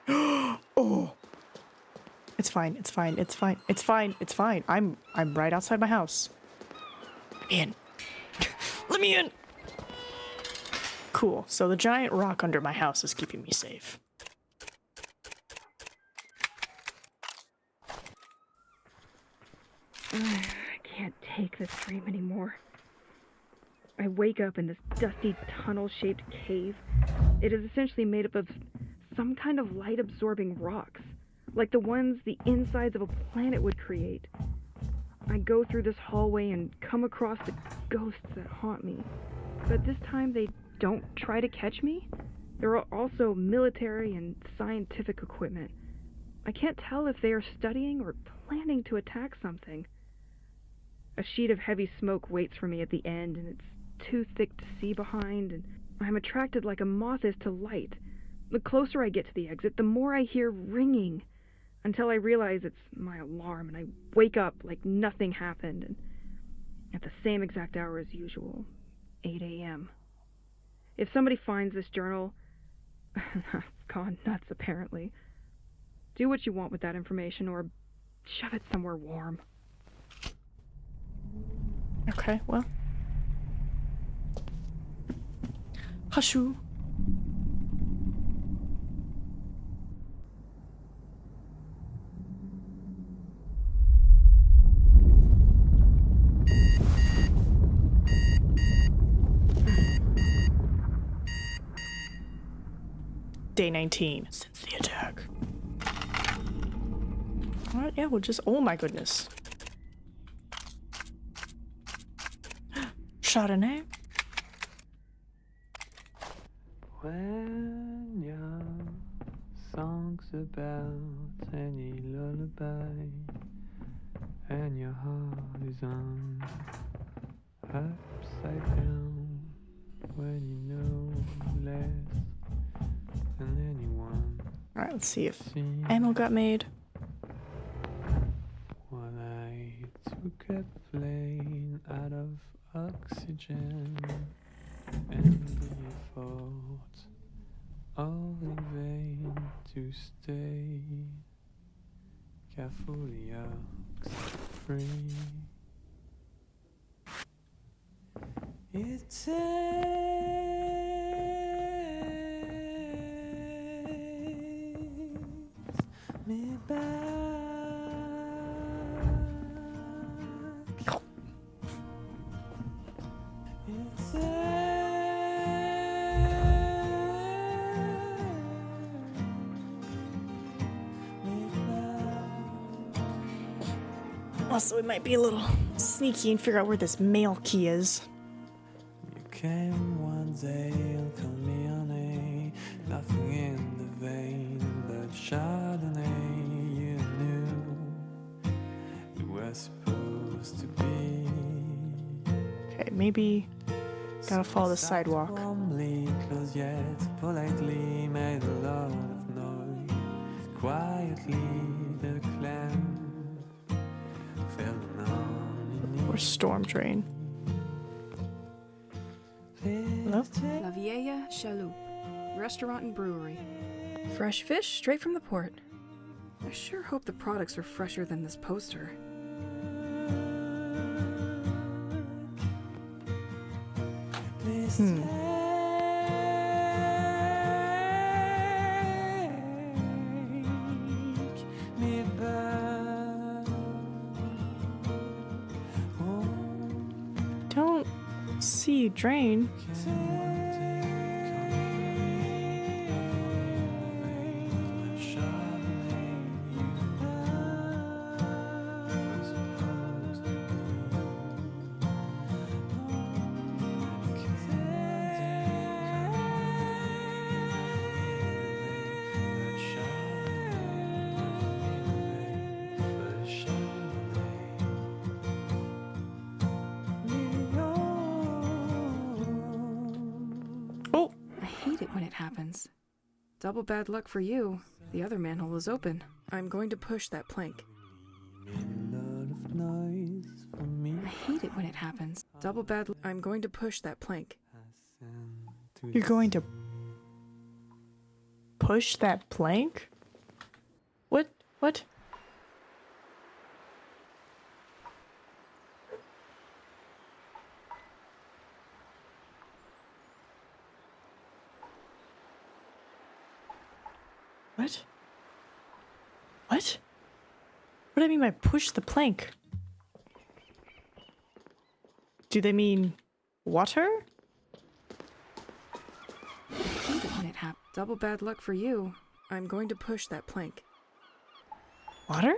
Oh! It's fine, it's fine, it's fine, it's fine, it's fine. I'm right outside my house. Let me in. Let me in! Cool, so the giant rock under my house is keeping me safe. I can't take this dream anymore. I wake up in this dusty tunnel-shaped cave. It is essentially made up of some kind of light-absorbing rocks, like the ones the insides of a planet would create. I go through this hallway and come across the ghosts that haunt me. But this time they don't try to catch me. There are also military and scientific equipment. I can't tell if they are studying or planning to attack something. A sheet of heavy smoke waits for me at the end, and it's too thick to see behind, and I'm attracted like a moth is to light. The closer I get to the exit, the more I hear ringing, until I realize it's my alarm, and I wake up like nothing happened, and at the same exact hour as usual, 8 a.m. If somebody finds this journal, I've gone nuts apparently. Do what you want with that information, or shove it somewhere warm. Okay, well. Hushu. Day 19 since the attack. Alright, yeah, we'll just. Oh my goodness. Chardonnay? When you're songs about any lullaby, and your heart is on upside down when you know less than anyone. Alright, let's see if ammo got made. When I took a plane out of oxygen and the effort, all in vain to stay carefully oxy-free. It takes me back. It takes me back. Also, it might be a little sneaky and figure out where this mail key is. You came one day and called me honey, nothing in the vein but Chardonnay. You knew it was supposed to be. Okay, maybe gotta follow the sidewalk. Warmly, close yet politely, made a lot of noise. Quietly, the clam fell on. Or storm drain. Hello? La Vieja Chaloupe, restaurant and brewery. Fresh fish straight from the port. I sure hope the products are fresher than this poster. Don't see drain. I hate it when it happens. Double bad luck for you. The other manhole is open. I'm going to push that plank. I hate it when it happens. Double bad luck. I'm going to push that plank. You're going to push that plank? What? What? What? What? What do I mean by push the plank? Do they mean water? I hate it when it happens. Double bad luck for you. I'm going to push that plank. Water?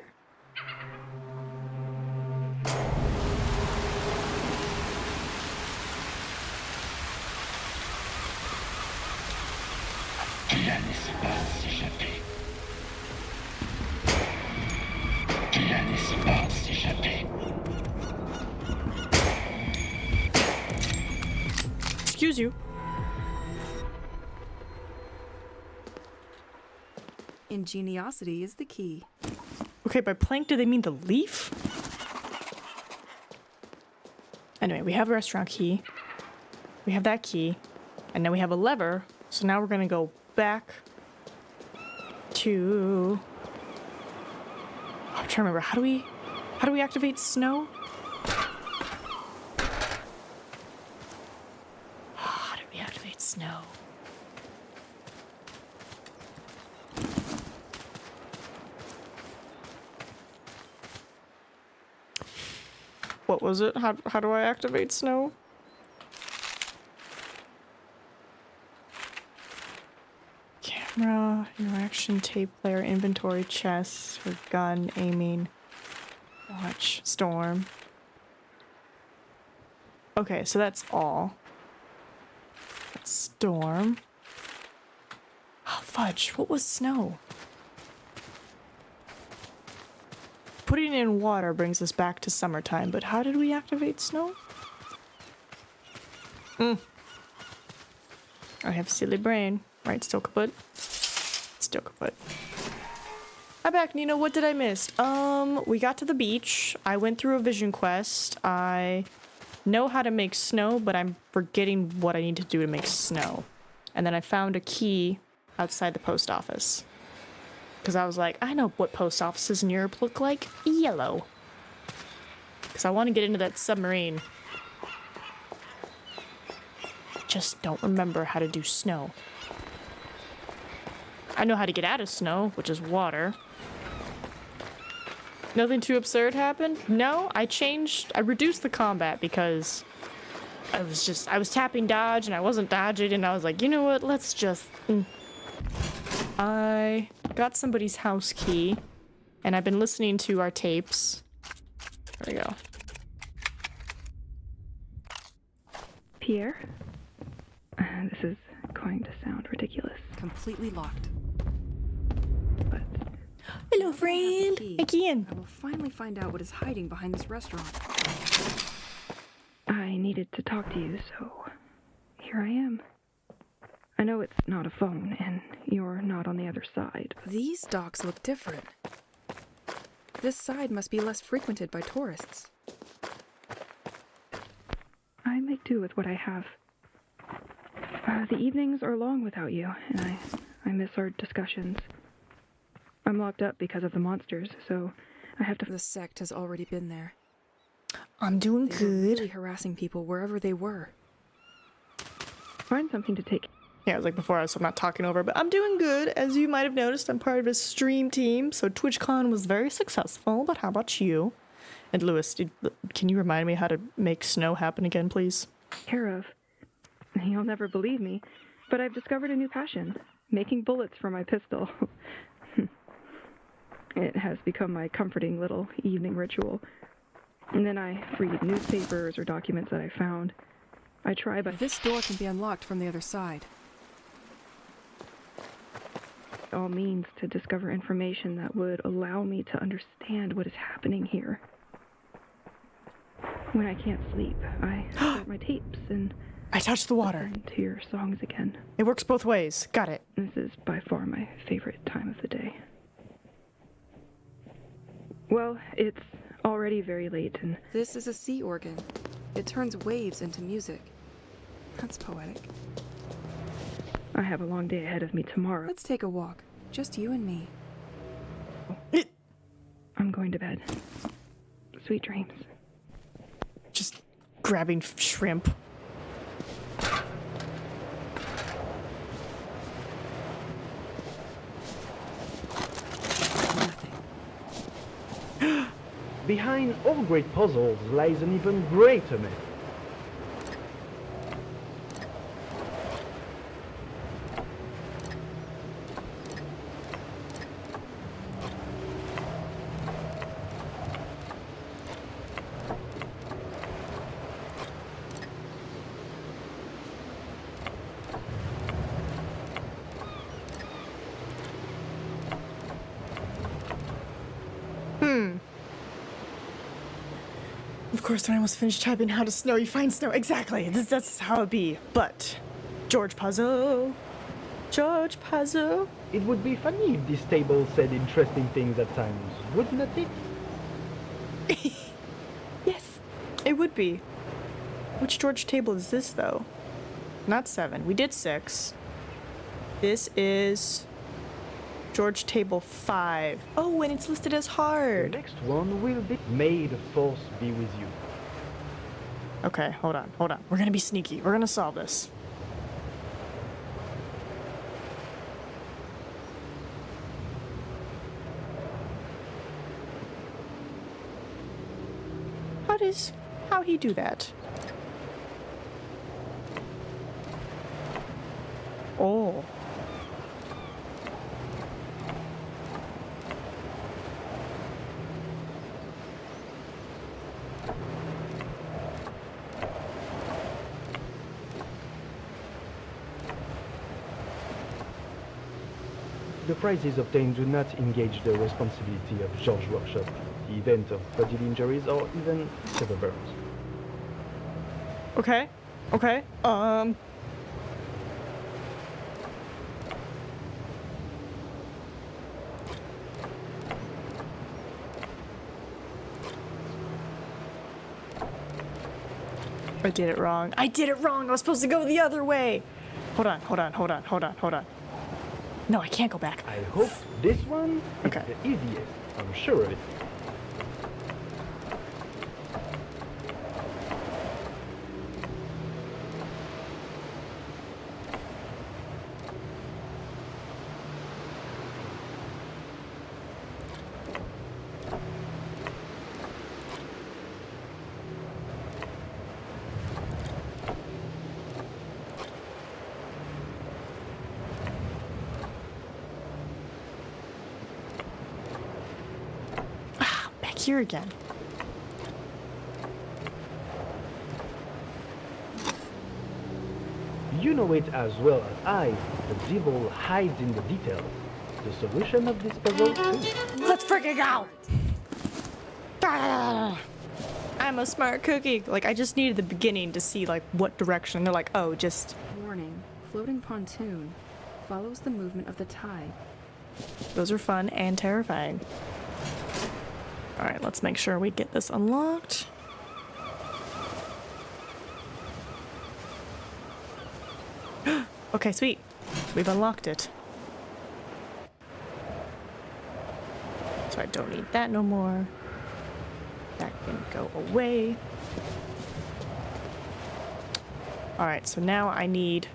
Tu la laisses pas s'échapper. Tu la laisses pas s'échapper. Excuse you. Ingeniosity is the key. Okay, by plank, do they mean the leaf? Anyway, we have a restaurant key. We have that key. And now we have a lever. So now we're gonna go back to... I'm trying to remember, how do we activate snow? How do we activate snow? What was it? How do I activate snow? Camera, interaction, tape player, inventory, chest, or gun, aiming, watch, storm. Okay, so that's all. That's storm. Oh, fudge. What was snow? putting it in water brings us back to summertime, but how did we activate snow? I have silly brain. Right, still kaput? Still kaput. Hi back, Nina. What did I miss? We got to the beach. I went through a vision quest. I know how to make snow, but I'm forgetting what I need to do to make snow. And then I found a key outside the post office. Because I was like, I know what post offices in Europe look like. Yellow. Because I want to get into that submarine. Just don't remember how to do snow. I know how to get out of snow, which is water. Nothing too absurd happened? No, I reduced the combat because I was tapping dodge and I wasn't dodging and I was like, you know what, let's just... I got somebody's house key and I've been listening to our tapes. There we go. Pierre? This is going to sound ridiculous. Completely locked. But Hello, friend. Again. I will finally find out what is hiding behind this restaurant. I needed to talk to you, so here I am. I know it's not a phone, and you're not on the other side. But These docks look different. This side must be less frequented by tourists. I make do with what I have. The evenings are long without you, and I miss our discussions. I'm locked up because of the monsters, so I have to... The sect has already been there. I'm doing They were good. really harassing people wherever they were. Find something to take... Yeah, it was like before, so I'm not talking over, but I'm doing good. As you might have noticed, I'm part of a stream team, so TwitchCon was very successful, but how about you? And Lewis, can you remind me how to make snow happen again, please? care of. You'll never believe me, but I've discovered a new passion, making bullets for my pistol. It has become my comforting little evening ritual. And then I read newspapers or documents that I found. I try by This door can be unlocked from the other side. all means to discover information that would allow me to understand what is happening here. When I can't sleep, I start my tapes and I touched the water. listen to your songs again. It works both ways. Got it. This is by far my favorite time of the day. Well, it's already very late and This is a sea organ. It turns waves into music. That's poetic. I have a long day ahead of me tomorrow. Let's take a walk. Just you and me. I'm going to bed. Sweet dreams. Just grabbing shrimp. Nothing. Behind all great puzzles lies an even greater myth. Of course, when I almost finished typing how to snow, you find snow. Exactly. That's how it be. But, George Puzzle. George Puzzle. It would be funny if this table said interesting things at times, wouldn't it? Yes, it would be. Which George table is this, though? Not 7. We did 6. This is George table 5. Oh, and it's listed as The hard. next one will be May the Force be with you. Okay, hold on. We're gonna be sneaky. We're gonna solve this. How he do that? Oh. The prizes obtained do not engage the responsibility of George Workshop, the event of bodily injuries, or even severe burns. Okay. Okay. I did it wrong. I did it wrong. I was supposed to go the other way. Hold on. No, I can't go back. I hope this one is Okay. the easiest. I'm sure of it. Back here again. You know it as well as I, the devil hides in the details. The solution of this puzzle too. Let's freaking go! Ah, I'm a smart cookie. Like, I just needed the beginning to see, like, what direction. They're like, oh, just... Warning, floating pontoon follows the movement of the tide. Those are fun and terrifying. Alright, let's make sure we get this unlocked. Okay, sweet. We've unlocked it. So I don't need that no more. That can go away. Alright, so now I need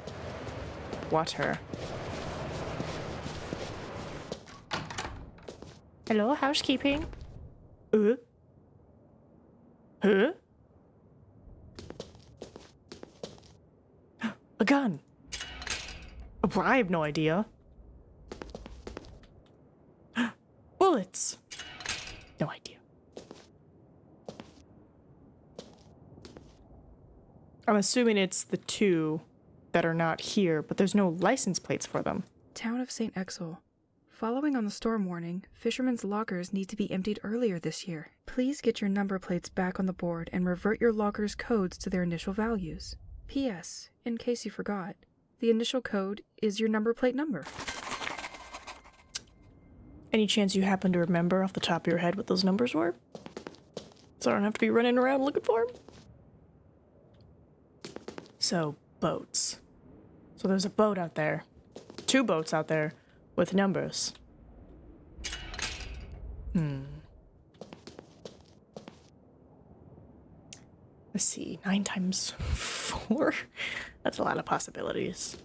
water. Hello, housekeeping. Huh? A gun. Oh, I have no idea. Bullets. No idea. I'm assuming it's the two that are not here, but there's no license plates for them. Town of St. Exel. Following on the storm warning, fishermen's lockers need to be emptied earlier this year. Please get your number plates back on the board and revert your locker's codes to their initial values. P.S. In case you forgot, the initial code is your number plate number. Any chance you happen to remember off the top of your head what those numbers were? So I don't have to be running around looking for them? So, boats. So there's a boat out there. 2 boats out there with numbers. Let's see. 9 times 4? That's a lot of possibilities.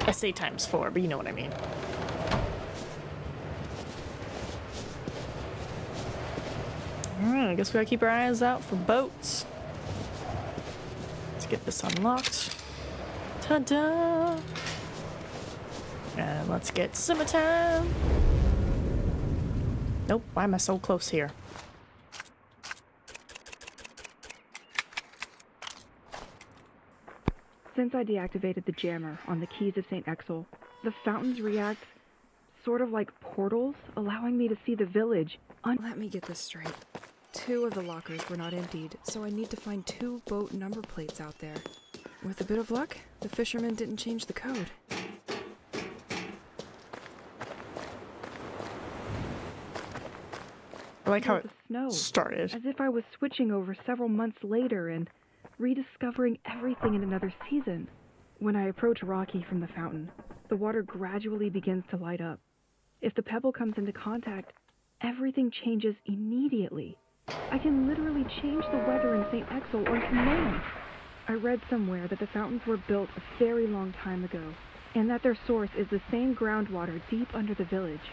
I say times 4, but you know what I mean. Alright, I guess we gotta keep our eyes out for boats. Let's get this unlocked. Ta-da! And let's get summertime. Nope, why am I so close here? Since I deactivated the jammer on the keys of St. Exel, the fountains react sort of like portals, allowing me to see the village. Let me get this straight. 2 of the lockers were not emptied, so I need to find 2 boat number plates out there. With a bit of luck, the fishermen didn't change the code. I like how it The snow, started. as if I was switching over several months later and rediscovering everything in another season. When I approach Rocky from the fountain, the water gradually begins to light up. If the pebble comes into contact, everything changes immediately. I can literally change the weather in St. Exel on command. I read somewhere that the fountains were built a very long time ago, and that their source is the same groundwater deep under the village.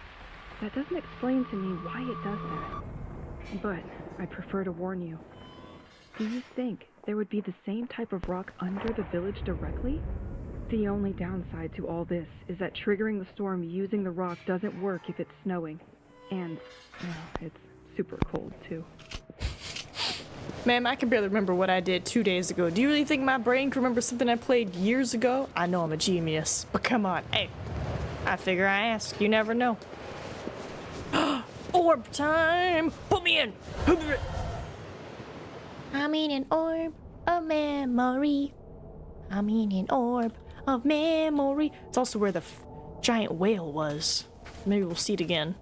That doesn't explain to me why it does that. But I prefer to warn you. Do you think there would be the same type of rock under the village directly? The only downside to all this is that triggering the storm using the rock doesn't work if it's snowing. And, well, it's super cold, too. Ma'am, I can barely remember what I did 2 days ago. Do you really think my brain can remember something I played years ago? I know I'm a genius, but come on. Hey, I figure I ask. You never know. Orb time! Put me in! I'm in an orb of memory. I'm in an orb of memory. It's also where the giant whale was. Maybe we'll see it again.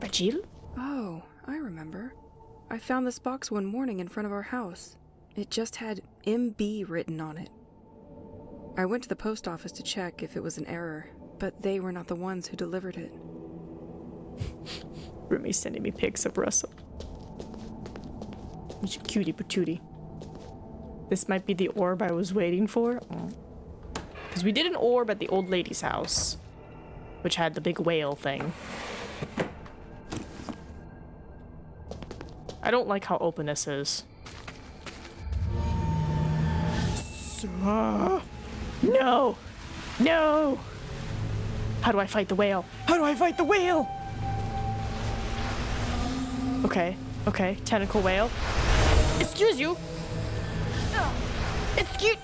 Fragile? Oh, I remember. I found this box one morning in front of our house. It just had MB written on it. I went to the post office to check if it was an error, but they were not the ones who delivered it. Rumi's sending me pics of Russell. He's a cutie patootie. This might be the orb I was waiting for. Because we did an orb at the old lady's house, which had the big whale thing. I don't like how open this is. No! No! How do I fight the whale? How do I fight the whale? Okay, okay, tentacle whale. Excuse you! Excuse...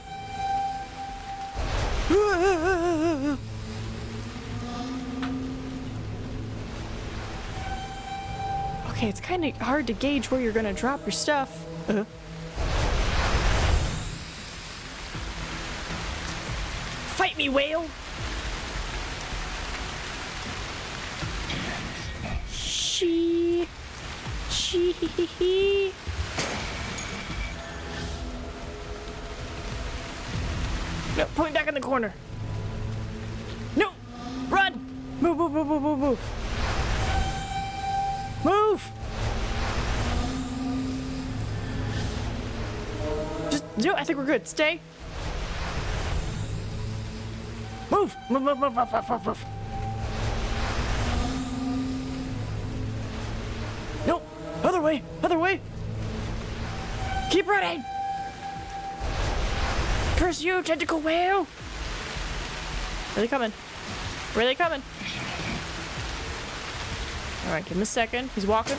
Okay, it's kind of hard to gauge where you're gonna drop your stuff. Fight me, whale! She. No, put me back in the corner. No! Run! Move, move, move, move, move, move. Move! Just do it. I think we're good. Stay. Move! Move, move, move, move, move, move, move. No! Other way! Other way! Keep running! Curse you, tentacle whale! Where are they coming? Where are they coming? Alright, give him a second. He's walking.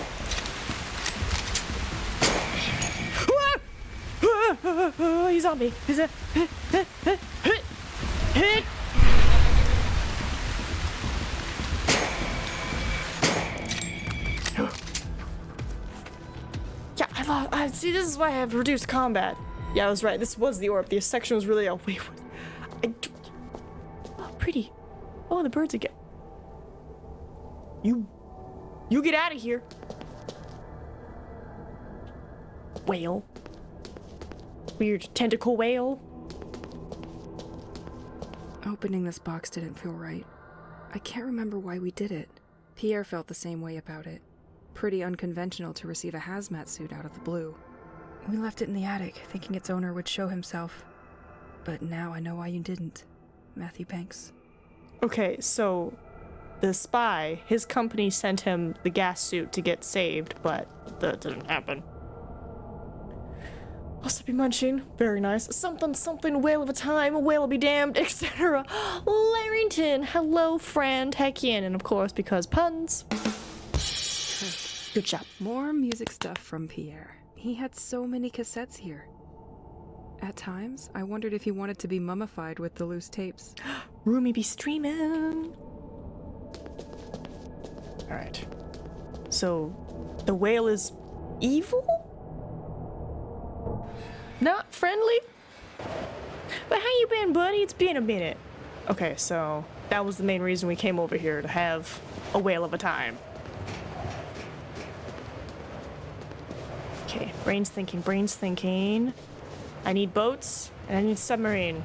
He's on me. He's a... Yeah, I see, this is why I have reduced combat. Yeah, I was right. This was the orb. The section was really... Oh, wait. Oh, pretty. Oh, the birds again. You get out of here. Whale. Weird tentacle whale. Opening this box didn't feel right. I can't remember why we did it. Pierre felt the same way about it. Pretty unconventional to receive a hazmat suit out of the blue. We left it in the attic, thinking its owner would show himself. But now I know why you didn't, Matthew Banks. Okay, so the spy, his company sent him the gas suit to get saved, but that didn't happen. Also be munching, very nice. Something, something, whale of a time, a whale will be damned, etc. Larrington, hello friend, heck yeah, and of course, because puns. Good job. More music stuff from Pierre. He had so many cassettes here. At times, I wondered if he wanted to be mummified with the loose tapes. Roomy be streaming. Alright. So, the whale is evil? Not friendly? But how you been, buddy? It's been a minute. Okay, so that was the main reason we came over here, to have a whale of a time. Okay, brain's thinking, brain's thinking. I need boats, and I need submarine.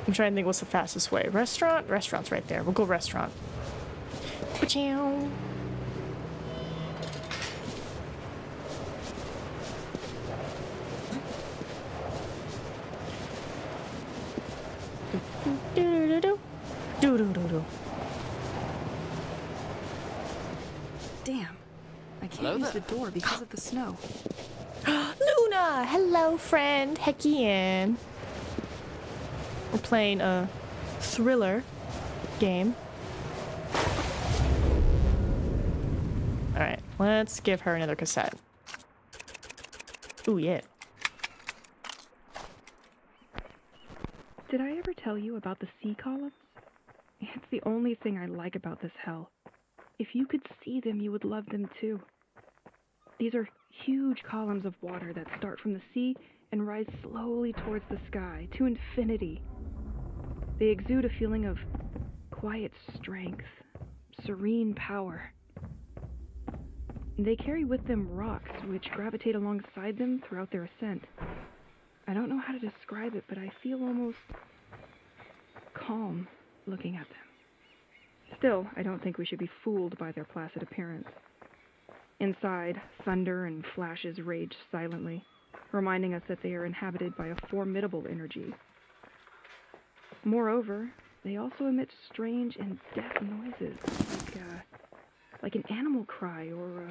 I'm trying to think what's the fastest way. Restaurant? Restaurant's right there. We'll go restaurant. Ka-chow. Do-do-do-do. Damn. I can't use the door because of the snow. Luna! Hello, friend. Heck yeah. We're playing a thriller game. Alright, let's give her another cassette. Ooh, yeah. Did I ever tell you about the sea columns? It's the only thing I like about this hell. If you could see them, you would love them too. These are huge columns of water that start from the sea and rise slowly towards the sky, to infinity. They exude a feeling of quiet strength, serene power. They carry with them rocks which gravitate alongside them throughout their ascent. I don't know how to describe it, but I feel almost calm looking at them. Still, I don't think we should be fooled by their placid appearance. Inside, thunder and flashes rage silently, reminding us that they are inhabited by a formidable energy. Moreover, they also emit strange and deaf noises, like an animal cry or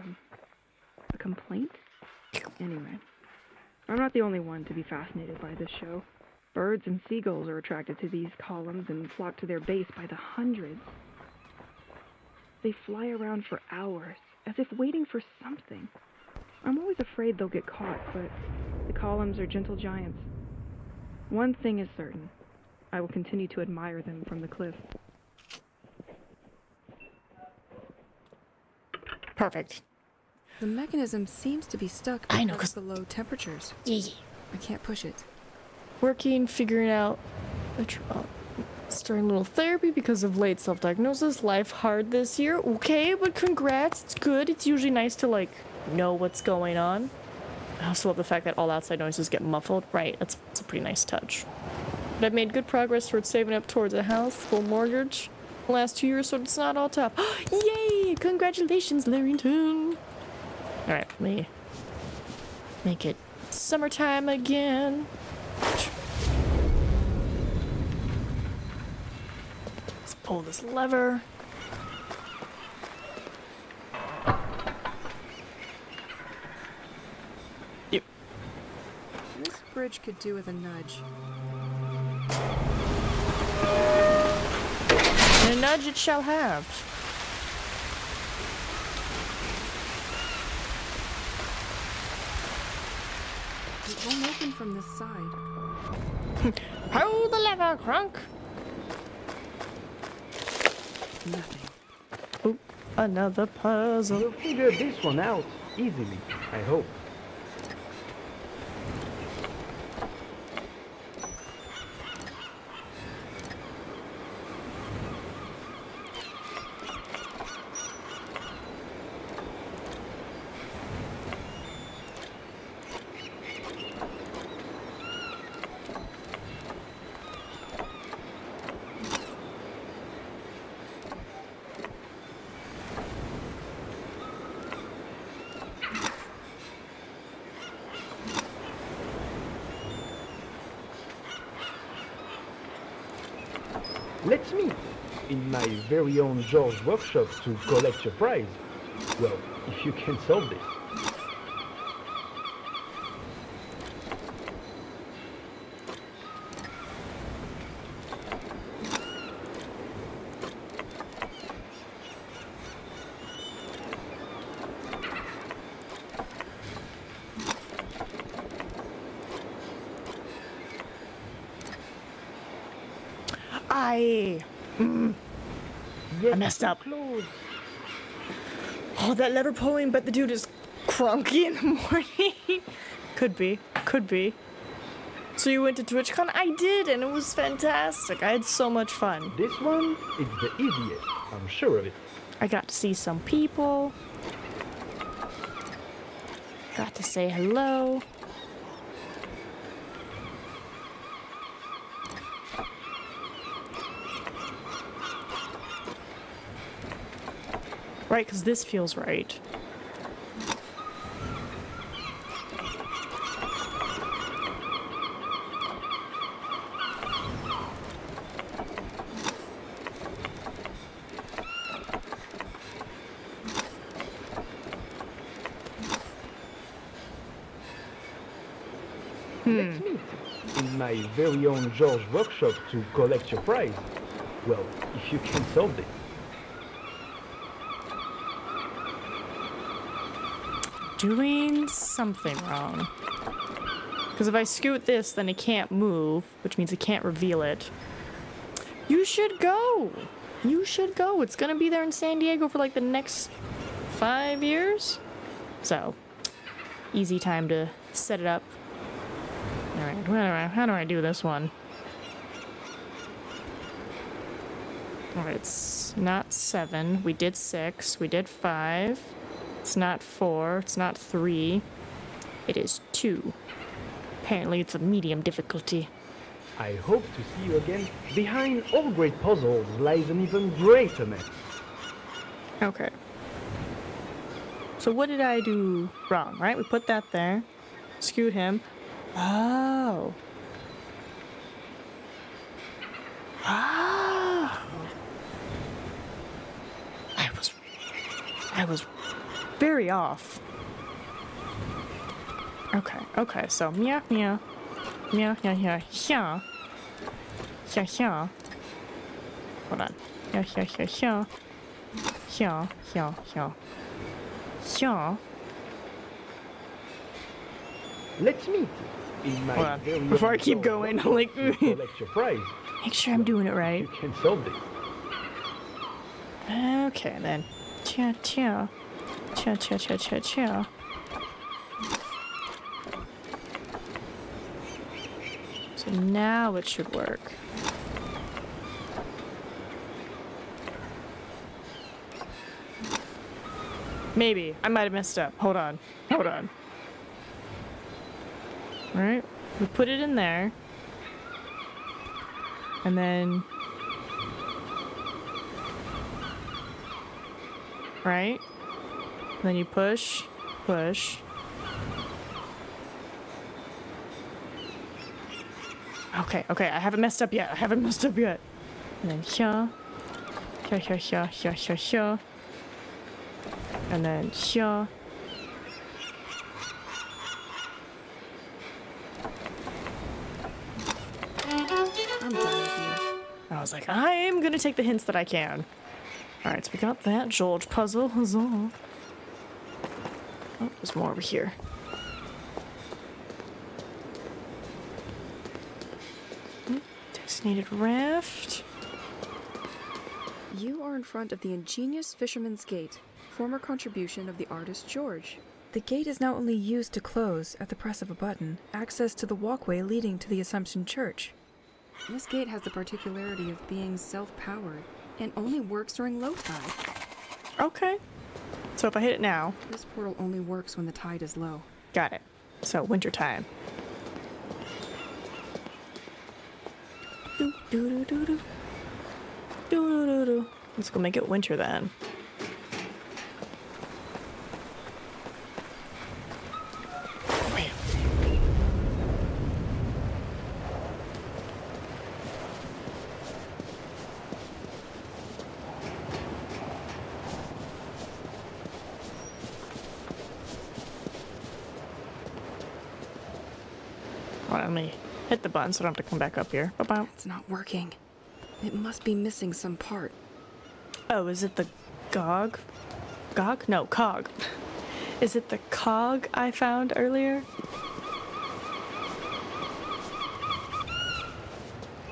a complaint? Anyway, I'm not the only one to be fascinated by this show. Birds and seagulls are attracted to these columns and flock to their base by the hundreds. They fly around for hours, as if waiting for something. I'm always afraid they'll get caught, but the columns are gentle giants. One thing is certain. I will continue to admire them from the cliff. Perfect. The mechanism seems to be stuck I know, because of the low temperatures. Yeah. I can't push it. Working, figuring out, starting a little therapy because of late self-diagnosis. Life hard this year. Okay, but congrats. It's good. It's usually nice to, like, know what's going on. I also love the fact that all outside noises get muffled. Right, that's a pretty nice touch. But I've made good progress towards saving up towards a house, full mortgage, the last 2 years, so it's not all tough. Yay! Congratulations, Larrington! Alright, let me make it summertime again. Let's pull this lever. Yep. This bridge could do with a nudge. And a nudge it shall have. It won't open from this side. Hold the lever, Crunk. Nothing. Oop, another puzzle. We'll figure this one out easily, I hope. Let's meet in my very own George workshop to collect your prize. Well, if you can solve this. I messed up. Close. Oh, that lever pulling, but the dude is crunky in the morning. Could be. So you went to TwitchCon? I did, and it was fantastic. I had so much fun. This one is the easiest, I'm sure of it. I got to see some people. Got to say hello. Right, because this feels right. Let's meet in my very own George workshop to collect your prize. Well, if you can solve this. Doing something wrong. Because if I scoot this, then it can't move, which means it can't reveal it. You should go! You should go. It's gonna be there in San Diego for like the next 5 years. So, easy time to set it up. Alright, how do I do this one? Alright, it's not 7. We did 6. We did 5. It's not 4. It's not 3. It is 2. Apparently it's a medium difficulty. I hope to see you again. Behind all great puzzles lies an even greater myth. Okay. So what did I do wrong, right? We put that there. Scoot him. Oh. Ah. I was very off. Okay, so meow meow. Meow meow meow yeah. Yeah. Hold on. Yeah. Yeah. Let's meet in my Hold on. very Before I own keep George going, workshop like, to collect your prize. make sure I'm doing it right. You can solve this. Okay, then. Cha. So now it should work. Maybe. I might have messed up. Hold on. Alright. We put it in there. And then... right? And then you push. Okay, I haven't messed up yet. And then here. And then here. I'm done with you. I was like, I am gonna take the hints that I can. Alright, so we got that George puzzle. Huzzah. Oh, there's more over here. Designated raft. You are in front of the ingenious Fisherman's Gate, former contribution of the artist George. The gate is now only used to close, at the press of a button, access to the walkway leading to the Assumption Church. This gate has the particularity of being self-powered, and only works during low tide. Okay. So if I hit it now... This portal only works when the tide is low. Got it. So, winter time. Let's go make it winter then. Let me hit the button so I don't have to come back up here. Bye-bye. It's not working. It must be missing some part. Oh, is it the GOG? GOG? No, COG. Is it the COG I found earlier?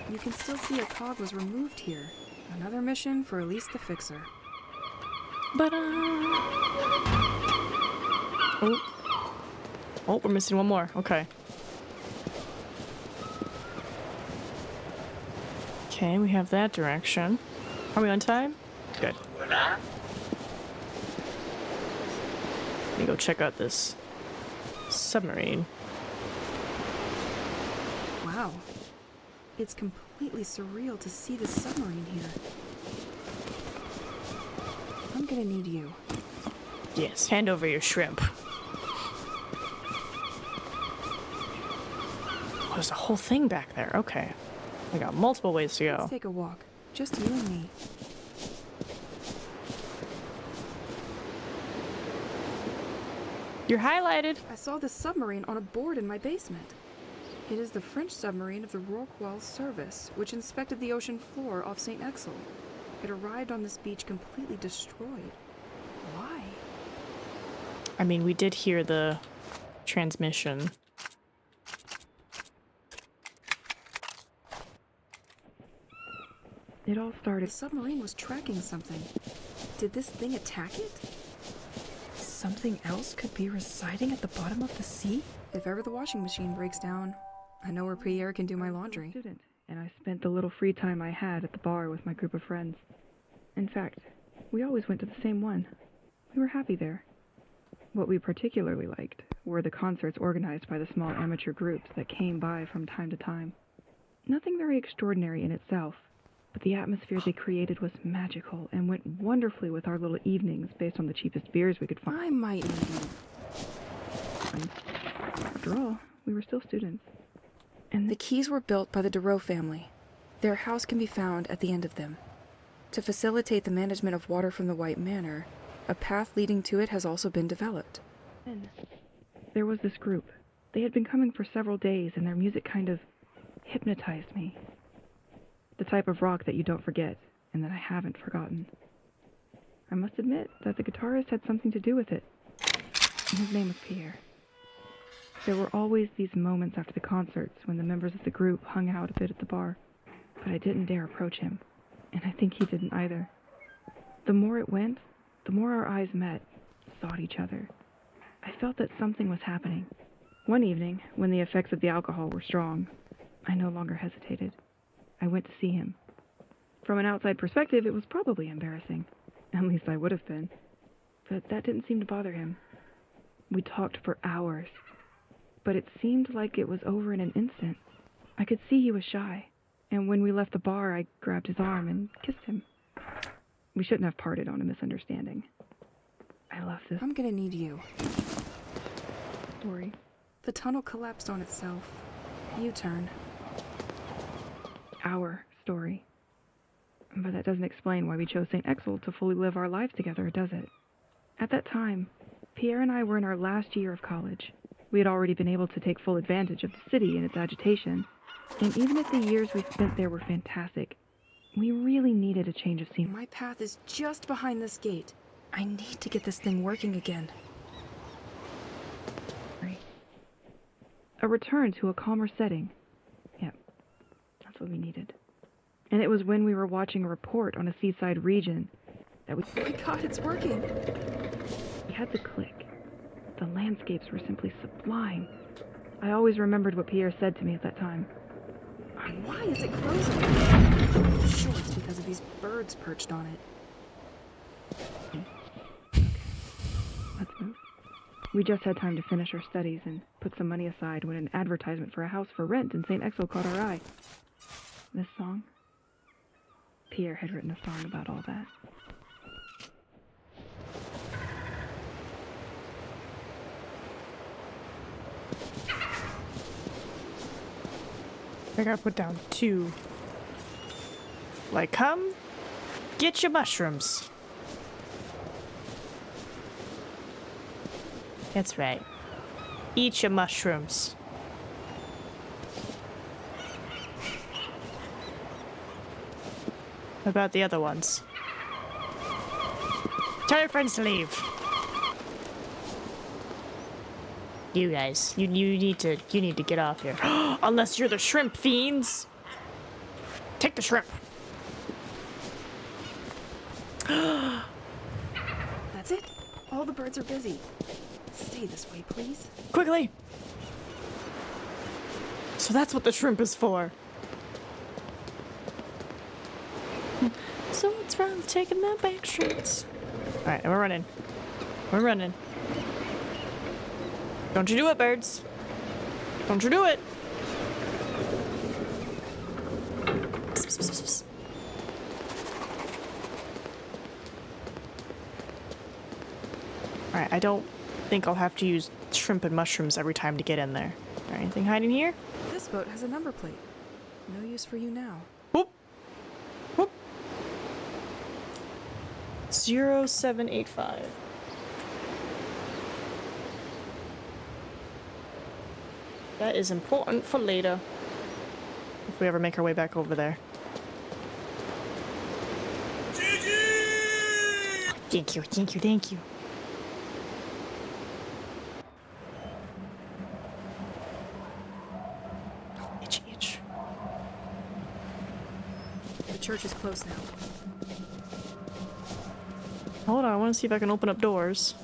You can still see a cog was removed here. Another mission for Elise the Fixer. Oh, we're missing one more. Okay. Okay, we have that direction. Are we on time? Good. Let me go check out this submarine. Wow. It's completely surreal to see this submarine here. I'm gonna need you. Yes, hand over your shrimp. Oh, there's a whole thing back there. Okay. We got multiple ways to go. Let's take a walk. Just you and me. You're highlighted. I saw this submarine on a board in my basement. It is the French submarine of the Rorqual Service, which inspected the ocean floor off St. Exel. It arrived on this beach completely destroyed. Why? I mean, we did hear the transmission. It all The started. submarine was tracking something. Did this thing attack it? Something else could be residing at the bottom of the sea? If ever the washing machine breaks down, I know where Pierre can do my laundry. Student, and I spent the little free time I had at the bar with my group of friends. In fact, we always went to the same one. We were happy there. What we particularly liked were the concerts organized by the small amateur groups that came by from time to time. Nothing very extraordinary in itself, but the atmosphere they created was magical and went wonderfully with our little evenings based on the cheapest beers we could find. I might need you. After all, we were still students. And The keys were built by the Dureau family. Their house can be found at the end of them. To facilitate the management of water from the White Manor, a path leading to it has also been developed. then there was this group. They had been coming for several days, and their music kind of hypnotized me. The type of rock that you don't forget, and that I haven't forgotten. I must admit that the guitarist had something to do with it. And his name was Pierre. There were always these moments after the concerts when the members of the group hung out a bit at the bar, but I didn't dare approach him, and I think he didn't either. The more it went, the more our eyes met, sought each other. I felt that something was happening. One evening, when the effects of the alcohol were strong, I no longer hesitated. I went to see him. From an outside perspective, it was probably embarrassing. At least I would have been. But that didn't seem to bother him. We talked for hours, but it seemed like it was over in an instant. I could see he was shy, and when we left the bar, I grabbed his arm and kissed him. We shouldn't have parted on a misunderstanding. I love this I'm gonna need you. story. The tunnel collapsed on itself. U-turn. Our story. But that doesn't explain why we chose St. Exel to fully live our lives together, does it? At that time, Pierre and I were in our last year of college. We had already been able to take full advantage of the city and its agitation, and even if the years we spent there were fantastic, we really needed a change of scenery. My path is just behind this gate. I need to get this thing working again. A return to a calmer setting. Yep, that's what we needed. And it was when we were watching a report on a seaside region that we... Oh my god, it's working! We had to click. The landscapes were simply sublime. I always remembered what Pierre said to me at that time. Why is it closing? I'm sure it's because of these birds perched on it. Okay, let's move. We just had time to finish our studies and put some money aside when an advertisement for a house for rent in St. Exel caught our eye. This song? Pierre had written a song about all that. I gotta put down 2. Like, come, get your mushrooms. That's right. Eat your mushrooms. What about the other ones? Tell your friends to leave. You guys, you need to get off here. Unless you're the shrimp fiends. Take the shrimp. That's it? All the birds are busy. Stay this way, please. Quickly. So that's what the shrimp is for. So what's wrong with taking my back streets? Alright, we're running. We're running. Don't you do it, birds. Don't you do it. Psst, psst, psst, psst. Alright, I don't think I'll have to use shrimp and mushrooms every time to get in there. Is there anything hiding here? This boat has a number plate. No use for you now. Whoop. Whoop. 0785. That is important for later. If we ever make our way back over there. Thank you, thank you, thank you. church is closed now. Hold on, I want to see if I can open up doors.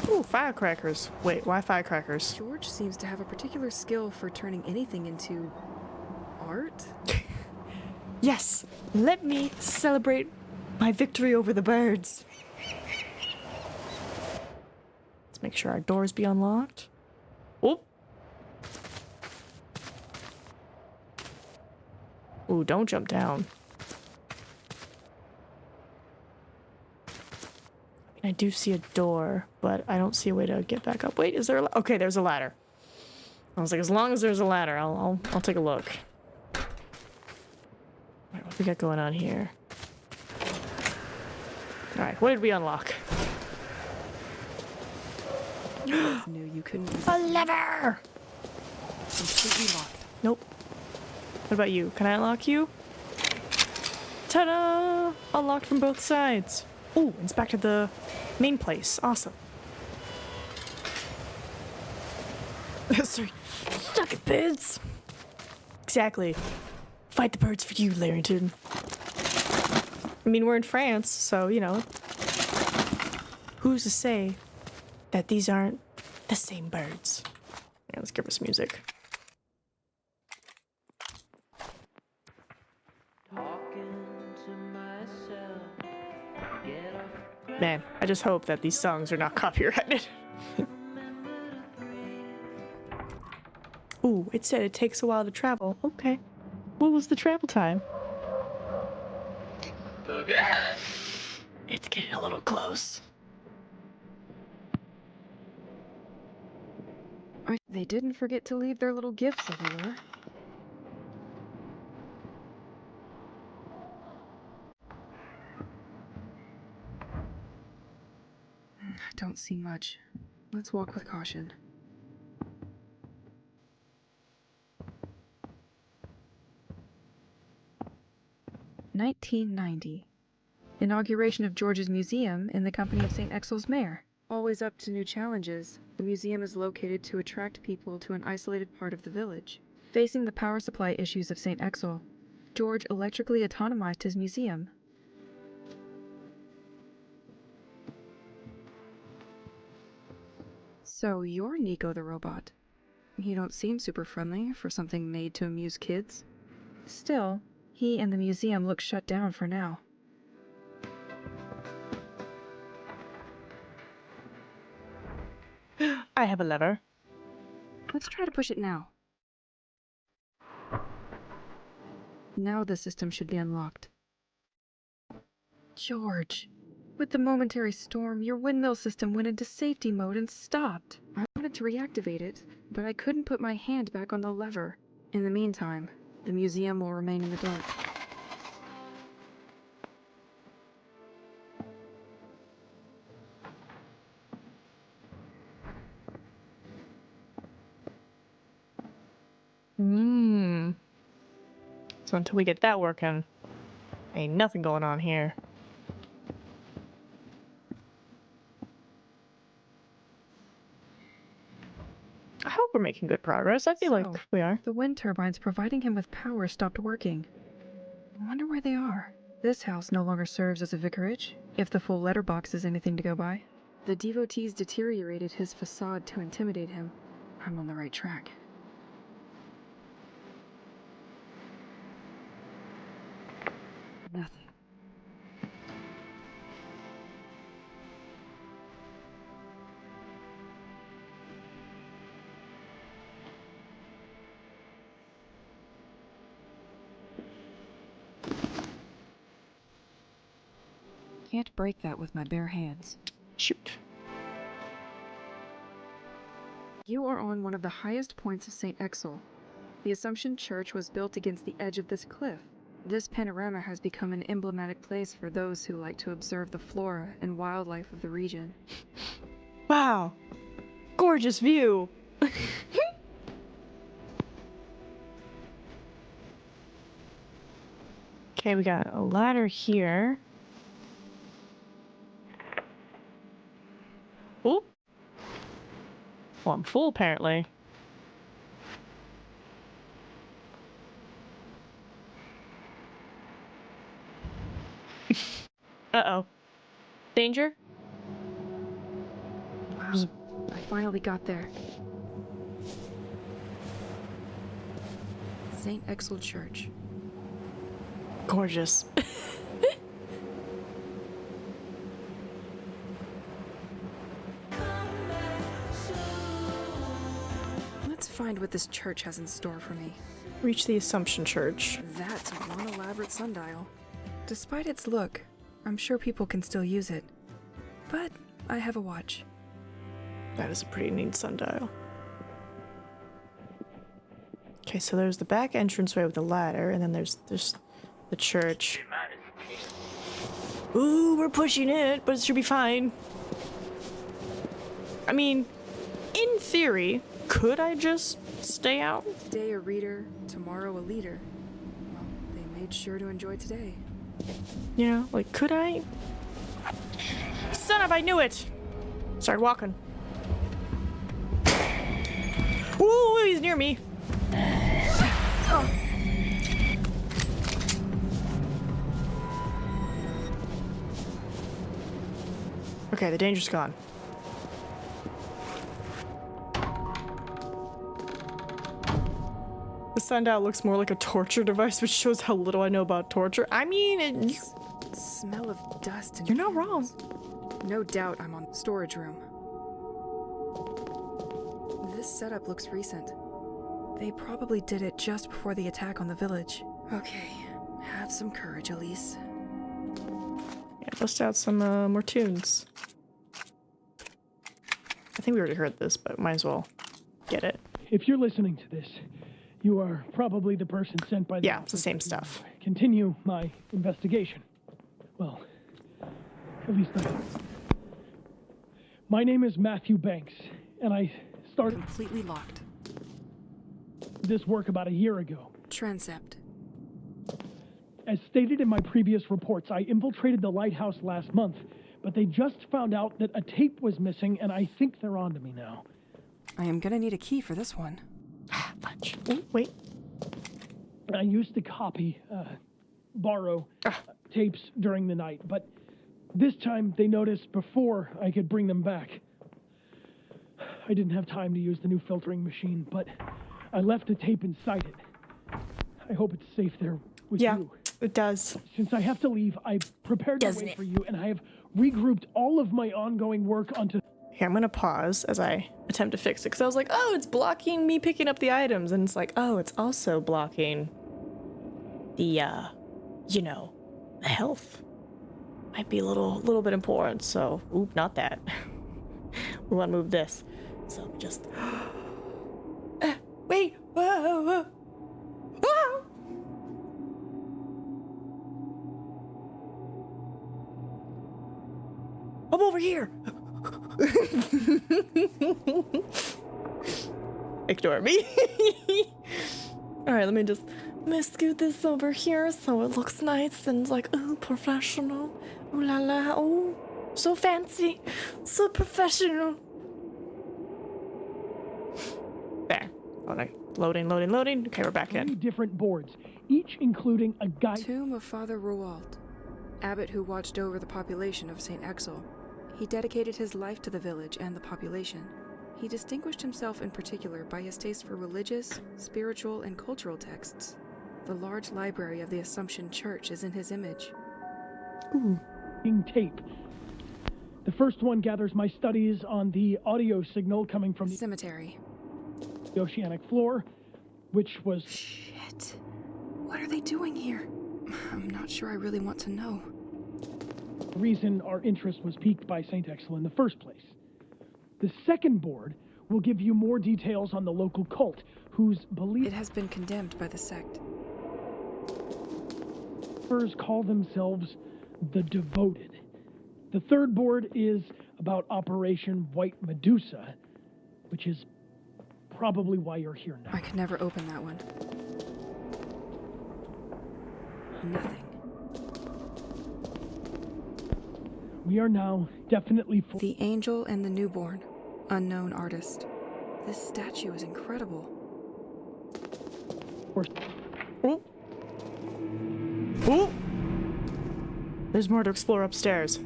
Ooh, firecrackers. Wait, why firecrackers? George seems to have a particular skill for turning anything into art. Yes! Let me celebrate my victory over the birds. Let's make sure our doors be unlocked. Oh! Ooh, don't jump down. I do see a door, but I don't see a way to get back up. Wait, is there a okay, there's a ladder. I was like, as long as there's a ladder, I'll take a look. Alright, what do we got going on here? Alright, what did we unlock? I knew you couldn't use A lever! completely locked. Nope. What about you? Can I unlock you? Ta-da! Unlocked from both sides. Ooh, it's back to the main place. Awesome. Sorry. Suck it, birds! Exactly. Fight the birds for you, Larrington. I mean, we're in France, so, you know. Who's to say that these aren't the same birds? Yeah, let's give us music. Man, I just hope that these songs are not copyrighted. Ooh, it said it takes a while to travel. Okay. What was the travel time? It's getting a little close. They didn't forget to leave their little gifts everywhere. Don't see much. Let's walk with caution. (1990) Inauguration of George's Museum in the company of St. Exel's mayor. Always up to new challenges, the museum is located to attract people to an isolated part of the village. Facing the power supply issues of St. Exel, George electrically autonomized his museum. So you're Nico the robot. You don't seem super friendly for something made to amuse kids. Still, he and the museum look shut down for now. I have a lever. Let's try to push it now. Now the system should be unlocked. George, with the momentary storm, your windmill system went into safety mode and stopped. I wanted to reactivate it, but I couldn't put my hand back on the lever. In the meantime, the museum will remain in the dark. So until we get that working, ain't nothing going on here. I hope we're making good progress. I feel like we are. The wind turbines providing him with power stopped working. I wonder where they are. This house no longer serves as a vicarage, if the full letterbox is anything to go by. The devotees deteriorated his facade to intimidate him. I'm on the right track. Nothing. Can't break that with my bare hands. Shoot. You are on one of the highest points of St. Exel. The Assumption Church was built against the edge of this cliff. This panorama has become an emblematic place for those who like to observe the flora and wildlife of the region. Wow. Gorgeous view. Okay, we got a ladder here. Ooh. Well, I'm full apparently. Uh-oh. Danger? Wow, I finally got there. St. Exel Church. Gorgeous. Let's find what this church has in store for me. Reach the Assumption Church. That's one elaborate sundial. Despite its look, I'm sure people can still use it. But I have a watch. That is a pretty neat sundial. Okay, so there's the back entranceway with the ladder, and then there's the church. Ooh, we're pushing it, but it should be fine. I mean, in theory, could I just stay out? Today a reader, tomorrow a leader. Well, they made sure to enjoy today. You know, like, could I? Son of, I knew it! Started walking. Ooh, he's near me. Oh. Okay, the danger's gone. The sundial looks more like a torture device, which shows how little I know about torture. I mean, Smell of dust and you're not wrong. No doubt I'm on the storage room. This setup looks recent. They probably did it just before the attack on the village. Okay, have some courage, Elise. Yeah, bust out some more tunes. I think we already heard this, but might as well get it. If you're listening to this, you are probably the person sent by the Yeah, it's the same stuff. Continue my investigation. Well, at least I hope. My name is Matthew Banks, and I started Completely locked. this work about a year ago. Transept. As stated in my previous reports, I infiltrated the lighthouse last month, but they just found out that a tape was missing, and I think they're onto me now. I am gonna need a key for this one. Fudge. Ooh, wait. I used to borrow tapes during the night, but this time they noticed before I could bring them back. I didn't have time to use the new filtering machine, but I left a tape inside it. I hope it's safe there with you. It does. Since I have to leave, I prepared a way for you, and I have regrouped all of my ongoing work onto... Here, I'm gonna pause as I attempt to fix it, because I was like, oh, it's blocking me picking up the items, and it's like, oh, it's also blocking the, you know, the health. Might be a little bit important, so, oop, not that. We want to move this. So just, wait, whoa, whoa, whoa. I'm over here. Ignore me. All right, let me scoot this over here so it looks nice and like, oh, professional. Ooh la la, oh, so fancy, so professional. There. Loading. Okay, we're back 3 in. different boards, each including a guide. Tomb of Father Roald, abbot who watched over the population of St. Exel. He dedicated his life to the village and the population. He distinguished himself in particular by his taste for religious, spiritual, and cultural texts. The large library of the Assumption Church is in his image. Ooh. Tape. The first one gathers my studies on the audio signal coming from the Cemetery. oceanic floor, which was... Shit. What are they doing here? I'm not sure I really want to know. the reason our interest was piqued by St. Exel in the first place. The second board will give you more details on the local cult, whose belief... It has been condemned by the sect. ...call themselves the Devoted. The third board is about Operation White Medusa, which is probably why you're here now. I could never open that one. Nothing. We are now definitely... The Angel and the Newborn. Unknown artist. This statue is incredible. Ooh. Ooh. There's more to explore upstairs.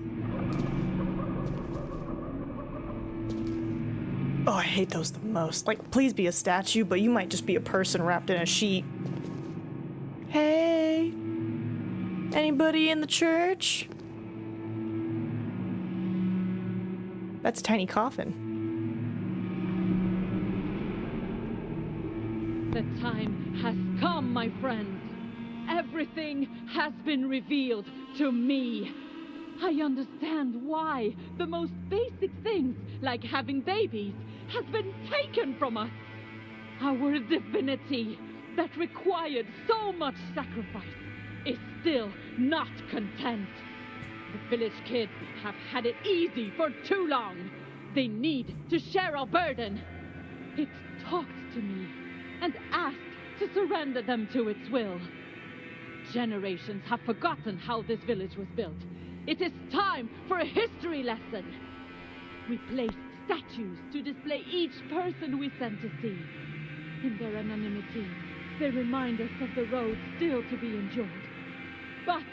Oh, I hate those the most. Like, please be a statue, but you might just be a person wrapped in a sheet. Hey, anybody in the church? That's a tiny coffin. The time has come, my friends. Everything has been revealed to me. I understand why the most basic things, like having babies, has been taken from us. Our divinity, that required so much sacrifice, is still not content. The village kids have had it easy for too long. They need to share our burden. It talked to me and asked to surrender them to its will. Generations have forgotten how this village was built. It is time for a history lesson. We placed statues to display each person we sent to sea. In their anonymity, they remind us of the road still to be endured. But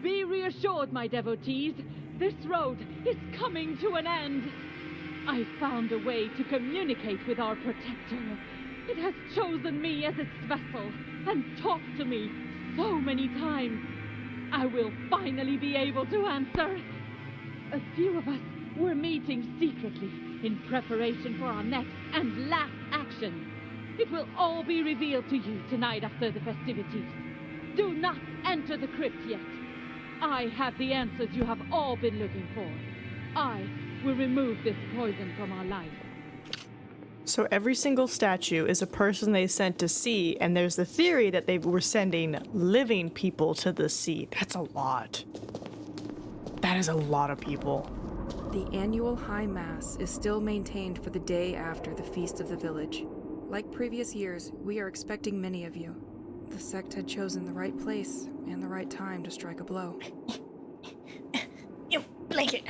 be reassured, my devotees, this road is coming to an end. I found a way to communicate with our protector. It has chosen me as its vessel and talked to me so many times. I will finally be able to answer. A few of us were meeting secretly in preparation for our next and last action. It will all be revealed to you tonight after the festivities. Do not enter the crypt yet. I have the answers you have all been looking for. I will remove this poison from our life. So every single statue is a person they sent to sea, and there's the theory that they were sending living people to the sea. That's a lot. That is a lot of people. The annual High Mass is still maintained for the day after the Feast of the Village. Like previous years, we are expecting many of you. The sect had chosen the right place and the right time to strike a blow. You blanket.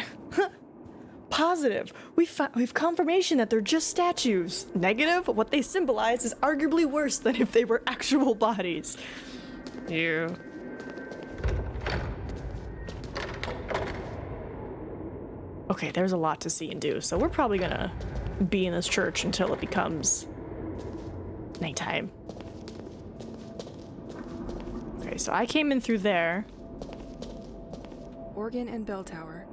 Positive. We've confirmation that they're just statues. Negative. What they symbolize is arguably worse than if they were actual bodies. You. Okay, there's a lot to see and do, so we're probably gonna be in this church until it becomes nighttime. Okay, so I came in through there. Organ and bell tower.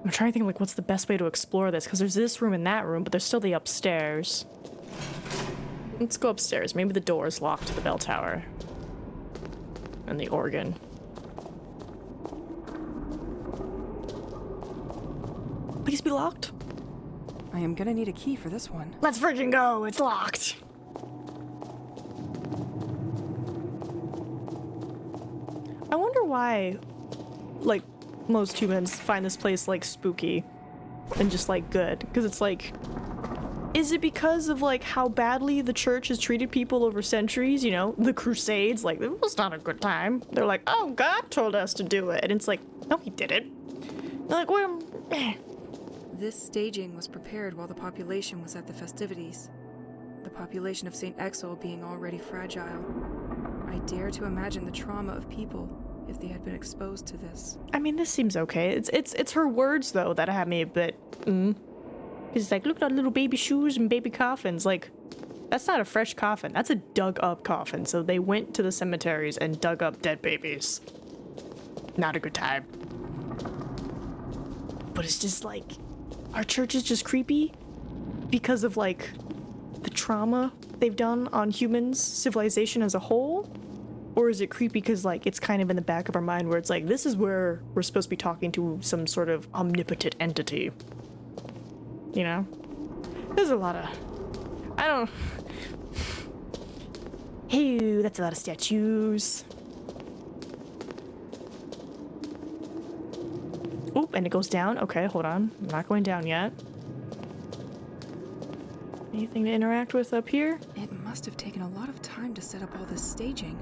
I'm trying to think, like, what's the best way to explore this? Because there's this room and that room, but there's still the upstairs. Let's go upstairs. Maybe the door is locked to the bell tower. And the organ. Please be locked. I am gonna need a key for this one. Let's freaking go! It's locked! I wonder why, like, most humans find this place, like, spooky and just, like, good. Because it's like, is it because of, like, how badly the church has treated people over centuries? You know, the Crusades, like, it was not a good time. They're like, oh, God told us to do it. And it's like, no, he didn't. They're like, well, This staging was prepared while the population was at the festivities. The population of St. Exil being already fragile. I dare to imagine the trauma of people if they had been exposed to this. I mean, this seems okay. It's her words, though, that have me a bit, Because it's like, look at all the little baby shoes and baby coffins. Like, that's not a fresh coffin. That's a dug-up coffin. So they went to the cemeteries and dug up dead babies. Not a good time. But it's just like, our church is just creepy because of, like, the trauma they've done on humans, civilization as a whole? Or is it creepy because, like, it's kind of in the back of our mind where it's like, this is where we're supposed to be talking to some sort of omnipotent entity? You know? There's a lot of... I don't... Hey, that's a lot of statues. Oop, and it goes down? Okay, hold on. I'm not going down yet. Anything to interact with up here? It must have taken a lot of time to set up all this staging.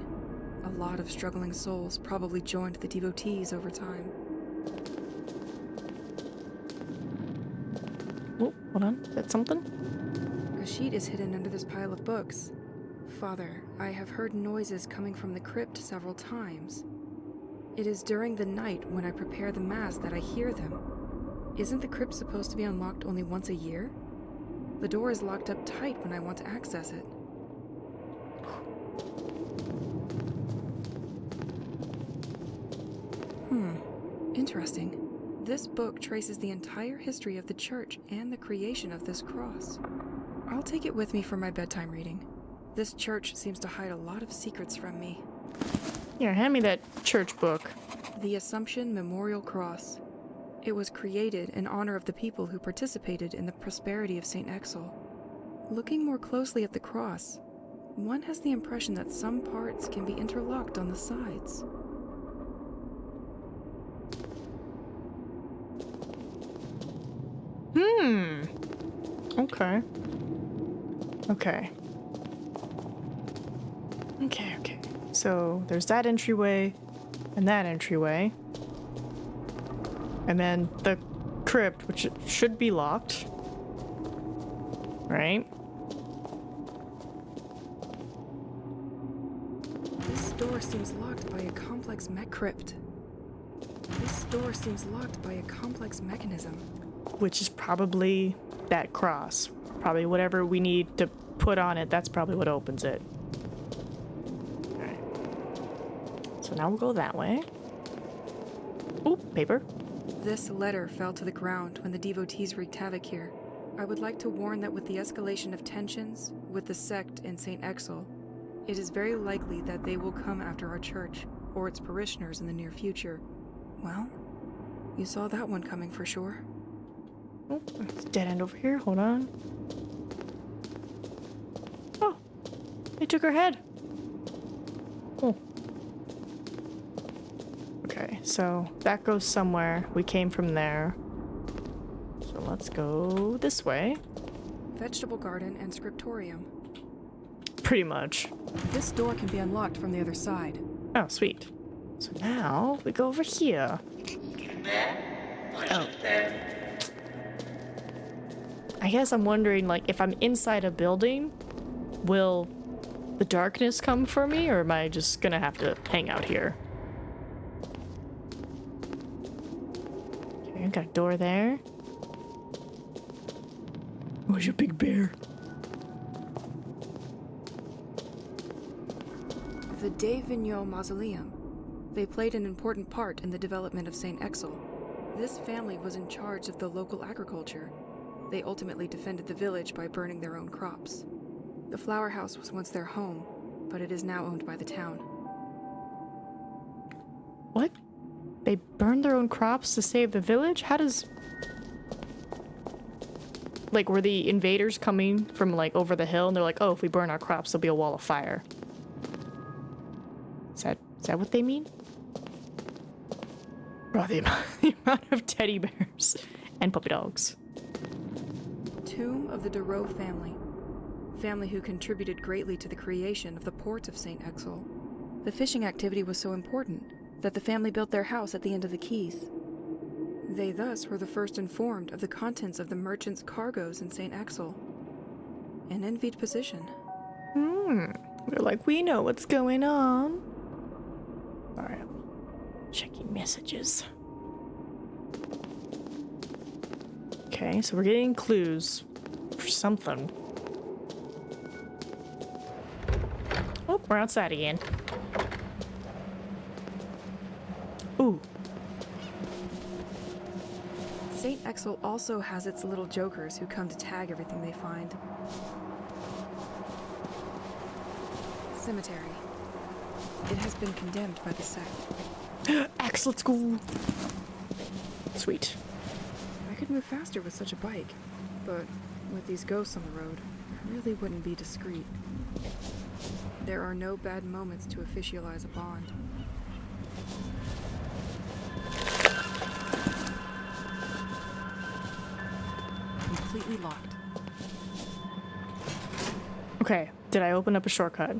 A lot of struggling souls probably joined the devotees over time. Oh, hold on. Is that something? A sheet is hidden under this pile of books. Father, I have heard noises coming from the crypt several times. It is during the night when I prepare the Mass that I hear them. Isn't the crypt supposed to be unlocked only once a year? The door is locked up tight when I want to access it. Interesting. This book traces the entire history of the church and the creation of this cross. I'll take it with me for my bedtime reading. This church seems to hide a lot of secrets from me. Here, hand me that church book. The Assumption Memorial Cross. It was created in honor of the people who participated in the prosperity of St. Exel. Looking more closely at the cross, one has the impression that some parts can be interlocked on the sides. Okay. Okay. So there's that entryway and that entryway. And then the crypt, which should be locked. Right? This door seems locked by a complex mechanism. Which is probably that cross. Probably whatever we need to put on it, that's probably what opens it. Alright. So now we'll go that way. Ooh, paper. This letter fell to the ground when the devotees wreaked havoc here. I would like to warn that with the escalation of tensions with the sect in St. Exel, it is very likely that they will come after our church or its parishioners in the near future. Well, you saw that one coming for sure. Oh, it's a dead end over here. Hold on. Oh, they took her head. Oh. Okay, so that goes somewhere. We came from there. So let's go this way. Vegetable garden and scriptorium. Pretty much. This door can be unlocked from the other side. Oh, sweet. So now we go over here. Oh. I guess I'm wondering, like, if I'm inside a building, will the darkness come for me, or am I just gonna have to hang out here? Okay, got a door there. Where's your big bear? The De Vignot Mausoleum. They played an important part in the development of St. Exel. This family was in charge of the local agriculture. They ultimately defended the village by burning their own crops. The flower house was once their home, but it is now owned by the town. What? They burned their own crops to save the village? How does... Like, were the invaders coming from, like, over the hill, and they're like, oh, if we burn our crops, there'll be a wall of fire? Is that what they mean? Bro, the amount of teddy bears and puppy dogs. Tomb of the Darrow family. Family who contributed greatly to the creation of the port of St. Exel. The fishing activity was so important that the family built their house at the end of the quays. They thus were the first informed of the contents of the merchants' cargoes in St. Exel. An envied position. They're like, we know what's going on. Alright. Checking messages. Okay, so we're getting clues for something. Oh, we're outside again. Ooh. St. Exel also has its little jokers who come to tag everything they find. Cemetery. It has been condemned by the sect. Axe, let's go. Sweet. I could move faster with such a bike, but with these ghosts on the road, I really wouldn't be discreet. There are no bad moments to officialize a bond. Completely locked. Okay, did I open up a shortcut?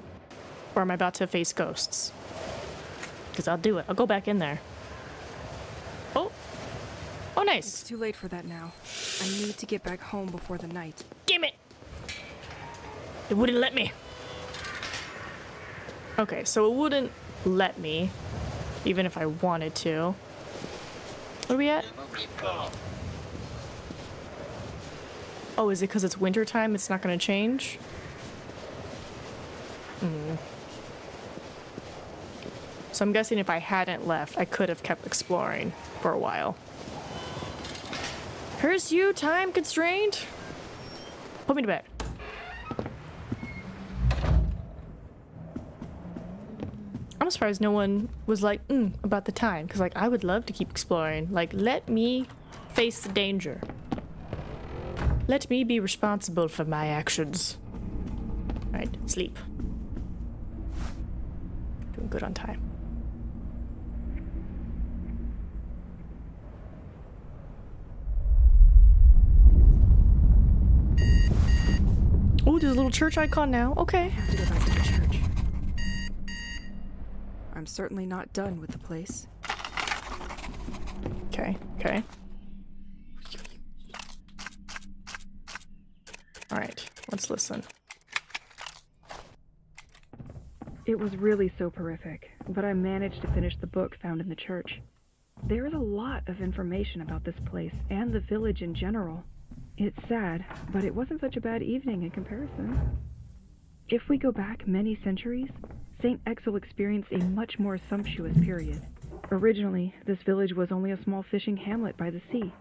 Or am I about to face ghosts? Because I'll do it. I'll go back in there. Oh! Oh, nice! It's too late for that now. I need to get back home before the night. Damn it! It wouldn't let me. Okay, so it wouldn't let me. even if I wanted to. Where are we at? Oh, is it because it's winter time? It's not going to change? So I'm guessing if I hadn't left, I could have kept exploring for a while. Curse you, time constrained. Put me to bed. I'm surprised no one was like, about the time. Because, like, I would love to keep exploring. Like, let me face the danger. Let me be responsible for my actions. Alright, sleep. Doing good on time. Oh, there's a little church icon now. Okay. I have to go back to the church. I'm certainly not done with the place. Okay, okay. Alright, let's listen. It was really soporific, but I managed to finish the book found in the church. There is a lot of information about this place and the village in general. It's sad, but it wasn't such a bad evening in comparison. If we go back many centuries, St. Exel experienced a much more sumptuous period. Originally, this village was only a small fishing hamlet by the sea,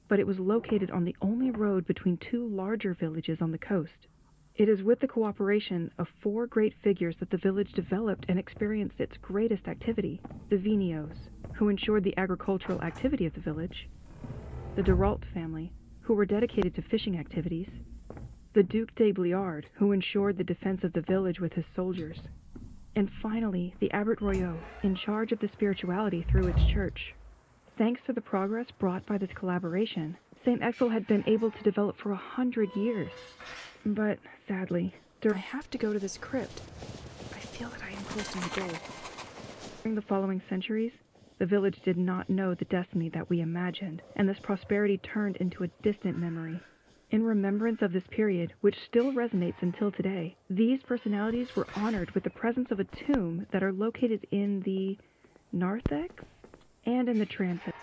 but it was located on the only road between two larger villages on the coast. It is with the cooperation of 4 great figures that the village developed and experienced its greatest activity: the Vinios, who ensured the agricultural activity of the village; the Derault family, who were dedicated to fishing activities; the Duc de Bliard, who ensured the defense of the village with his soldiers; and finally, the Abbot Royaux, in charge of the spirituality through its church. Thanks to the progress brought by this collaboration, St. Exel had been able to develop for 100 years. But, sadly, I have to go to this crypt. I feel that I am close to my goal. during the following centuries, the village did not know the destiny that we imagined, and this prosperity turned into a distant memory. In remembrance of this period, which still resonates until today, these personalities were honored with the presence of a tomb that are located in the narthex and in the transept.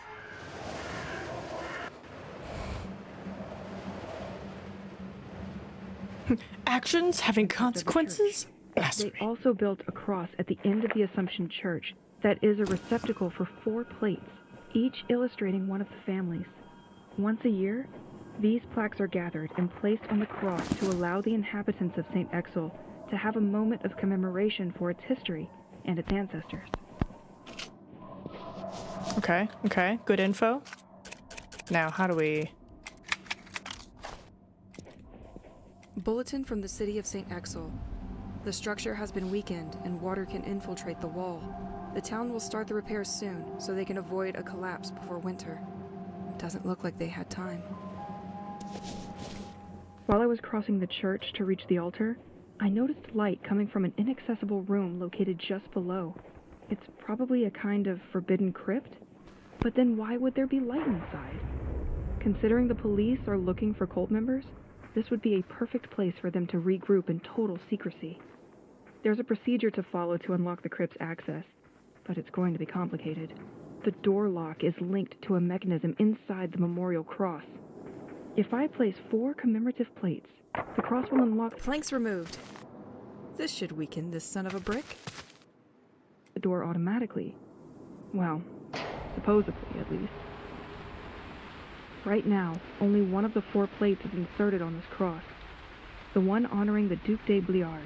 Actions having consequences? They also built a cross at the end of the Assumption Church that is a receptacle for 4 plates, each illustrating one of the families. Once a year, these plaques are gathered and placed on the cross to allow the inhabitants of St. Exel to have a moment of commemoration for its history and its ancestors. Okay, okay. Good info. Now, how do we... Bulletin from the city of St. Exel. The structure has been weakened and water can infiltrate the wall. The town will start the repairs soon so they can avoid a collapse before winter. Doesn't look like they had time. While I was crossing the church to reach the altar, I noticed light coming from an inaccessible room located just below. It's probably a kind of forbidden crypt, but then why would there be light inside? Considering the police are looking for cult members, this would be a perfect place for them to regroup in total secrecy. There's a procedure to follow to unlock the crypt's access, but it's going to be complicated. The door lock is linked to a mechanism inside the memorial cross. If I place 4 commemorative plates, the cross will unlock Planks removed. This should weaken this son of a brick. the door automatically. Well, supposedly, at least. Right now, only one of the 4 plates is inserted on this cross. The one honoring the Duc de Bliard.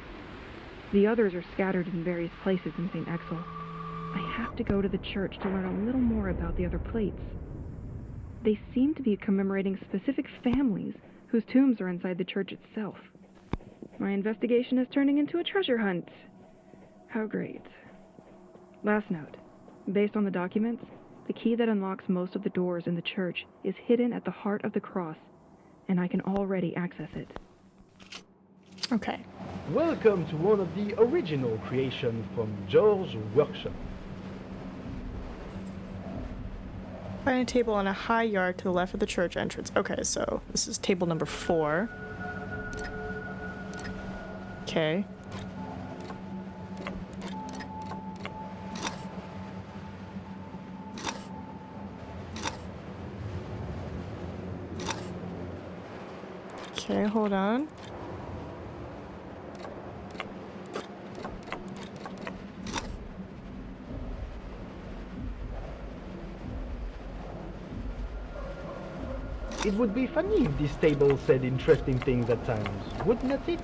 The others are scattered in various places in St. Exel. I have to go to the church to learn a little more about the other plates. They seem to be commemorating specific families whose tombs are inside the church itself. My investigation is turning into a treasure hunt. How great. Last note. Based on the documents, the key that unlocks most of the doors in the church is hidden at the heart of the cross, and I can already access it. Okay. Welcome to one of the original creations from George's workshop. Find a table on a high yard to the left of the church entrance. Okay, so this is table number 4. Okay. Okay, hold on. It would be funny if this table said interesting things at times, wouldn't it?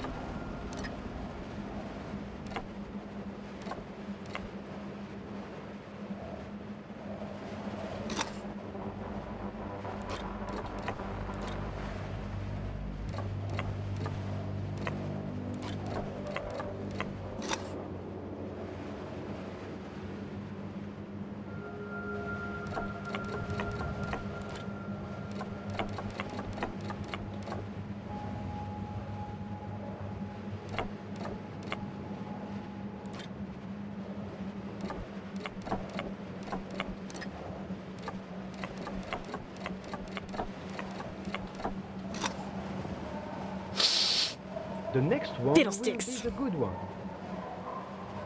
The next one will be Fiddlesticks. the good one.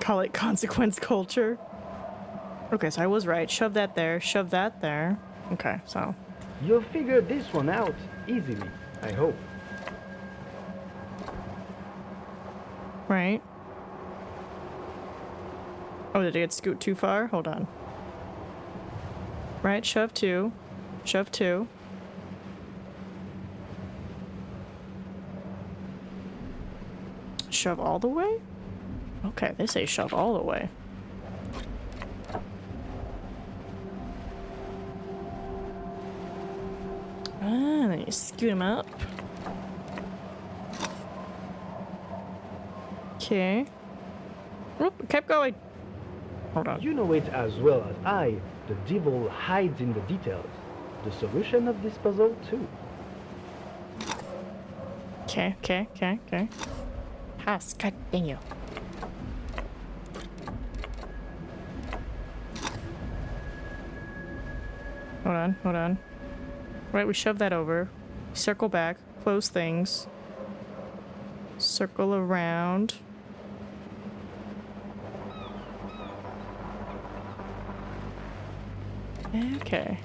Call it consequence culture. Okay, so I was right. Shove that there. Shove that there. Okay, so. You'll figure this one out easily, I hope. Right. Oh, did it scoot too far? Hold on. Right, shove two. Shove two. Shove all the way? Okay, they say shove all the way. Ah, then you scoot them up. Okay. Oop, kept going. Hold on. You know it as well as I. The devil hides in the details. The solution of this puzzle too. Okay. House, continue. Hold on. Right, we shove that over. Circle back, close things. Circle around. Okay.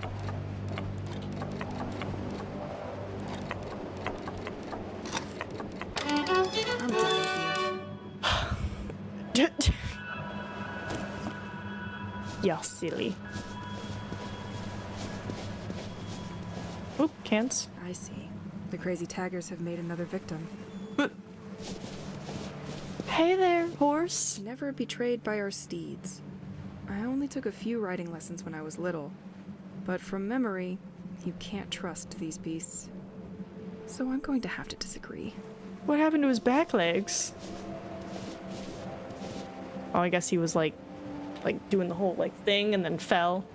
I'm done with you. You're silly. Oop, can't. I see. The crazy taggers have made another victim. Hey there, horse. Never betrayed by our steeds. I only took a few riding lessons when I was little, but from memory, you can't trust these beasts. So I'm going to have to disagree. What happened to his back legs? Oh, I guess he was like doing the whole thing and then fell.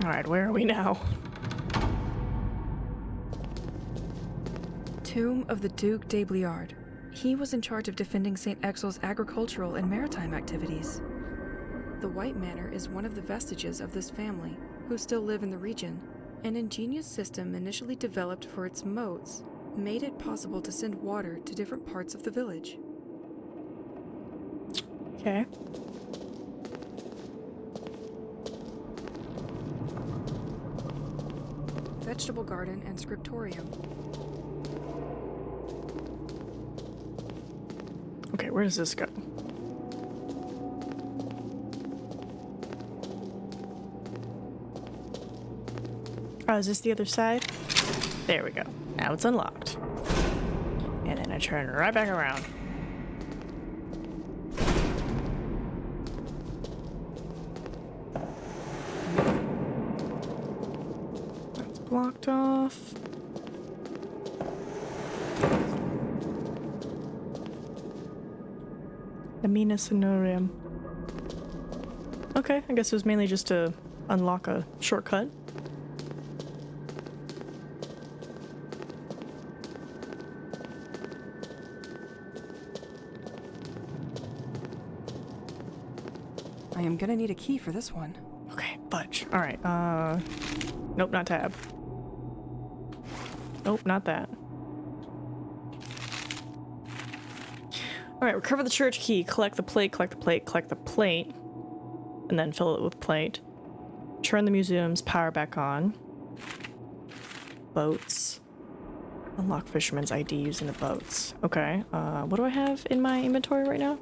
Alright, where are we now? Tomb of the Duc de Bliard. He was in charge of defending St. Exil's agricultural and maritime activities. The White Manor is one of the vestiges of this family, who still live in the region. An ingenious system initially developed for its moats made it possible to send water to different parts of the village. Okay. Vegetable garden and scriptorium. Okay, where does this go? Oh, is this the other side? There we go. Now it's unlocked. And then I turn right back around. That's blocked off. The Mina Sonorium. Okay, I guess it was mainly just to unlock a shortcut. I am gonna need a key for this one. Okay, fudge. Alright, nope, not tab. Nope, not that. Alright, recover the church key, collect the plate, collect the plate, collect the plate, and then fill it with plate. Turn the museum's power back on. Boats. Unlock fisherman's ID using the boats. Okay, what do I have in my inventory right now?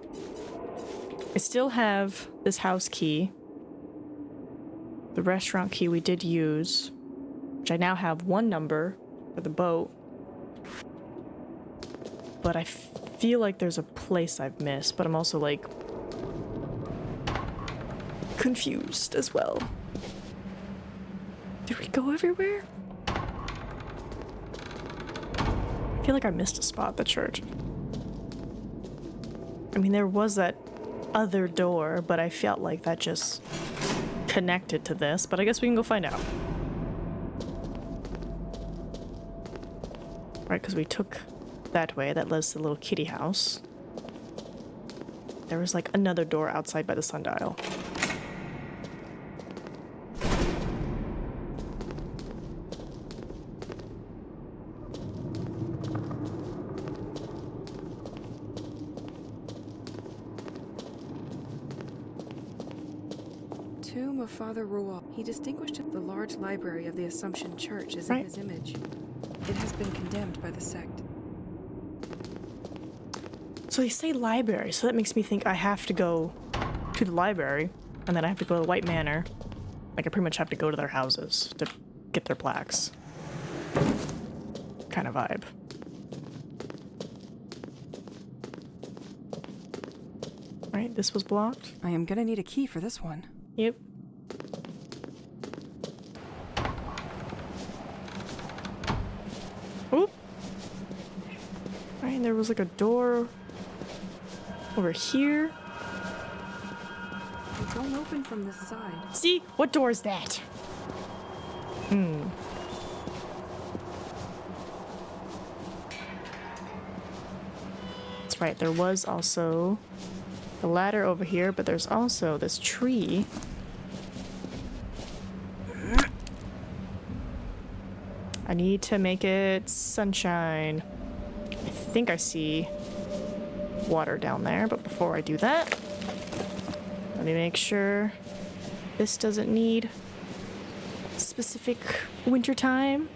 I still have this house key. The restaurant key we did use, which I now have one number for the boat. But I feel like there's a place I've missed, but I'm also like confused as well. Did we go everywhere? I feel like I missed a spot at the church. I mean, there was that other door, but I felt like that just connected to this, but I guess we can go find out. Right, because we took that way. That leads to the little kitty house. There was like another door outside by the sundial. Tomb of Father Roal. He distinguished the large library of the Assumption Church is in his image. It has been condemned by the sect. So they say library, so that makes me think I have to go to the library, and then I have to go to the White Manor. Like, I pretty much have to go to their houses to get their plaques. Kind of vibe. Right, this was blocked. I am gonna need a key for this one. Yep. Oop. Right, there was like a door over here. It don't open from this side. See? What door is that? Hmm. That's right, there was also the ladder over here, but there's also this tree. I need to make it sunshine. I think I see water down there, but before I do that, let me make sure this doesn't need specific winter time.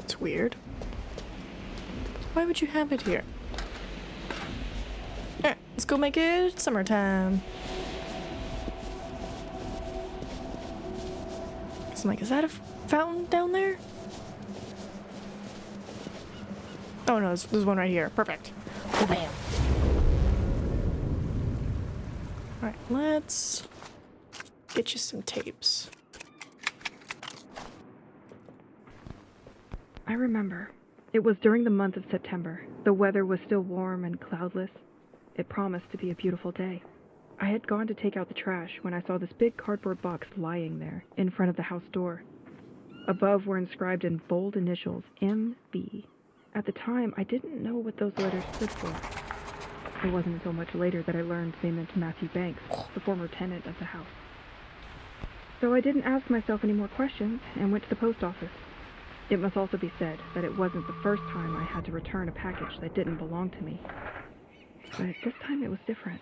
It's weird. Why would you have it here? Alright, let's go make it summertime. So I'm like, is that a fountain down there? Oh no, there's one right here. Perfect. Oh, bam. Alright, let's get you some tapes. I remember. It was during the month of September. The weather was still warm and cloudless. It promised to be a beautiful day. I had gone to take out the trash when I saw this big cardboard box lying there in front of the house door. Above were inscribed in bold initials, MB. At the time, I didn't know what those letters stood for. It wasn't until much later that I learned they meant Matthew Banks, the former tenant of the house. So I didn't ask myself any more questions and went to the post office. It must also be said that it wasn't the first time I had to return a package that didn't belong to me. But this time it was different.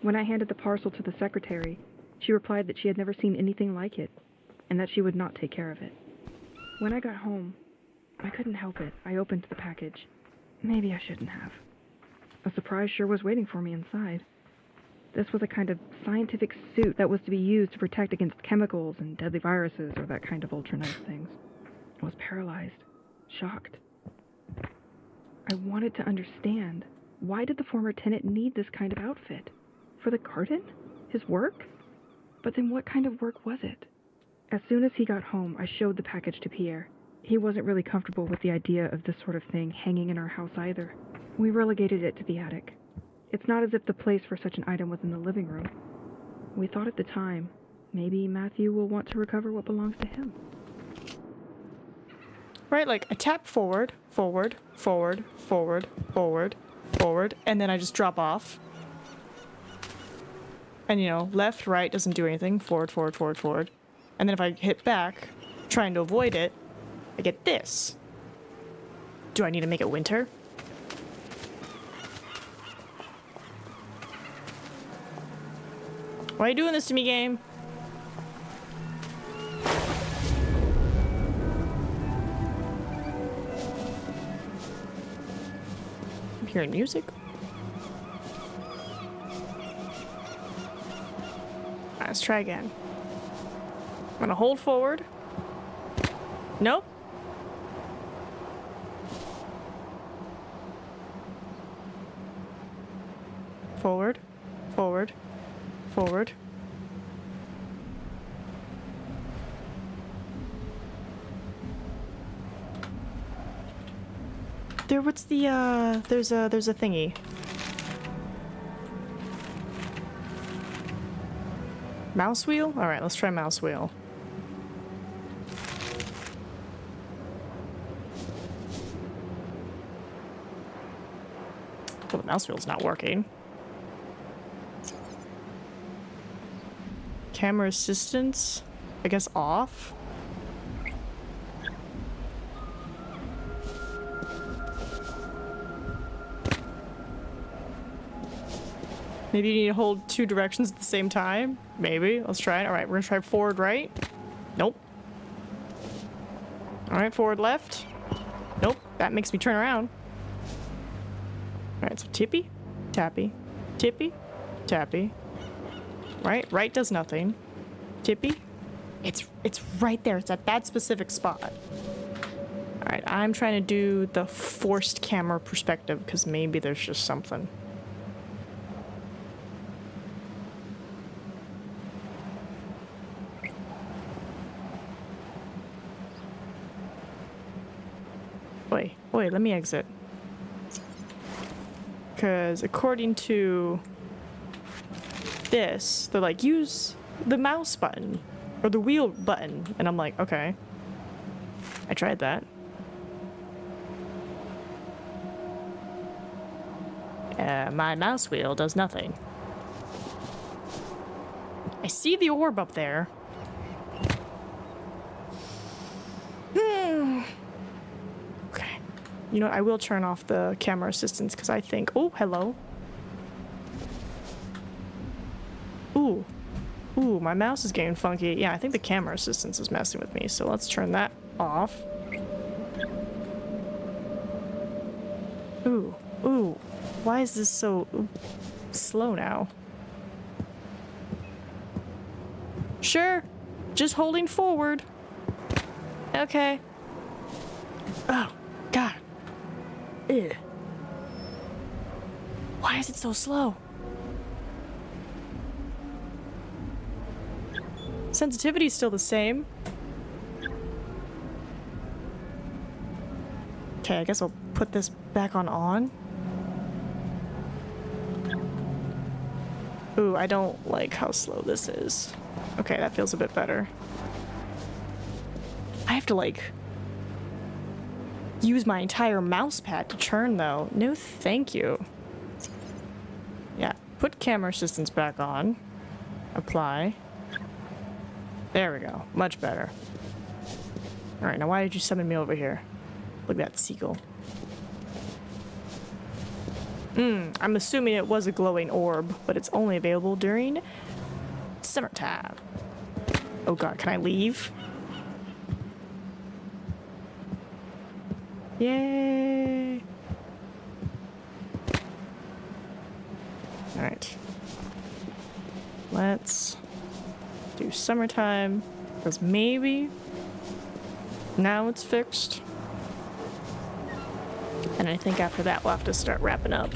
When I handed the parcel to the secretary, she replied that she had never seen anything like it, and that she would not take care of it. When I got home, I couldn't help it. I opened the package. Maybe I shouldn't have. A surprise sure was waiting for me inside. This was a kind of scientific suit that was to be used to protect against chemicals and deadly viruses or that kind of ultra-nice things. I was paralyzed, shocked. I wanted to understand. Why did the former tenant need this kind of outfit? For the garden? His work? But then what kind of work was it? As soon as he got home, I showed the package to Pierre. He wasn't really comfortable with the idea of this sort of thing hanging in our house either. We relegated it to the attic. It's not as if the place for such an item was in the living room. We thought at the time, maybe Matthew will want to recover what belongs to him. Right, like I tap forward, forward, forward, forward, forward, forward, and then I just drop off. And you know, left, right doesn't do anything. Forward, forward, forward, forward. And then if I hit back, trying to avoid it, I get this. Do I need to make it winter? Why are you doing this to me, game? I'm hearing music. Alright, let's try again. I'm gonna hold forward. Nope. Forward, forward, forward. There, what's the, there's a thingy. Mouse wheel? Alright, let's try mouse wheel. Well, the mouse wheel's not working. Camera assistance, I guess off. Maybe you need to hold two directions at the same time. Maybe. Let's try it. All right, we're gonna try forward right. Nope. All right, forward left. Nope. That makes me turn around. All right, so tippy, tappy, tippy, tappy. Right does nothing. Tippy. It's right there. It's at that specific spot. All right, I'm trying to do the forced camera perspective because maybe there's just something. Wait, let me exit. Because according to this, they're like, use the mouse button or the wheel button. And I'm like, okay. I tried that. My mouse wheel does nothing. I see the orb up there. Okay. You know what? I will turn off the camera assistance because I think... Oh, hello. Ooh, my mouse is getting funky. Yeah, I think the camera assistance is messing with me, so let's turn that off. Ooh. Why is this so slow now? Sure. Just holding forward. Okay. Oh, God. Ugh. Why is it so slow? Sensitivity is still the same. Okay, I guess I'll put this back on. Ooh, I don't like how slow this is. Okay, that feels a bit better. I have to, like, use my entire mouse pad to turn, though. No, thank you. Yeah, put camera assistance back on. Apply. There we go. Much better. Alright, now why did you summon me over here? Look at that seagull. I'm assuming it was a glowing orb, but it's only available during summertime. Oh god, can I leave? Yay! Alright. Let's do summertime, because maybe now it's fixed. And I think after that we'll have to start wrapping up.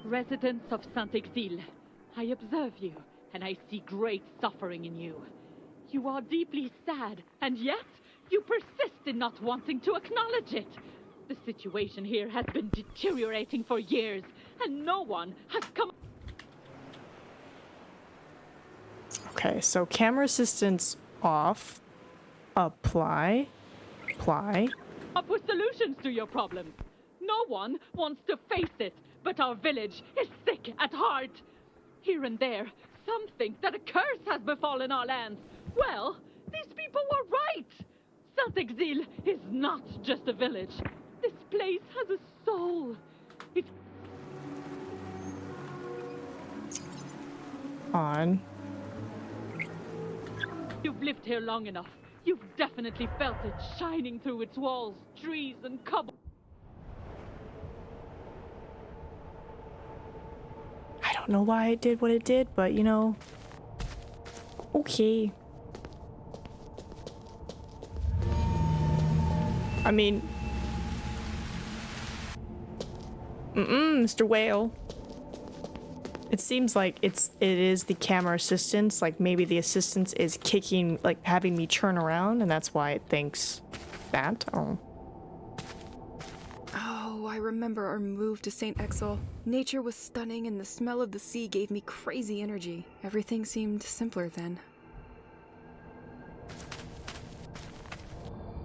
Residents of Saint-Exile, I observe you, and I see great suffering in you. You are deeply sad, and yet you persist in not wanting to acknowledge it. The situation here has been deteriorating for years, and no one has come... Okay, so camera assistance off. Apply. up with solutions to your problems. No no one wants to face it, but our village is sick at heart. Here and there, some think that a curse has befallen our lands. Well, these people were right. Saint-Exil is not just a village. This place has a soul. It On. You've lived here long enough. You've definitely felt it shining through its walls, trees, and cobble. I don't know why it did what it did, but you know. Okay. I mean. Mr. Whale. It seems like it is the camera assistance, like maybe the assistance is kicking, like having me turn around, and that's why it thinks that. Oh, I remember our move to St. Exil. Nature was stunning and the smell of the sea gave me crazy energy. Everything seemed simpler then.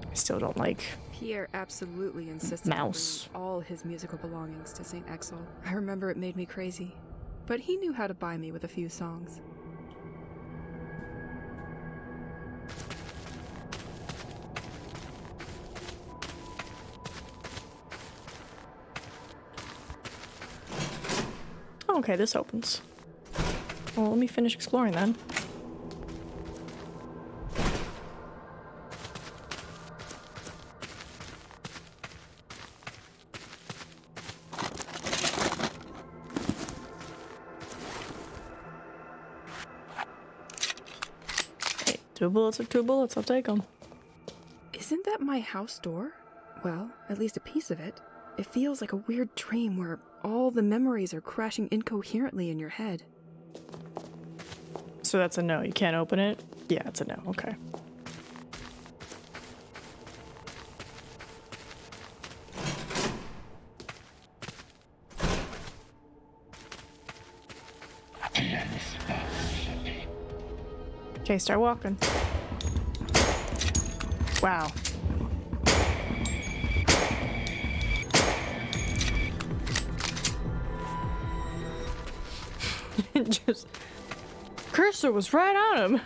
I still don't like Pierre absolutely insisted on bringing all his musical belongings to St. Exil. I remember it made me crazy. But he knew how to buy me with a few songs. Oh, okay, this opens. Well, let me finish exploring then. Two bullets are two bullets, I'll take them. Isn't that my house door? Well, at least a piece of it. It feels like a weird dream where all the memories are crashing incoherently in your head. So that's a no, you can't open it? Yeah, it's a no, okay. Okay, start walking. Wow. Just cursor was right on him.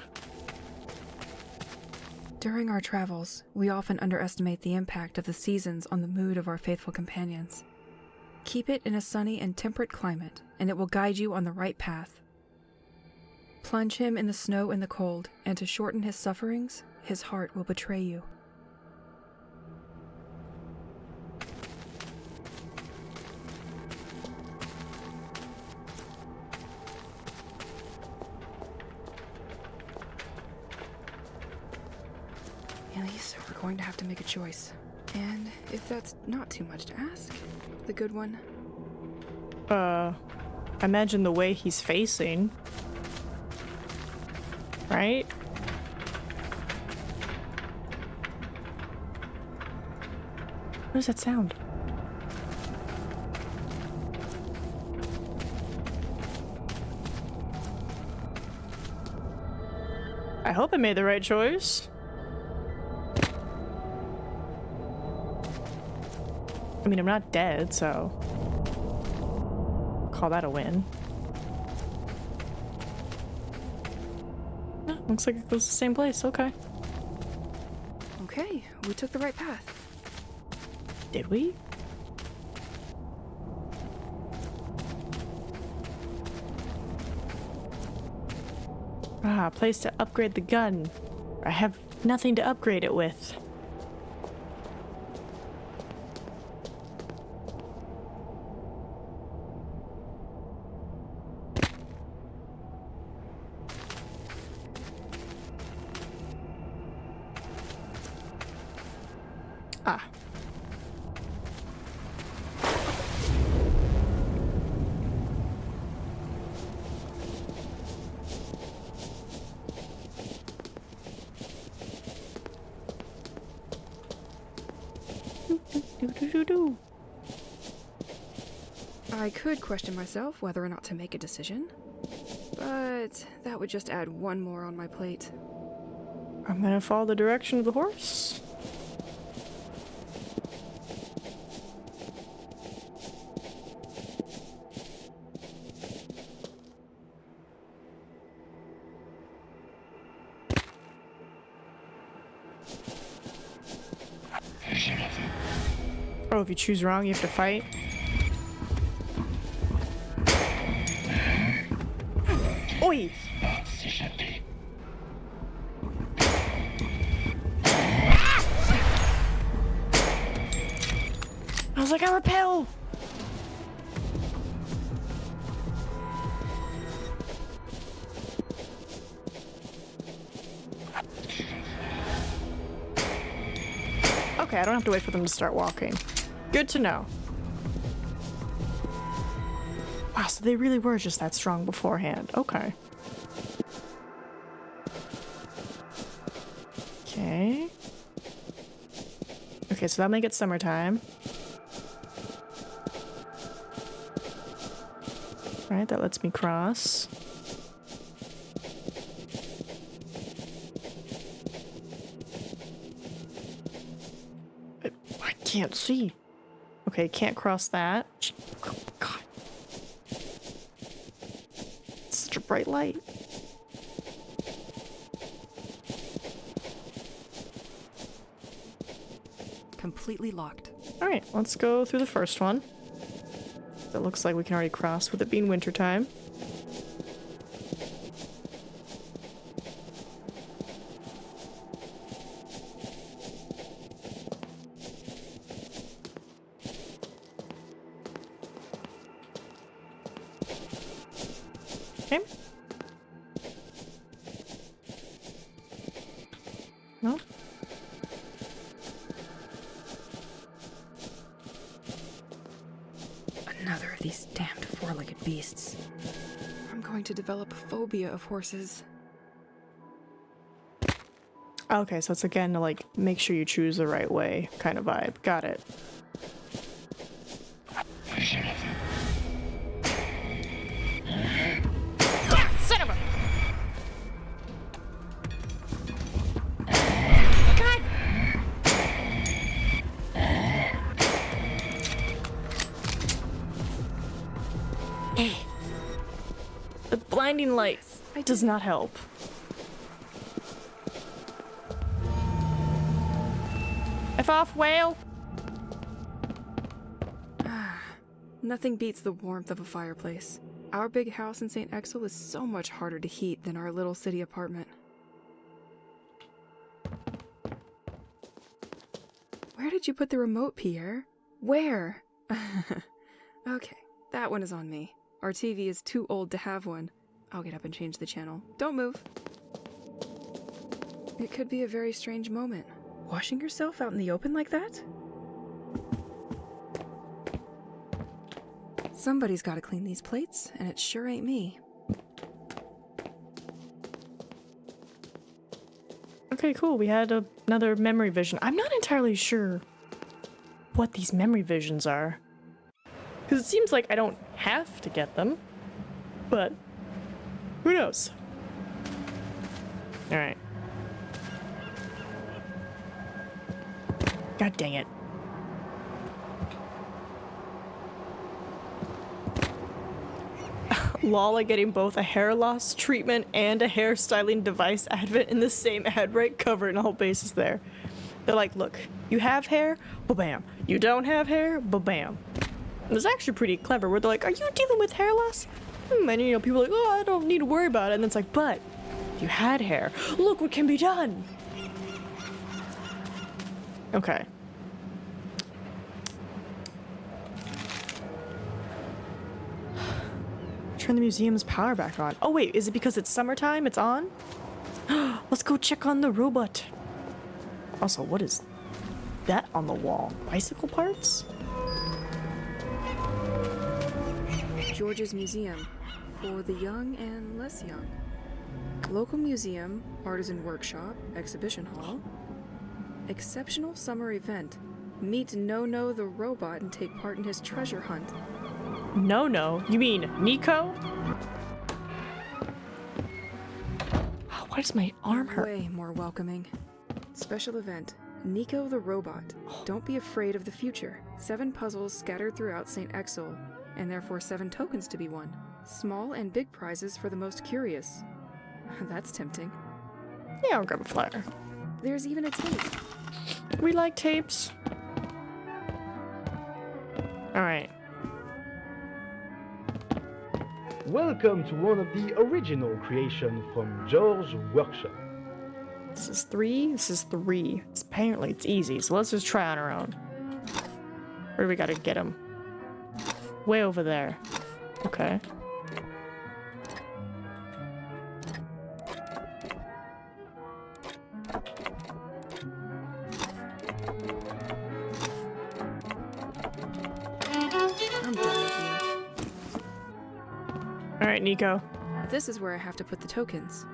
During our travels, we often underestimate the impact of the seasons on the mood of our faithful companions. Keep it in a sunny and temperate climate, and it will guide you on the right path. Plunge him in the snow and the cold, and to shorten his sufferings, his heart will betray you. Elise, we're going to have to make a choice. And if that's not too much to ask, the good one. Imagine the way he's facing. Right? What does that sound? I hope I made the right choice. I mean, I'm not dead, so I'll call that a win. Oh, looks like it goes to the same place. Okay. Okay, we took the right path. Did we? Ah, place to upgrade the gun. I have nothing to upgrade it with. Ah. I could question myself whether or not to make a decision, but that would just add one more on my plate. I'm gonna follow the direction of the horse. Oh, if you choose wrong, you have to fight. Oi! I was like, I repel! Okay, I don't have to wait for them to start walking. Good to know. Wow, so they really were just that strong beforehand. Okay. Okay. Okay, so that'll make it summertime. Alright, that lets me cross. I can't see. Okay, can't cross that. Oh, God. It's such a bright light. Completely locked. Alright, let's go through the first one. That looks like we can already cross with it being wintertime. Okay. No? Another of these damned four-legged beasts. I'm going to develop a phobia of horses. Okay, so it's again to like make sure you choose the right way kind of vibe. Got it. Son of a... God! The blinding light does not help. F off, whale! Nothing beats the warmth of a fireplace. Our big house in St. Exel is so much harder to heat than our little city apartment. Where did you put the remote, Pierre? Where? Okay, that one is on me. Our TV is too old to have one. I'll get up and change the channel. Don't move. It could be a very strange moment. Washing yourself out in the open like that? Somebody's got to clean these plates, and it sure ain't me. Okay, cool. We had another memory vision. I'm not entirely sure what these memory visions are. Because it seems like I don't have to get them. But who knows? Alright. God dang it. Lala getting both a hair loss treatment and a hairstyling device advent in the same ad break, covering all bases there. They're like, look, you have hair? Ba-bam. You don't have hair? Ba-bam. It was actually pretty clever where they're like, are you dealing with hair loss? And you know, people are like, oh, I don't need to worry about it. And it's like, but if you had hair, look what can be done. Okay. Turn the museum's power back on. Oh wait, is it because it's summertime? It's on? Let's go check on the robot. Also, what is that on the wall? Bicycle parts? George's Museum, for the young and less young. Local museum, artisan workshop, exhibition hall. Exceptional summer event. Meet No-No the robot and take part in his treasure hunt. No. You mean Nico? Oh, why does my arm hurt? Way more welcoming. Special event. Nico the robot. Don't be afraid of the future. 7 puzzles scattered throughout St. Exel, and therefore 7 tokens to be won. Small and big prizes for the most curious. That's tempting. Yeah, I'll grab a flyer. There's even a tape. We like tapes. Alright. Welcome to one of the original creations from George's workshop. This is 3. This is 3. Apparently it's easy, so let's just try on our own. Where do we gotta get him? Way over there. Okay. I'm done with you. Alright, Nico. This is where I have to put the tokens.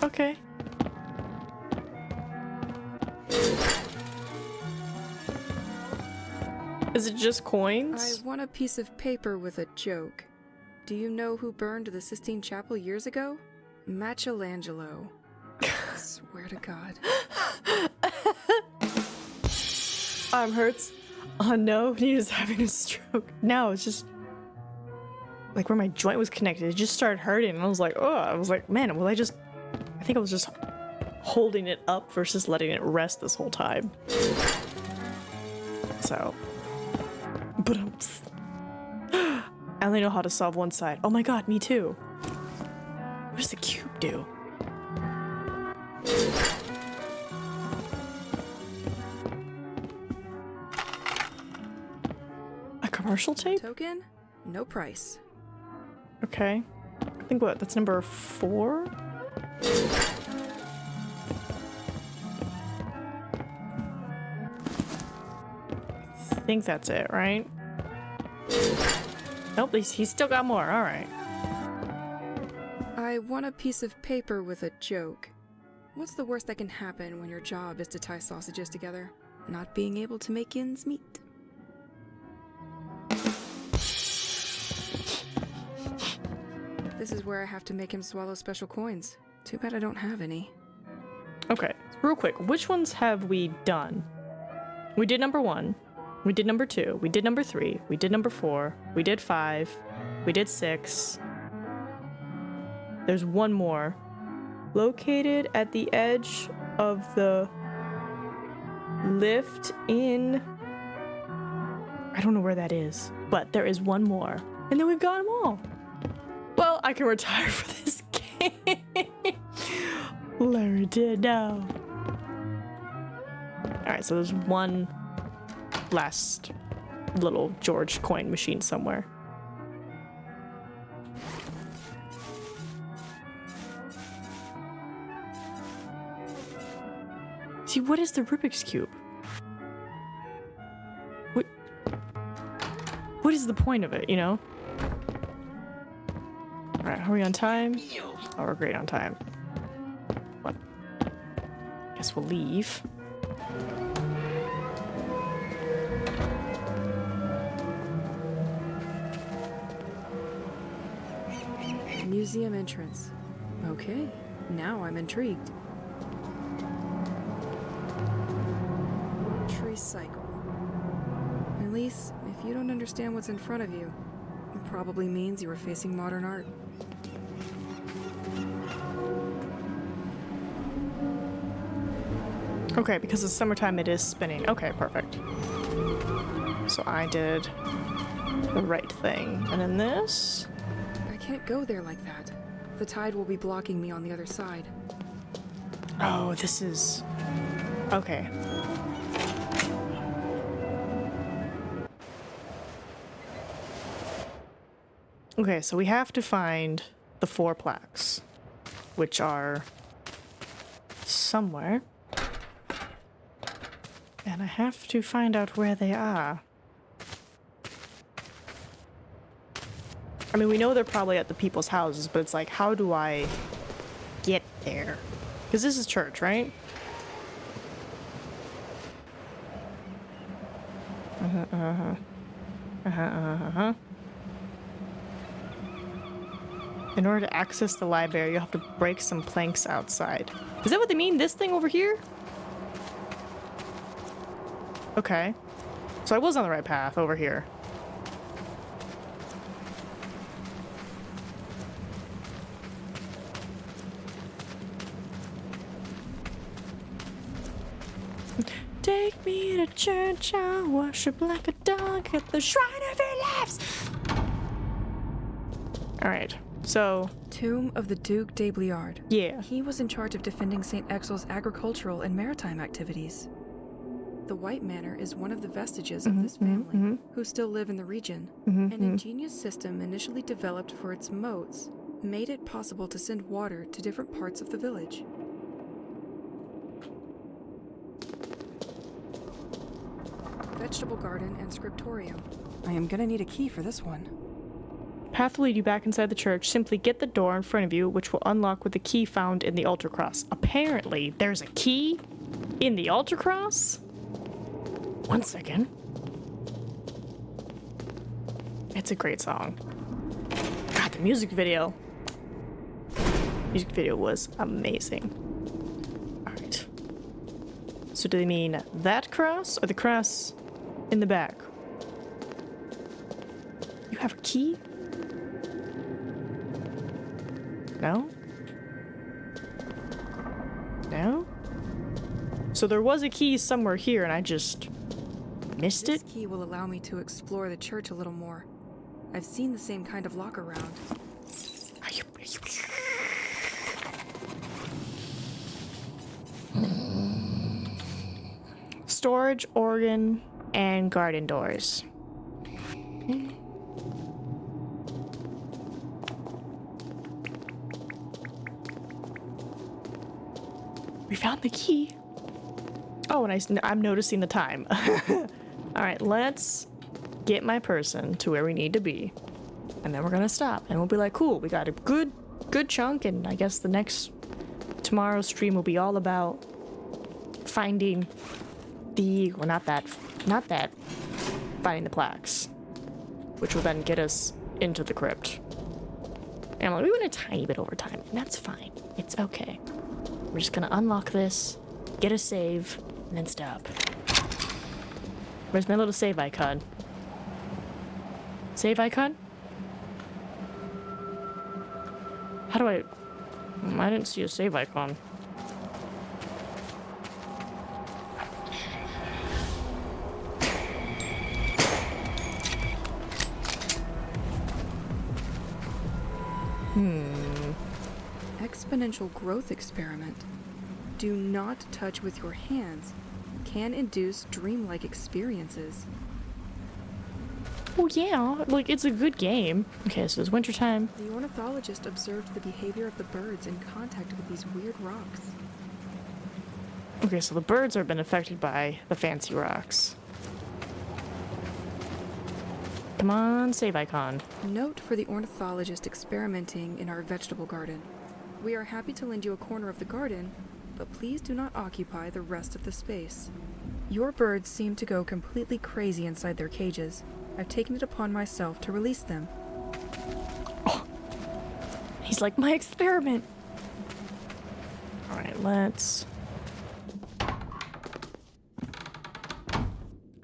Okay. Is it just coins? I want a piece of paper with a joke. Do you know who burned the Sistine Chapel years ago? Michelangelo. I swear to God. Arm hurts. Oh no, Nina's having a stroke. No, it's just like where my joint was connected. It just started hurting, and I was like, oh, I was like, man, will I just? I think I was just holding it up versus letting it rest this whole time. So, but I only know how to solve one side. Oh my god, me too. What does the cube do? A commercial tape? Token? No price. Okay. I think what? That's number 4? I think that's it, right? Nope, he's still got more. Alright. I want a piece of paper with a joke. What's the worst that can happen when your job is to tie sausages together? Not being able to make ends meet. This is where I have to make him swallow special coins. Too bad I don't have any. Okay, real quick, which ones have we done? We did number 1. We did number 2. We did number 3. We did number 4. We did 5. We did 6. There's one more. Located at the edge of the lift in... I don't know where that is, but there is one more. And then we've got them all. Well, I can retire for this game. Larry did now. Alright, so there's one last little George coin machine somewhere. See, what is the Rubik's Cube? What is the point of it, you know? Alright, are we on time? Oh, we're great on time. What? Guess we'll leave. Museum entrance. Okay, now I'm intrigued. Tree cycle. Elise, if you don't understand what's in front of you, it probably means you are facing modern art. Okay, because it's summertime, it is spinning. Okay, perfect. So I did the right thing. And then this... I can't go there like that. The tide will be blocking me on the other side. Oh, this is... Okay. Okay, so we have to find the 4 plaques, which are somewhere. And I have to find out where they are. I mean, we know they're probably at the people's houses, but it's like, how do I get there? Because this is church, right? In order to access the library, you have to break some planks outside. Is that what they mean? This thing over here? Okay. So I was on the right path over here. Take me to church, I'll worship like a dog at the shrine of your lives. Alright, so... Tomb of the Duc de Bliard. Yeah. He was in charge of defending St. Exil's agricultural and maritime activities. The White Manor is one of the vestiges of this family, who still live in the region. An ingenious system initially developed for its moats made it possible to send water to different parts of the village. Vegetable garden and scriptorium. I am gonna need a key for this one. Path will lead you back inside the church. Simply get the door in front of you, which will unlock with the key found in the altar cross. Apparently, there's a key in the altar cross? 1 second. It's a great song. God, the music video. Music video was amazing. Alright. So do they mean that cross or the cross in the back? You have a key? No? No? So there was a key somewhere here and I just missed it? This key will allow me to explore the church a little more. I've seen the same kind of lock around. Are you... Storage, organ, and garden doors. We found the key. Oh, and I'm noticing the time. All right, let's get my person to where we need to be. And then we're gonna stop. And we'll be like, cool, we got a good chunk. And I guess tomorrow's stream will be all about finding finding the plaques. Which will then get us into the crypt. And we went a tiny bit over time, and that's fine. It's okay. We're just gonna unlock this, get a save, and then stop. Where's my little save icon? Save icon? How do I didn't see a save icon. Exponential growth experiment. Do not touch with your hands. Can induce dreamlike experiences. Oh yeah, like it's a good game. Okay, so it's wintertime. The ornithologist observed the behavior of the birds in contact with these weird rocks. Okay, so the birds have been affected by the fancy rocks. Come on, save icon. Note for the ornithologist experimenting in our vegetable garden. We are happy to lend you a corner of the garden, but please do not occupy the rest of the space. Your birds seem to go completely crazy inside their cages. I've taken it upon myself to release them. Oh. He's like, my experiment. Alright, let's...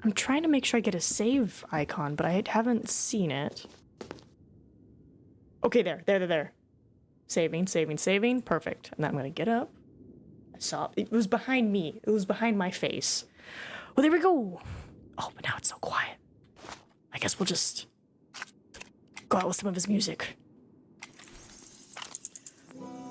I'm trying to make sure I get a save icon, but I haven't seen it. Okay, there. Saving. Perfect. And then I'm gonna get up. I saw it was behind me. It was behind my face. Well, there we go. Oh, but now it's so quiet. I guess we'll just go out with some of his music.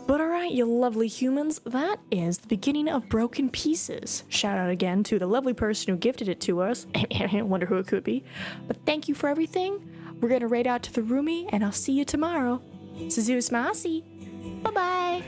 But alright, you lovely humans, that is the beginning of Broken Pieces. Shout out again to the lovely person who gifted it to us. I wonder who it could be. But thank you for everything. We're gonna raid out to the roomie, and I'll see you tomorrow. Suzu Smasi. Bye-bye.